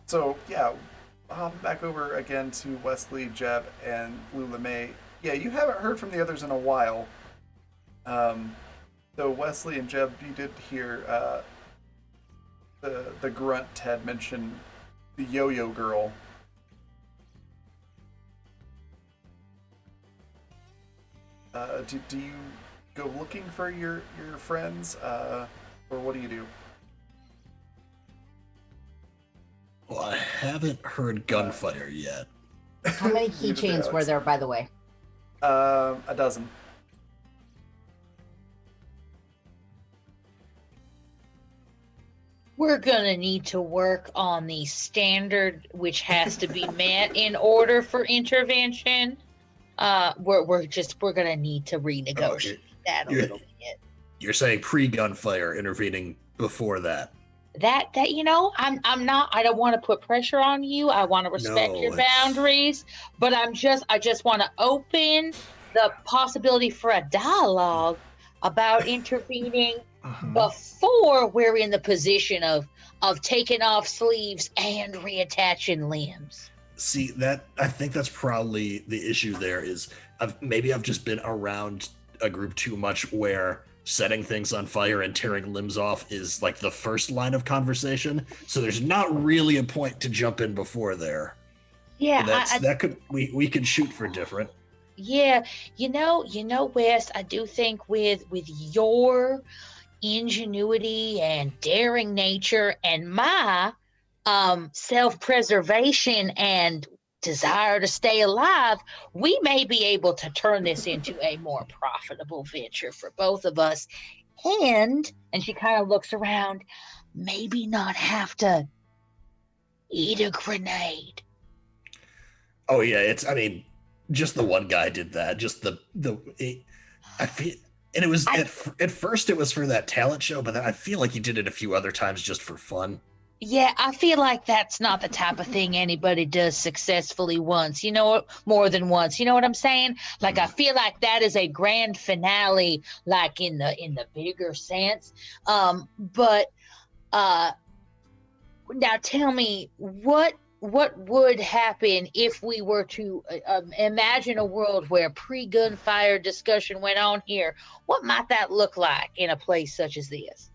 So, yeah, hopping back over again to Wesley, Jeb, and Lula May. Yeah, you haven't heard from the others in a while. Though Wesley and Jeb, you did hear the grunt Ted mention the yo-yo girl. Do you go looking for your friends, or what do you do? Well, I haven't heard gunfire yet. How many keychains were there, by the way? A dozen. We're gonna need to work on the standard which has to be met in order for intervention. We're gonna need to renegotiate that a little bit. You're saying pre-gunfire, intervening before that. That I'm not. I don't want to put pressure on you. I want to respect your boundaries, but I just want to open the possibility for a dialogue about intervening before we're in the position of taking off sleeves and reattaching limbs. See, I think that's probably the issue there is I've just been around a group too much where setting things on fire and tearing limbs off is the first line of conversation. So there's not really a point to jump in before there. Yeah, we could shoot for different. Yeah, Wes, I do think with your ingenuity and daring nature and my self-preservation and desire to stay alive, we may be able to turn this into a more profitable venture for both of us. And she kind of looks around, maybe not have to eat a grenade. Oh yeah, it's. I mean, just the one guy did that. Just I feel, and it was at first it was for that talent show, but then I feel like he did it a few other times just for fun. Yeah, I feel like that's not the type of thing anybody does successfully once, more than once. You know what I'm saying? Like I feel like that is a grand finale, like in the bigger sense. But now tell me what would happen if we were to imagine a world where pre-gunfire discussion went on here? What might that look like in a place such as this?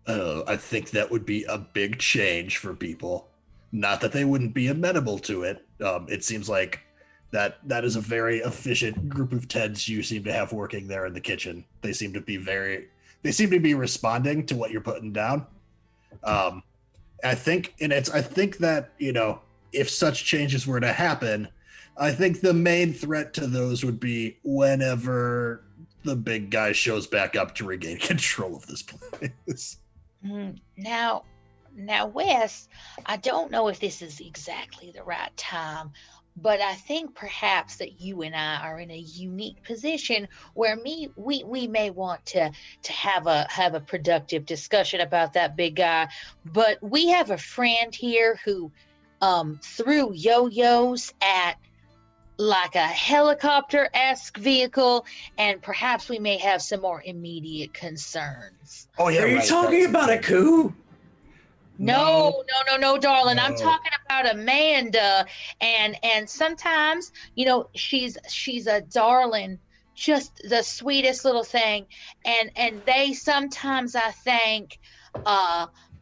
I think that would be a big change for people. Not that they wouldn't be amenable to it. It seems like that is a very efficient group of Teds you seem to have working there in the kitchen. They seem to be responding to what you're putting down. I think that, if such changes were to happen, I think the main threat to those would be whenever the big guy shows back up to regain control of this place. Now, Wes, I don't know if this is exactly the right time, but I think perhaps that you and I are in a unique position where we may want to have a productive discussion about that big guy. But we have a friend here who threw yo-yos at like a helicopter-esque vehicle, and perhaps we may have some more immediate concerns. Oh yeah, are you talking about a coup? No, darling. No. I'm talking about Amanda, and sometimes, she's a darling, just the sweetest little thing, and they sometimes, I think,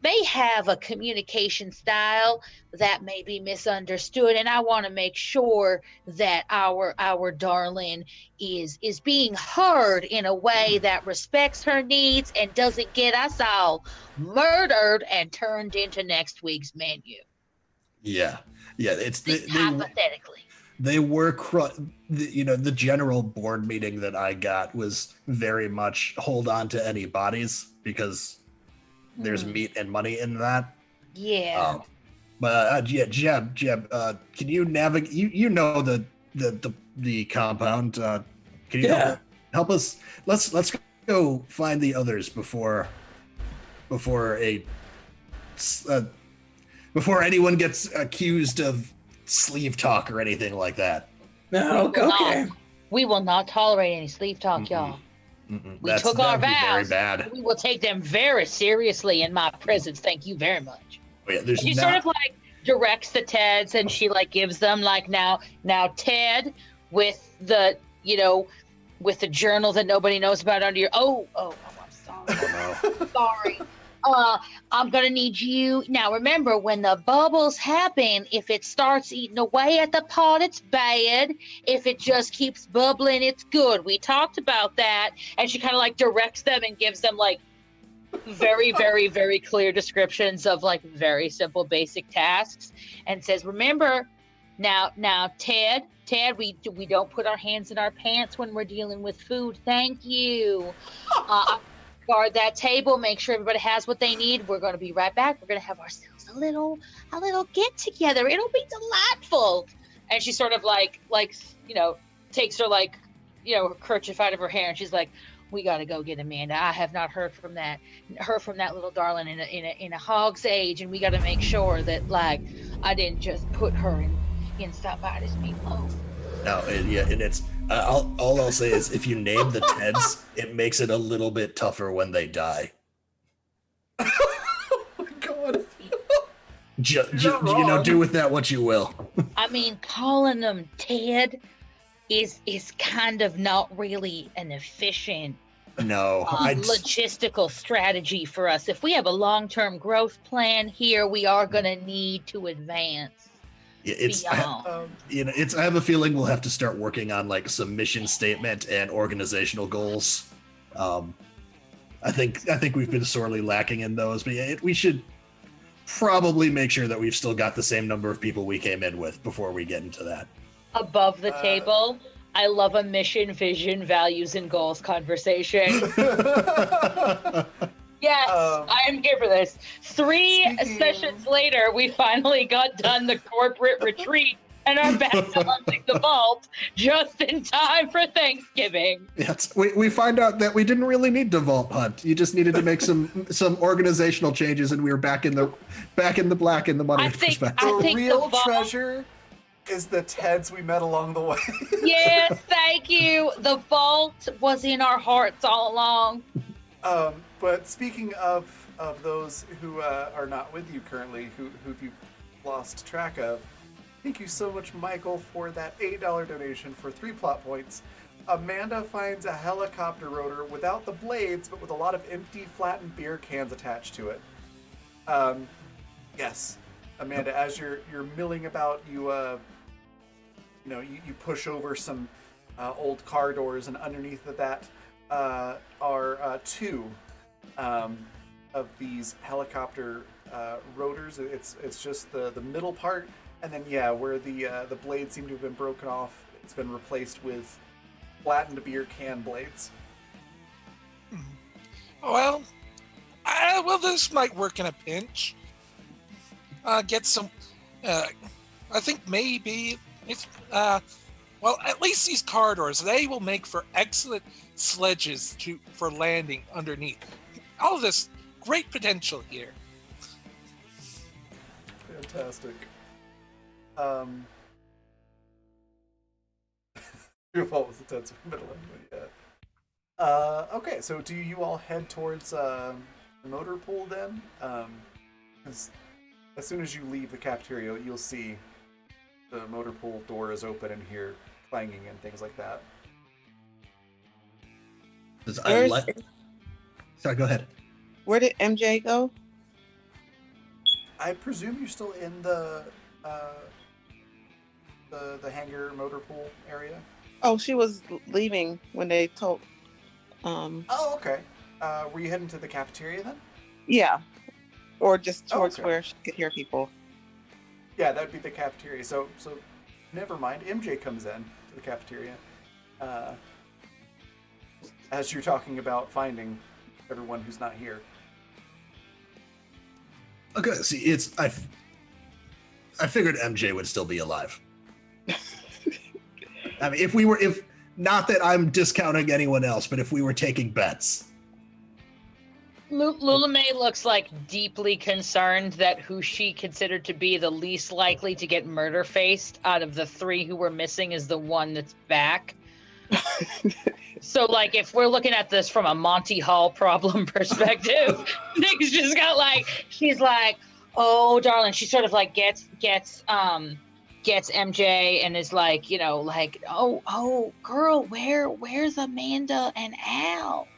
may have a communication style that may be misunderstood, and I want to make sure that our darling is being heard in a way that respects her needs and doesn't get us all murdered and turned into next week's menu. Yeah. It's hypothetically. They were the general board meeting that I got was very much hold on to any bodies because there's meat and money in that. Yeah. Jeb, can you navigate? You know the compound. Can you help us? Let's go find the others before anyone gets accused of sleeve talk or anything like that. No, okay. We will not tolerate any sleeve talk, y'all. We took our vows. Very bad. We will take them very seriously in my presence. Thank you very much. Oh, yeah, she sort of like directs the Teds, and she like gives them like now Ted with the with the journal that nobody knows about under your I'm sorry. Sorry. I'm gonna need you now. Remember, when the bubbles happen, if it starts eating away at the pot, it's bad. If it just keeps bubbling, it's good. We talked about that, and she kind of like directs them and gives them like very, very, very clear descriptions of like very simple, basic tasks, and says, "Remember, now, Ted, we don't put our hands in our pants when we're dealing with food. Thank you." Guard that table, make sure everybody has what they need. We're going to be right back. We're going to have ourselves a little get together. It'll be delightful. And she sort of like takes her her kerchief out of her hair, and she's like, "We got to go get Amanda. I have not heard from that little darling in a hog's age, and we got to make sure that like I didn't just put her in somebody's meatloaf." No, and it's all I'll say is if you name the Teds, it makes it a little bit tougher when they die. Oh my god! Do with that what you will. I mean, calling them Ted is kind of not really an efficient logistical strategy for us. If we have a long-term growth plan here, we are going to need to advance. I have a feeling we'll have to start working on like some mission statement and organizational goals. I think we've been sorely lacking in those, but we should probably make sure that we've still got the same number of people we came in with before we get into that. Above the table, I love a mission, vision, values, and goals conversation. Yes, I am here for this. 3 sessions later, we finally got done the corporate retreat and are back to hunting the vault just in time for Thanksgiving. Yes, we find out that we didn't really need to vault hunt. You just needed to make some organizational changes, and we were back in the black in the money I think perspective. The real the vault- treasure is the Teds we met along the way. Yes, thank you. The vault was in our hearts all along. But speaking of those who are not with you currently, who you've lost track of, thank you so much, Michael, for that $8 donation for 3 plot points. Amanda finds a helicopter rotor without the blades, but with a lot of empty, flattened beer cans attached to it. Yes, Amanda, as you're milling about, you push over some old car doors, and underneath of that are 2 of these helicopter rotors. It's just the middle part, and then where the blades seem to have been broken off, it's been replaced with flattened beer can blades. Well, this might work in a pinch. Get some. I think maybe it's. At least these corridors, they will make for excellent sledges for landing underneath. All of this great potential here. Fantastic. Your fault was the tense middle of it, yeah. Okay, so do you all head towards the motor pool then? 'Cause as soon as you leave the cafeteria, you'll see the motor pool door is open and hear clanging and things like that. Sorry, go ahead. Where did MJ go? I presume you're still in the hangar motor pool area. Oh, she was leaving when they told. Oh, okay. Were you heading to the cafeteria then? Yeah, or just towards okay. where she could hear people. Yeah, that'd be the cafeteria. So never mind. MJ comes in to the cafeteria. As you're talking about finding everyone who's not here. Okay, see, I figured MJ would still be alive. I mean, if not that I'm discounting anyone else, but if we were taking bets. Lula May looks like deeply concerned that who she considered to be the least likely to get murder faced out of the 3 who were missing is the one that's back. So, like, if we're looking at this from a Monty Hall problem perspective, Nick's just got she's like, oh, darling. She sort of gets MJ and is like, oh, girl, where's Amanda and Al?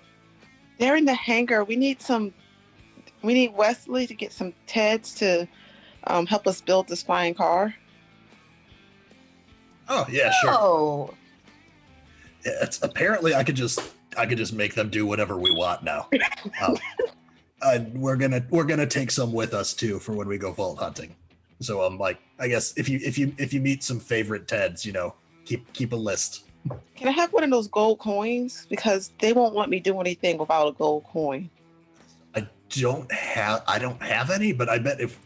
They're in the hangar. We need Wesley to get some Teds to help us build this flying car. Oh yeah, sure. Oh. It's apparently I could just make them do whatever we want now. We're gonna take some with us too for when we go vault hunting. So I guess if you meet some favorite Teds, keep a list. Can I have one of those gold coins? Because they won't let me do anything without a gold coin. I don't have any, but I bet if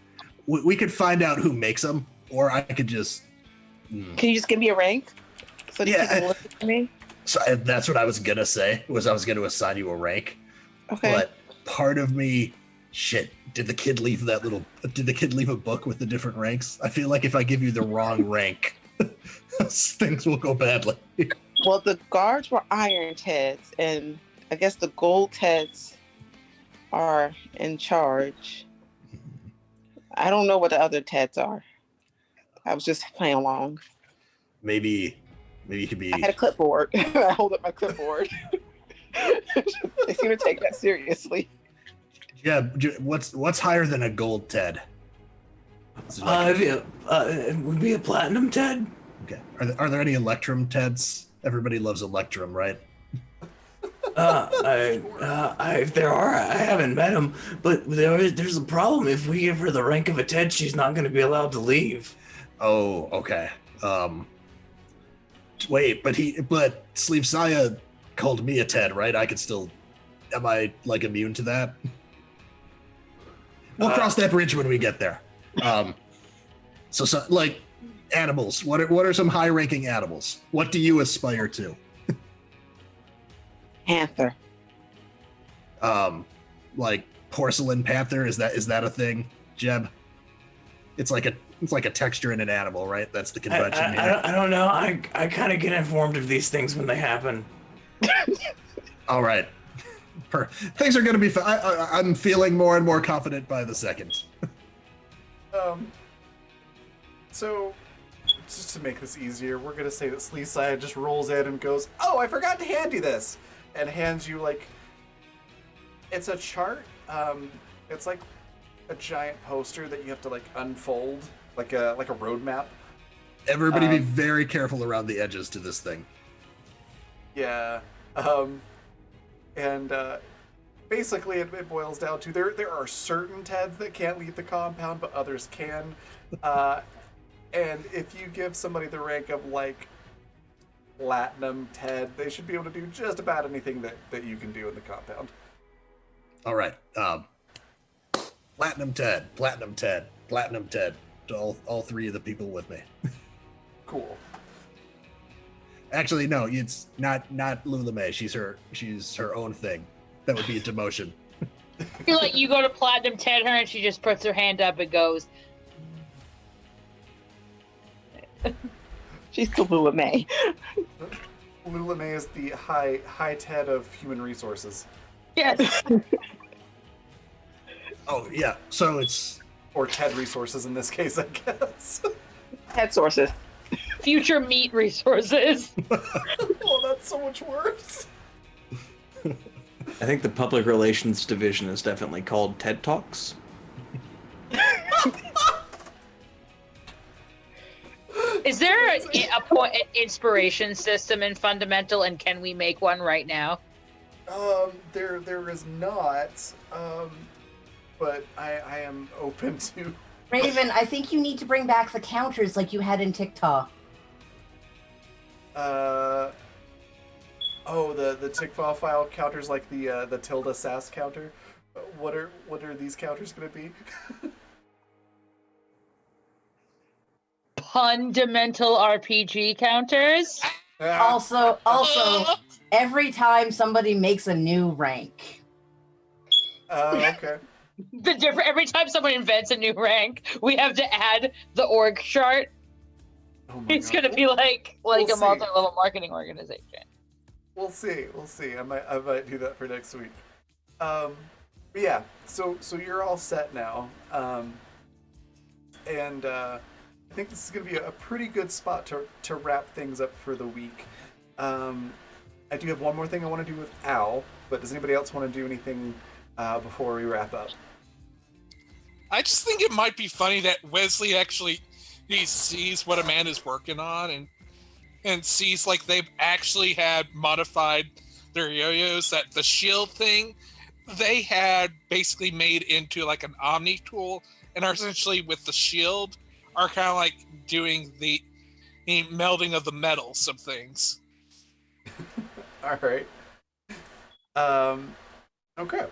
we could find out who makes them, or I could just. Can you just give me a rank so that people look at me? So that's what I was gonna say. I was gonna assign you a rank. Okay. But part of me, did the kid leave a book with the different ranks? I feel like if I give you the wrong rank, things will go badly. Well, the guards were iron Teds, and I guess the gold Teds are in charge. I don't know what the other Teds are. I was just playing along. Maybe you could be. I had a clipboard. I hold up my clipboard. They seem to take that seriously. Yeah, what's higher than a gold Ted? Would be a platinum Ted. Okay. Are there any Electrum Teds? Everybody loves Electrum, right? If there are, I haven't met him, but there's a problem. If we give her the rank of a Ted, she's not going to be allowed to leave. Oh, okay. Wait, but Sleeve Saya called me a Ted, right? I could still. Am I immune to that? We'll cross that bridge when we get there. So Animals. What are some high-ranking animals? What do you aspire to? Panther. Like porcelain panther. Is that a thing, Jeb? It's like a texture in an animal, right? That's the convention here. I don't know. I kind of get informed of these things when they happen. All right. Things are going to be fine. I'm feeling more and more confident by the second. So, just to make this easier, we're gonna say that Sleeside just rolls in and goes, "Oh, I forgot to hand you this," and hands you like it's a chart. It's like a giant poster that you have to like unfold, like a road map. Everybody be very careful around the edges to this thing. Yeah. And basically it boils down to there are certain Teds that can't leave the compound, but others can. And if you give somebody the rank of like Platinum Ted, they should be able to do just about anything that you can do in the compound. All right. Platinum Ted, Platinum Ted, Platinum Ted. To all three of the people with me. Cool. Actually, no, it's not Lula May. She's her own thing. That would be a demotion. I feel like you go to Platinum Ted her and she just puts her hand up and goes, She's Kalua May. Lula May is the high Ted of human resources. yes. Oh yeah, so it's Or Ted resources in this case, I guess. Head sources. Future meat resources. Oh, that's so much worse. I think the public relations division is definitely called TED Talks. Is there an inspiration system in Fundamental, and can we make one right now? There is not. But I am open to. Raven, I think you need to bring back the counters like you had in TikTok. The TikTok file counters like the tilde sass counter. What are these counters gonna be? Fundamental RPG counters. Also, every time somebody makes a new rank. Okay. Every time someone invents a new rank, we have to add the org chart. Oh my It's God. gonna be like We'll a see. multi-level marketing organization. We'll see. I might do that for next week. But yeah. So you're all set now. And I think this is gonna be a pretty good spot to wrap things up for the week. I do have one more thing I want to do with Al, but does anybody else want to do anything before we wrap up? I just think it might be funny that Wesley actually he sees what Amanda's working on and sees like they've actually had modified their yo-yos, that the shield thing they had basically made into like an omni tool, and are essentially with the shield are kind of like doing the melding of the metals of things. All right. Okay.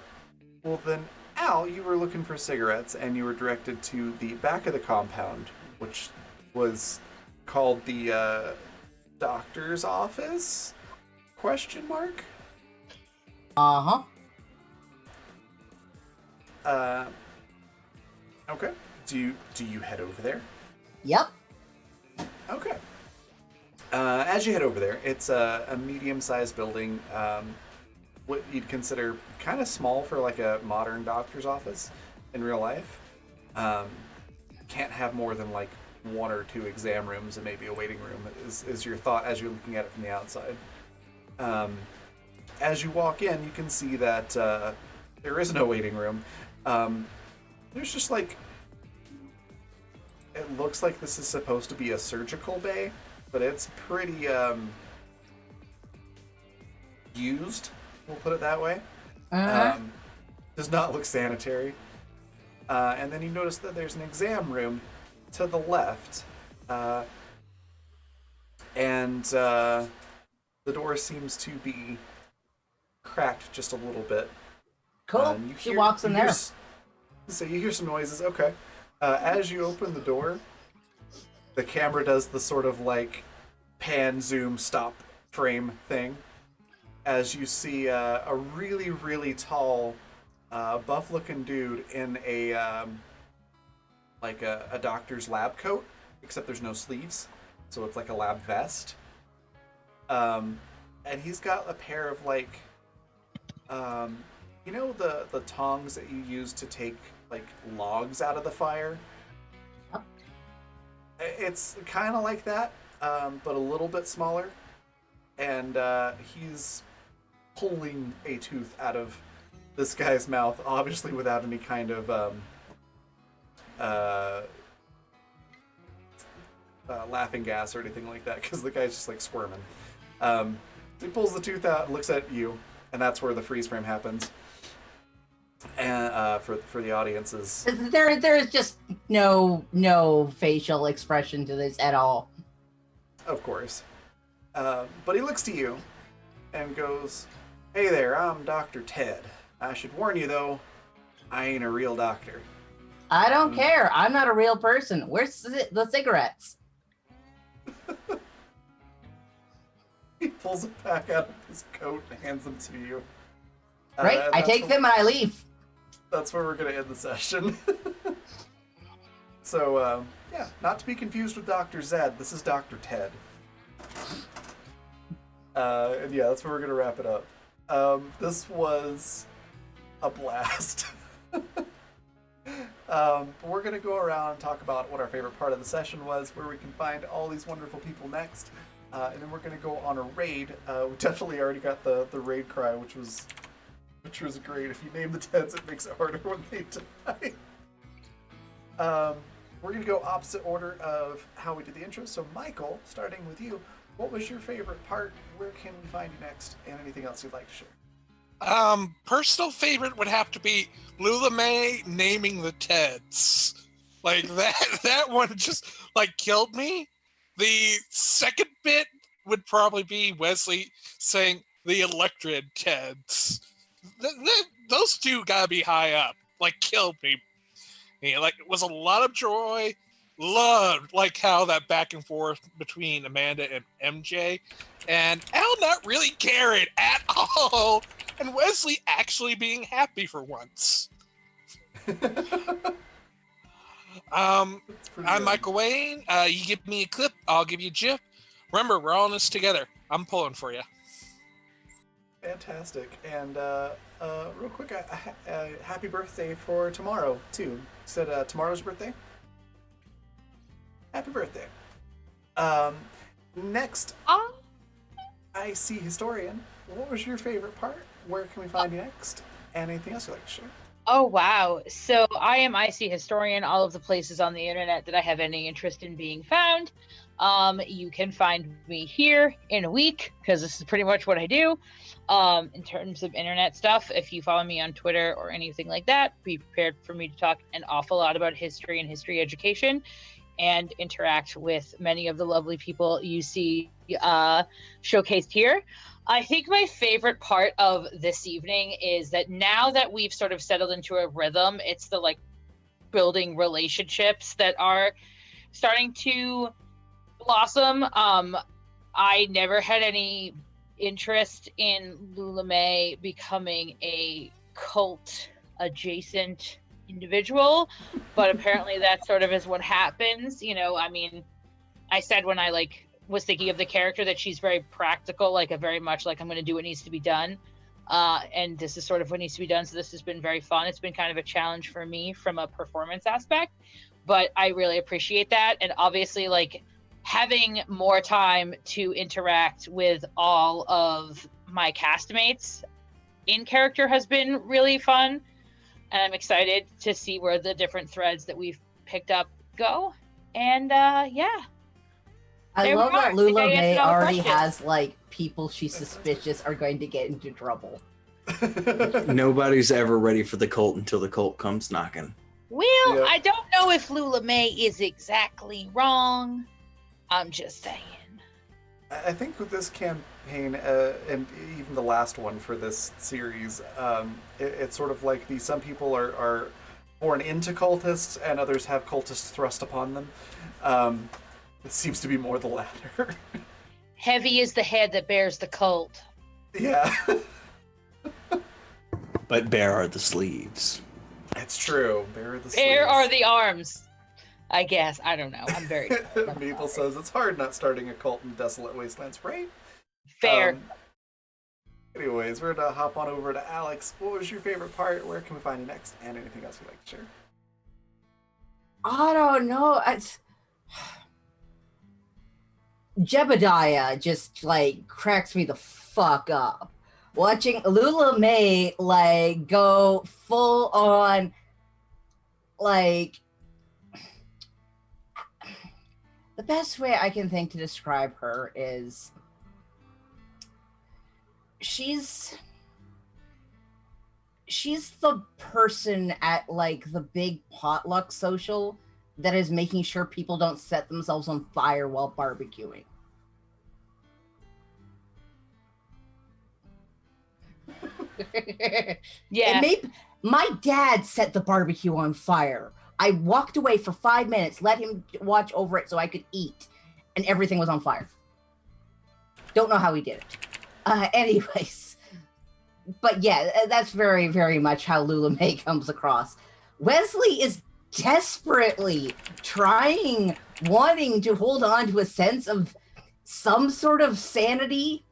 Well then, Al, you were looking for cigarettes, and you were directed to the back of the compound, which was called the doctor's office? Question mark. Uh-huh. Okay. Do you head over there? Yep. Okay. As you head over there, it's a medium-sized building. What you'd consider kind of small for like a modern doctor's office in real life. Can't have more than like 1 or 2 exam rooms and maybe a waiting room is your thought as you're looking at it from the outside. As you walk in, you can see that there is no waiting room. There's just like, it looks like this is supposed to be a surgical bay, but it's pretty used. We'll put it that way. Does not look sanitary. And then you notice that there's an exam room to the left. And the door seems to be cracked just a little bit. Cool. She walks in there. So you hear some noises. Okay. As you open the door, the camera does the sort of like pan, zoom, stop frame thing as you see a really, really tall, buff-looking dude in a like a doctor's lab coat, except there's no sleeves, so it's like a lab vest. And he's got a pair of like, you know, the tongs that you use to take like logs out of the fire. Yep. It's kind of like that, but a little bit smaller. And he's pulling a tooth out of this guy's mouth, obviously without any kind of laughing gas or anything like that, because the guy's just like squirming. He pulls the tooth out and looks at you, and that's where the freeze frame happens. And for the audiences, There is just no facial expression to this at all. of course. But he looks to you and goes, "Hey there, I'm Dr. Ted. I should warn you though, I ain't a real doctor." I don't care. I'm not a real person. Where's the cigarettes? He pulls it back out of his coat and hands them to you. Right? And I that's take them and I leave. That's where we're going to end the session. So, yeah, not to be confused with Dr. Zed, this is Dr. Ted. And yeah, that's where we're going to wrap it up. This was a blast. But we're going to go around and talk about what our favorite part of the session was, where we can find all these wonderful people next. And then we're going to go on a raid. We definitely already got the raid cry, which was great. If you name the Teds, it makes it harder when they die. We're going to go opposite order of how we did the intro. So, Michael, starting with you, what was your favorite part? Where can we find you next? And anything else you'd like to share? Personal favorite would have to be Lula May naming the Teds. Like that one just like killed me. The second bit would probably be Wesley saying the Electred Teds. Those two gotta be high up. Like killed me. Yeah, like it was a lot of joy. Loved like how that back and forth between Amanda and MJ, and Al not really caring at all, and Wesley actually being happy for once. I'm Michael Wayne. You give me a clip, I'll give you a GIF. Remember, we're all in this together. I'm pulling for you. Fantastic. And real quick, happy birthday for tomorrow, too. You said tomorrow's birthday? Happy birthday. Next, I see Historian. What was your favorite part? Where can we find you next? And anything else you'd like to share? Oh, wow. So I am IC Historian, all of the places on the internet that I have any interest in being found. You can find me here in a week, because this is pretty much what I do. In terms of internet stuff, if you follow me on Twitter or anything like that, be prepared for me to talk an awful lot about history and history education, and interact with many of the lovely people you see showcased here. I think my favorite part of this evening is that now that we've sort of settled into a rhythm, it's the like building relationships that are starting to blossom. I never had any interest in Lula May becoming a cult adjacent individual, but apparently that sort of is what happens. You know, I mean, I said when I like was thinking of the character that she's very practical, like a very much like I'm going to do what needs to be done, and this is sort of what needs to be done. So this has been very fun. It's been kind of a challenge for me from a performance aspect, but I really appreciate that. And obviously, like having more time to interact with all of my castmates in character has been really fun, and I'm excited to see where the different threads that we've picked up go. And yeah. I love that Lula They May answered all the already questions. has like people she's suspicious are going to get into trouble. Nobody's ever ready for the cult until the cult comes knocking. Well, Yeah. I don't know if Lula May is exactly wrong. I'm just saying. I think with this campaign, and even the last one for this series, it's sort of like some people are born into cultists and others have cultists thrust upon them. It seems to be more the latter. Heavy is the head that bears the cult. Yeah. But bare are the sleeves. It's true. Bare are the There sleeves. are the arms. I guess. I don't know. I'm very Maple says it's hard not starting a cult in desolate wastelands, right? fair. Anyways, we're gonna hop on over to Alex. What was your favorite part? Where can we find you next? And anything else you'd like to share? I don't know. Jebediah just like cracks me the fuck up. Watching Lula May like go full on like the best way I can think to describe her is she's the person at like the big potluck social that is making sure people don't set themselves on fire while barbecuing. Yeah. My dad set the barbecue on fire. I walked away for 5 minutes, let him watch over it so I could eat, and everything was on fire. Don't know how he did it. Anyways, but yeah, that's very, very much how Lula May comes across. Wesley is desperately wanting to hold on to a sense of some sort of sanity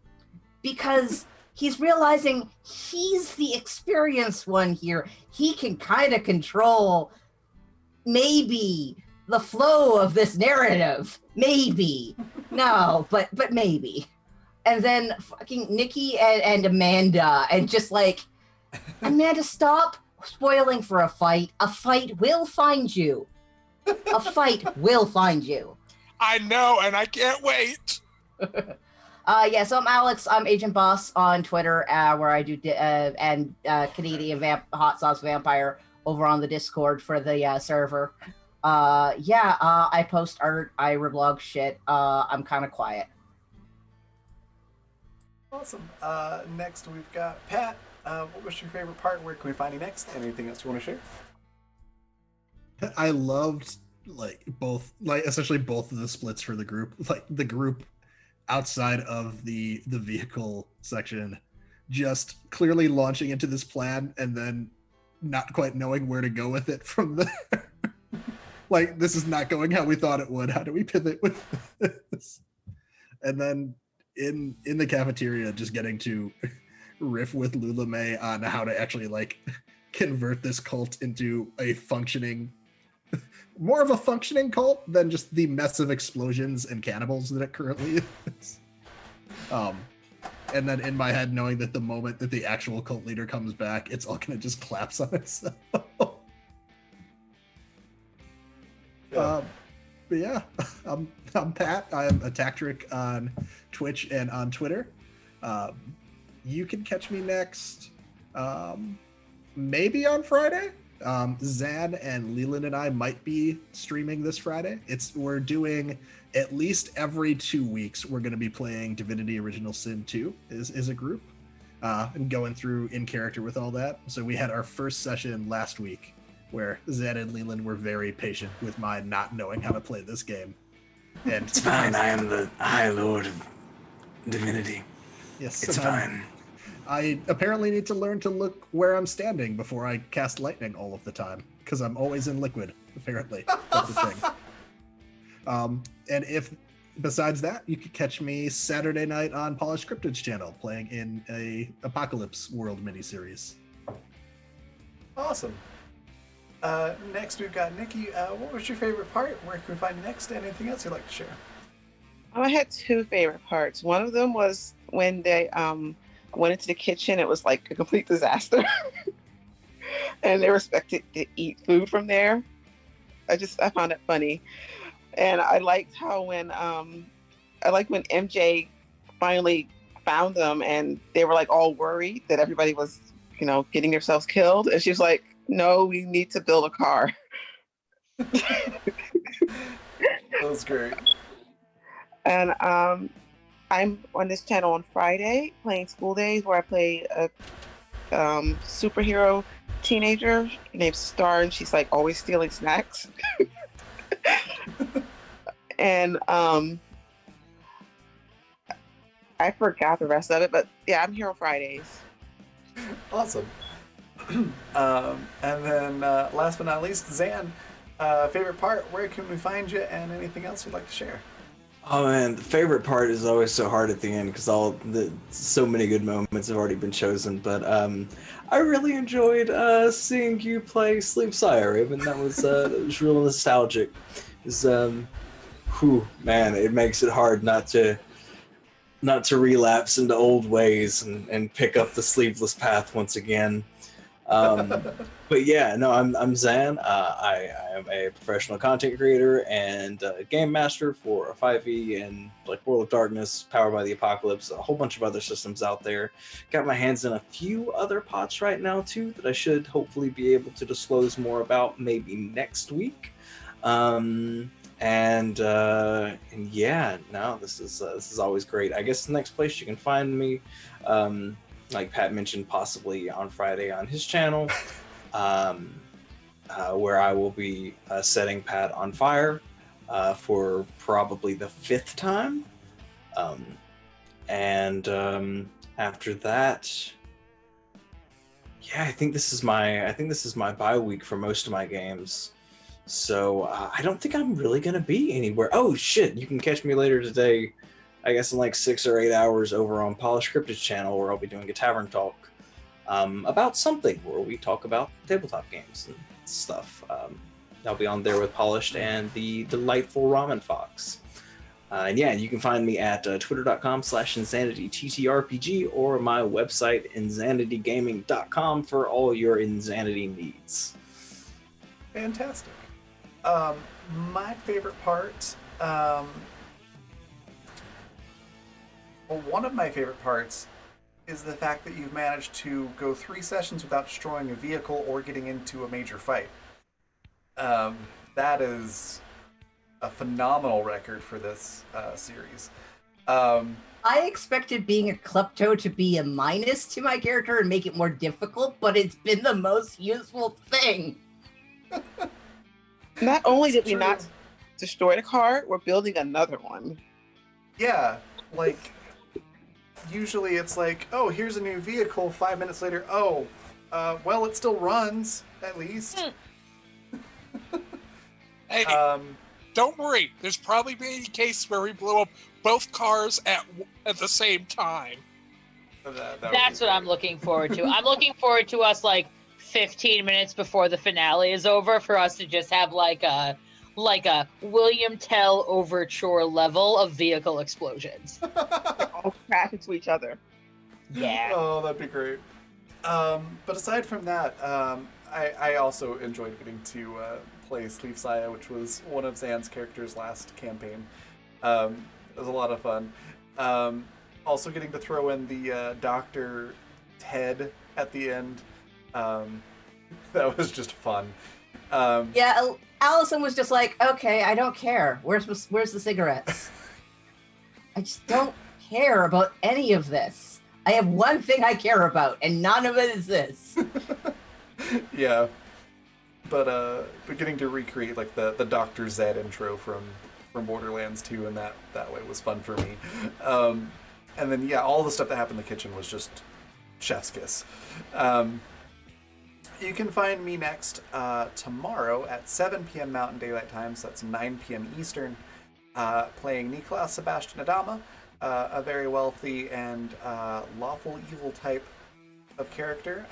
because he's realizing he's the experienced one here. He can kind of control maybe the flow of this narrative. Maybe. No, but maybe. And then fucking Nikki and Amanda, and just like, Amanda, stop spoiling for a fight. A fight will find you. A fight will find you. I know, and I can't wait. Yeah, so I'm Alex. I'm Agent Boss on Twitter, where I do Canadian hot sauce vampire over on the Discord for the server. I post art. I reblog shit. I'm kind of quiet. Awesome. Next we've got Pat. What was your favorite part? Where can we find you next? Anything else you want to share? I loved essentially both of the splits for the group. Like the group outside of the vehicle section, just clearly launching into this plan and then not quite knowing where to go with it from there. Like, this is not going how we thought it would. How do we pivot with this? And then in the cafeteria, just getting to riff with Lula May on how to actually like convert this cult into a functioning, more of a functioning cult than just the mess of explosions and cannibals that it currently is. And then in my head, knowing that the moment that the actual cult leader comes back, it's all gonna just collapse on itself. Yeah. But yeah, I'm Pat. I'm a Tactric on Twitch and on Twitter. You can catch me next, maybe on Friday. Zan and Leland and I might be streaming this Friday. We're doing at least every 2 weeks. We're going to be playing Divinity Original Sin 2 as a group, and going through in character with all that. So we had our first session last week, where Zan and Leland were very patient with my not knowing how to play this game. And It's fine. I am the High Lord of Divinity. yes, It's and fine. I apparently need to learn to look where I'm standing before I cast lightning all of the time, because I'm always in liquid, apparently. That's the thing. And if, besides that, you could catch me Saturday night on Polished Cryptid's channel, playing in a Apocalypse World miniseries. Awesome. Next we've got Nikki. What was your favorite part? Where can we find you next? Anything else you'd like to share? I had two favorite parts. One of them was when they went into the kitchen. It was like a complete disaster, and they were expected to eat food from there. I found it funny, and I liked how when MJ finally found them, and they were like all worried that everybody was, getting themselves killed, and she was like, "No, we need to build a car." That was great. And I'm on this channel on Friday playing School Days, where I play a superhero teenager named Star, and she's like always stealing snacks. And I forgot the rest of it, but yeah, I'm here on Fridays. Awesome. And then last but not least, Zan, favorite part, where can we find you, and anything else you'd like to share? Oh man, the favorite part is always so hard at the end because so many good moments have already been chosen. But I really enjoyed seeing you play Sleep Sire, Raven. That was real nostalgic. It's, whew, man, it makes it hard not to relapse into old ways and pick up the sleeveless path once again. But yeah, no, I'm Zan. I am a professional content creator and game master for 5e and like World of Darkness, Powered by the Apocalypse, a whole bunch of other systems out there. Got my hands in a few other pots right now too that I should hopefully be able to disclose more about maybe next week. And yeah, no, this is always great. I guess the next place you can find me, like Pat mentioned, possibly on Friday on his channel, where I will be setting Pat on fire for probably the 5th time, and after that, yeah, I think this is my bye week for most of my games. So I don't think I'm really gonna be anywhere. Oh shit! You can catch me later today, I guess in like 6 or 8 hours over on Polish Cryptid's channel, where I'll be doing a tavern talk about something where we talk about tabletop games and stuff. I'll be on there with Polished and the delightful Ramen Fox. And yeah, you can find me at twitter.com/insanityttrpg or my website insanitygaming.com for all your insanity needs. Fantastic. My favorite part, well, one of my favorite parts is the fact that you've managed to go 3 sessions without destroying a vehicle or getting into a major fight. That is a phenomenal record for this series. I expected being a klepto to be a minus to my character and make it more difficult, but it's been the most useful thing. Not only did we True. not destroy the car, we're building another one. Yeah, like, usually it's like, oh, here's a new vehicle, 5 minutes later, oh, well, it still runs, at least. Hey, don't worry. There's probably been a case where we blow up both cars at the same time. That's what I'm looking forward to. I'm looking forward to us like 15 minutes before the finale is over for us to just have like a William Tell overture level of vehicle explosions. All crash into each other. Yeah. Oh, that'd be great. But aside from that, I also enjoyed getting to play Sleep Saya, which was one of Zan's characters' last campaign. It was a lot of fun. Also getting to throw in the Dr. Ted at the end. That was just fun. Yeah, Allison was just like, okay, I don't care. Where's the cigarettes? I just don't care about any of this. I have one thing I care about, and none of it is this. Yeah. But getting to recreate like the Dr. Zed intro from Borderlands 2 and that way was fun for me. And then yeah, all the stuff that happened in the kitchen was just chef's kiss. You can find me next tomorrow at 7 p.m. Mountain Daylight Time, so that's 9 p.m. Eastern, playing Niklas Sebastian Adama, a very wealthy and lawful evil type of character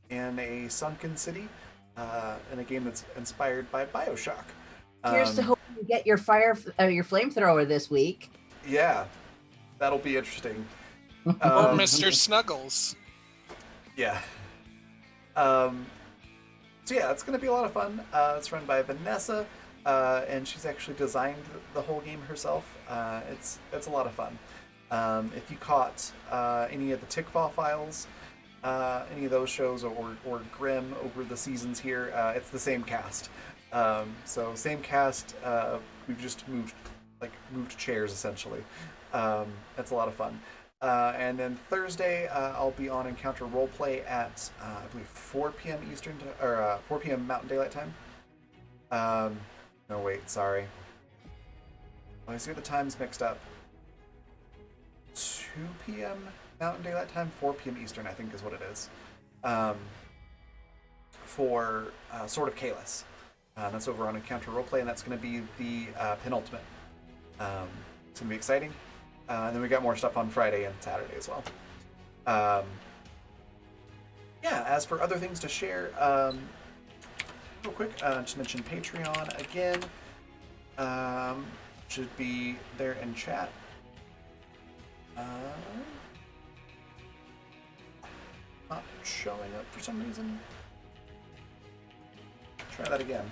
in a sunken city in a game that's inspired by Bioshock. Here's to hope you get your your flamethrower this week. Yeah, that'll be interesting. Or Mr. Snuggles. Yeah. So yeah, it's going to be a lot of fun. It's run by Vanessa, and she's actually designed the whole game herself. It's a lot of fun. If you caught any of the Tickfall files, any of those shows, or Grimm over the seasons here, it's the same cast. So same cast. We've just moved chairs essentially. It's a lot of fun. And then Thursday, I'll be on Encounter Roleplay at, I believe, 4 p.m. Eastern, or 4 p.m. Mountain Daylight Time. No, wait, sorry. I see the times mixed up. 2 p.m. Mountain Daylight Time, 4 p.m. Eastern, I think is what it is. For Sword of Kalis. That's over on Encounter Roleplay, and that's going to be the penultimate. It's going to be exciting. And then we got more stuff on Friday and Saturday as well. Yeah, as for other things to share, real quick, just mention Patreon again. Should be there in chat. Not showing up for some reason. Try that again.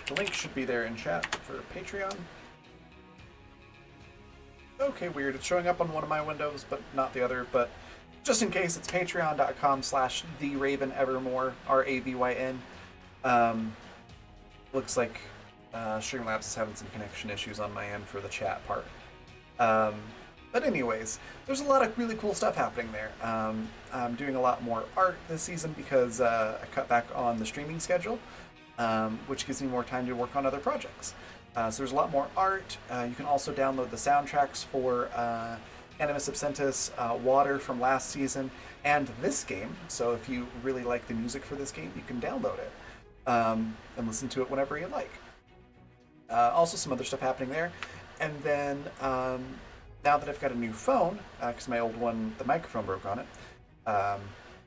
The link should be there in chat for Patreon. Okay, weird. It's showing up on one of my windows, but not the other. But just in case, it's patreon.com/TheRavenEvermore, RAVYN. Looks like Streamlabs is having some connection issues on my end for the chat part. But anyways, there's a lot of really cool stuff happening there. I'm doing a lot more art this season because I cut back on the streaming schedule, which gives me more time to work on other projects. So there's a lot more art. You can also download the soundtracks for Animus Absentis, Water from last season, and this game. So if you really like the music for this game, you can download it and listen to it whenever you like. Also some other stuff happening there. And then now that I've got a new phone, because my old one, the microphone broke on it, but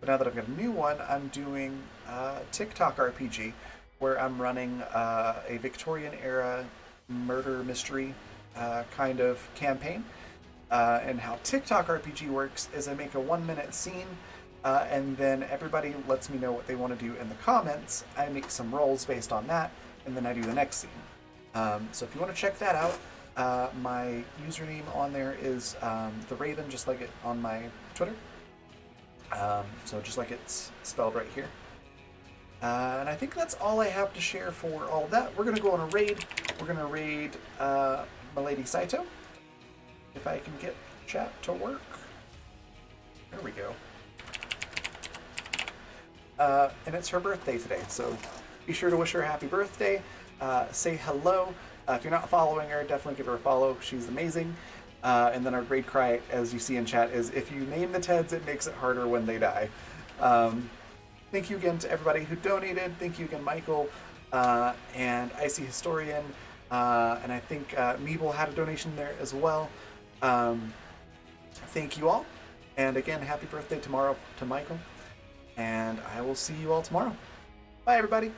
now that I've got a new one, I'm doing TikTok RPG, where I'm running a Victorian-era murder mystery kind of campaign. And how TikTok RPG works is I make a 1-minute scene, and then everybody lets me know what they want to do in the comments. I make some rolls based on that, and then I do the next scene. So if you want to check that out, my username on there is The Raven, just like it on my Twitter. So just like it's spelled right here. And I think that's all I have to share for all that. We're going to go on a raid. We're going to raid Milady Saito. If I can get chat to work. There we go. And it's her birthday today, so be sure to wish her a happy birthday. Say hello. If you're not following her, definitely give her a follow. She's amazing. And then our raid cry, as you see in chat, is if you name the Teds, it makes it harder when they die. Thank you again to everybody who donated. Thank you again, Michael, and Icy Historian, and I think Meeble had a donation there as well. Thank you all, and again, happy birthday tomorrow to Michael, and I will see you all tomorrow. Bye, everybody.